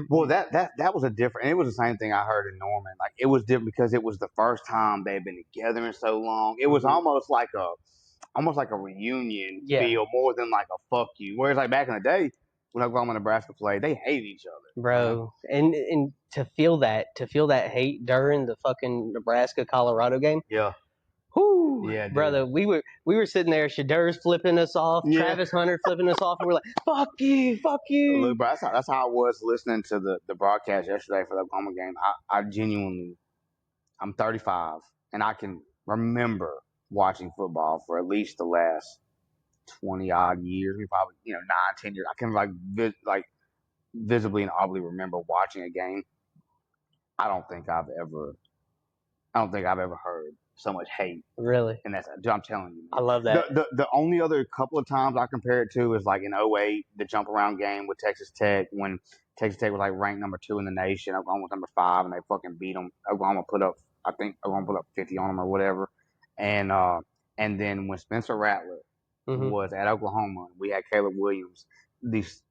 Well, that was a different. And it was the same thing I heard in Norman. Like, it was different because it was the first time they'd been together in so long. It was almost like a reunion feel more than like a fuck you. Whereas like back in the day, when Oklahoma and Nebraska played, they hated each other, bro. And to feel that hate during the fucking Nebraska Colorado game, whoo, yeah, brother. We were sitting there, Shadur's flipping us off, Travis Hunter flipping us off, and we're like, fuck you. Look, bro, that's how I was listening to the broadcast yesterday for the Oklahoma game. I genuinely, I'm 35, and I can remember watching football for at least the last 20 odd years, probably 9, 10 years. I can visibly and audibly remember watching a game. I don't think I've ever heard so much hate. Really? And I'm telling you, man. I love that. The only other couple of times I compare it to is like in 2008, the jump around game with Texas Tech, when Texas Tech was like ranked number 2 in the nation. Oklahoma was number 5, and they fucking beat them. I think Oklahoma put up 50 on them or whatever. and then when Spencer Rattler was at Oklahoma, we had Caleb Williams.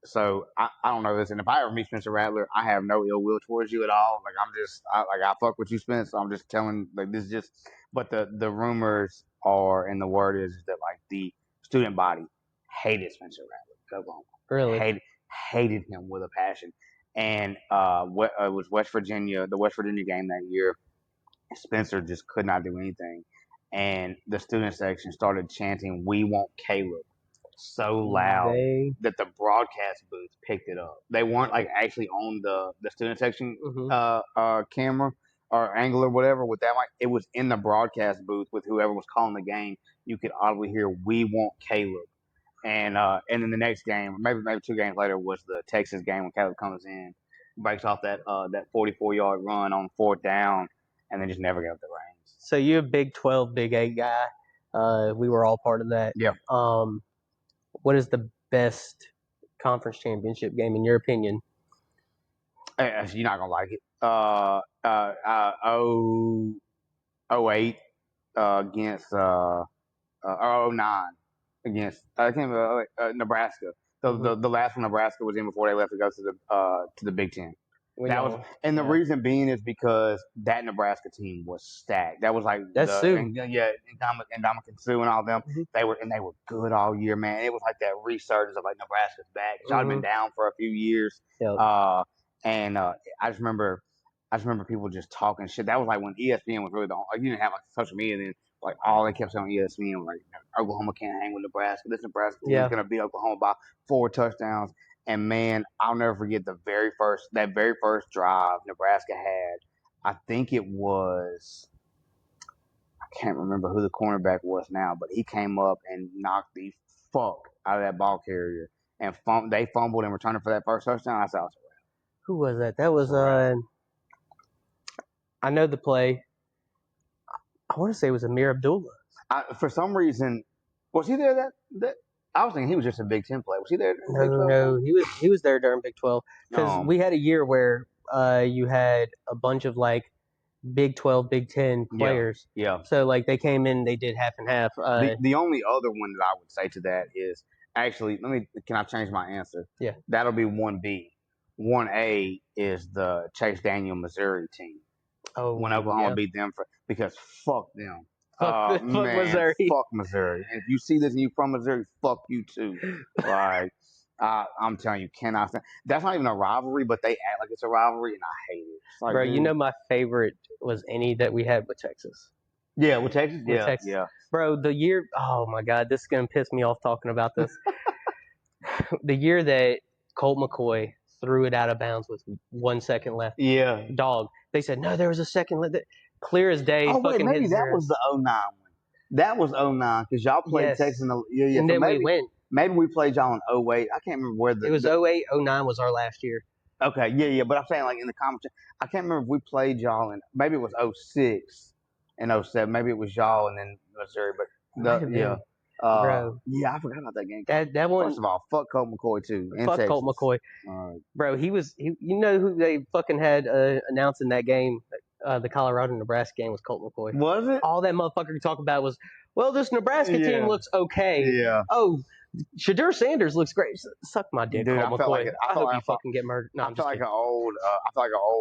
So I don't know this, and if I ever meet Spencer Rattler, I have no ill will towards you at all. Like I fuck with you, Spence. So I'm just telling, like, this is just. But the rumors are, and the word is that like the student body hated Spencer Rattler, Oklahoma. Really? Hated him with a passion. And it was West Virginia, the West Virginia game that year. Spencer just could not do anything, and the student section started chanting, "We want Caleb," so loud that the broadcast booth picked it up. They weren't like actually on the student section camera or angle or whatever with that mic. It was in the broadcast booth with whoever was calling the game. You could audibly hear, "We want Caleb." And then the next game, maybe 2 games later, was the Texas game when Caleb comes in, breaks off that 44-yard run on 4th down, and then just never got the reins. So you're a Big 12, Big 8 guy. We were all part of that. Yeah. What is the best conference championship game in your opinion? You're not gonna like it. 08 against or 09 against I can't remember, Nebraska. The last one Nebraska was in before they left to go to the Big Ten. The reason being is because that Nebraska team was stacked. That was like Ndamukong Suh and all them. They were good all year, man. It was like that resurgence of like Nebraska's back. Y'all had been down for a few years. Yep. I just remember people just talking shit. That was like when ESPN was really you didn't have like social media then. Like all they kept saying on ESPN, like Oklahoma can't hang with Nebraska. This Nebraska team is gonna beat Oklahoma by 4 touchdowns. And man, I'll never forget that very first drive Nebraska had. I think it was, I can't remember who the cornerback was now, but he came up and knocked the fuck out of that ball carrier, and they fumbled and returned it for that first touchdown. I saw it. Who was that? That was I know the play. I want to say it was Amir Abdullah. For some reason, was he there? That I was thinking he was just a Big Ten player. Was he there? No, he was there during Big 12 because we had a year where you had a bunch of like Big 12, Big 10 players. Yeah. So like they came in, they did half and half. The only other one that I would say to that is actually can I change my answer? Yeah. That'll be 1B. 1A is the Chase Daniel Missouri team. Oh, when Oklahoma beat them because fuck them. Fuck Missouri. Fuck Missouri. And if you see this and you from Missouri, fuck you too. Like I'm telling you, cannot stand. That's not even a rivalry, but they act like it's a rivalry, and I hate it. Like, bro, you know my favorite was any that we had with Texas. Yeah, with Texas. Yeah. Bro, the year. Oh my God, this is gonna piss me off talking about this. The year that Colt McCoy threw it out of bounds with 1 second left. Yeah. Dog. They said, no, there was a second left. Clear as day. Oh, wait, maybe that was the 09 one. That was 09 because y'all played Texas in the and then we went. Maybe we played y'all in 08. I can't remember where it was 08, 09 was our last year. Okay, yeah. But I'm saying like in the competition, I can't remember if we played y'all in, maybe it was 06 and 07. Maybe it was y'all and then Missouri, but bro. Yeah, I forgot about that game. That one. First of all, fuck Colt McCoy too. Fuck Colt McCoy. Bro, you know who they fucking had announcing that game? The Colorado-Nebraska game was Colt McCoy. Was it? All that motherfucker could talk about was, well, this Nebraska team looks okay. Yeah. Oh, Shadur Sanders looks great. Suck my dick, dude. Colt McCoy. I hope you fucking get murdered. No, I feel like an old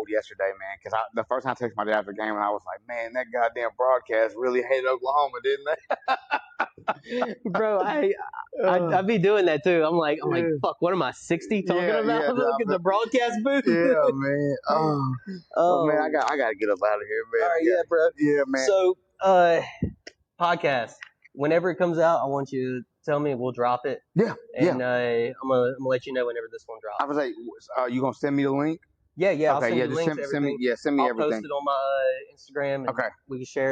yesterday, man. Because the first time I texted my dad after the game, and I was like, man, that goddamn broadcast really hated Oklahoma, didn't they? Bro, I be doing that too. I'm like, fuck, what am I, 60 talking about? Look at the broadcast booth. Yeah, man. Oh man, I got to get up out of here, man. All right, yeah, bro. Yeah, man. So, podcast, whenever it comes out, I want you to tell me. We'll drop it. Yeah. And I'm gonna let you know whenever this one drops. I was like, you gonna send me the link? Yeah. Okay, I'll send you the links, send me everything. I'll post it on my Instagram. And okay. We can share,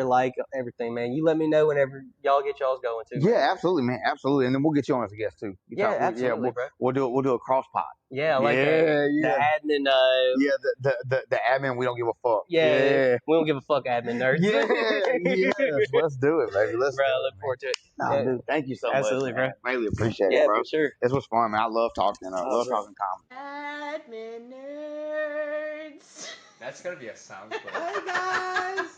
everything, man. You let me know whenever y'all get y'all's going too. Yeah, absolutely, man. Absolutely. And then we'll get you on as a guest too. Absolutely, bro. We'll do a cross pod. Yeah, I like that. The admin. The admin, we don't give a fuck. Yeah. We don't give a fuck, admin nerds. Yes. Let's do it, baby. Let's bro, do I it, look forward to it. Nah, dude, thank you so much. Absolutely, bro. Really appreciate it, bro. Yeah, for sure. This was fun, man. I love talking. I love talking comedy. Admin nerds. That's gonna be a sound clip. Hey guys.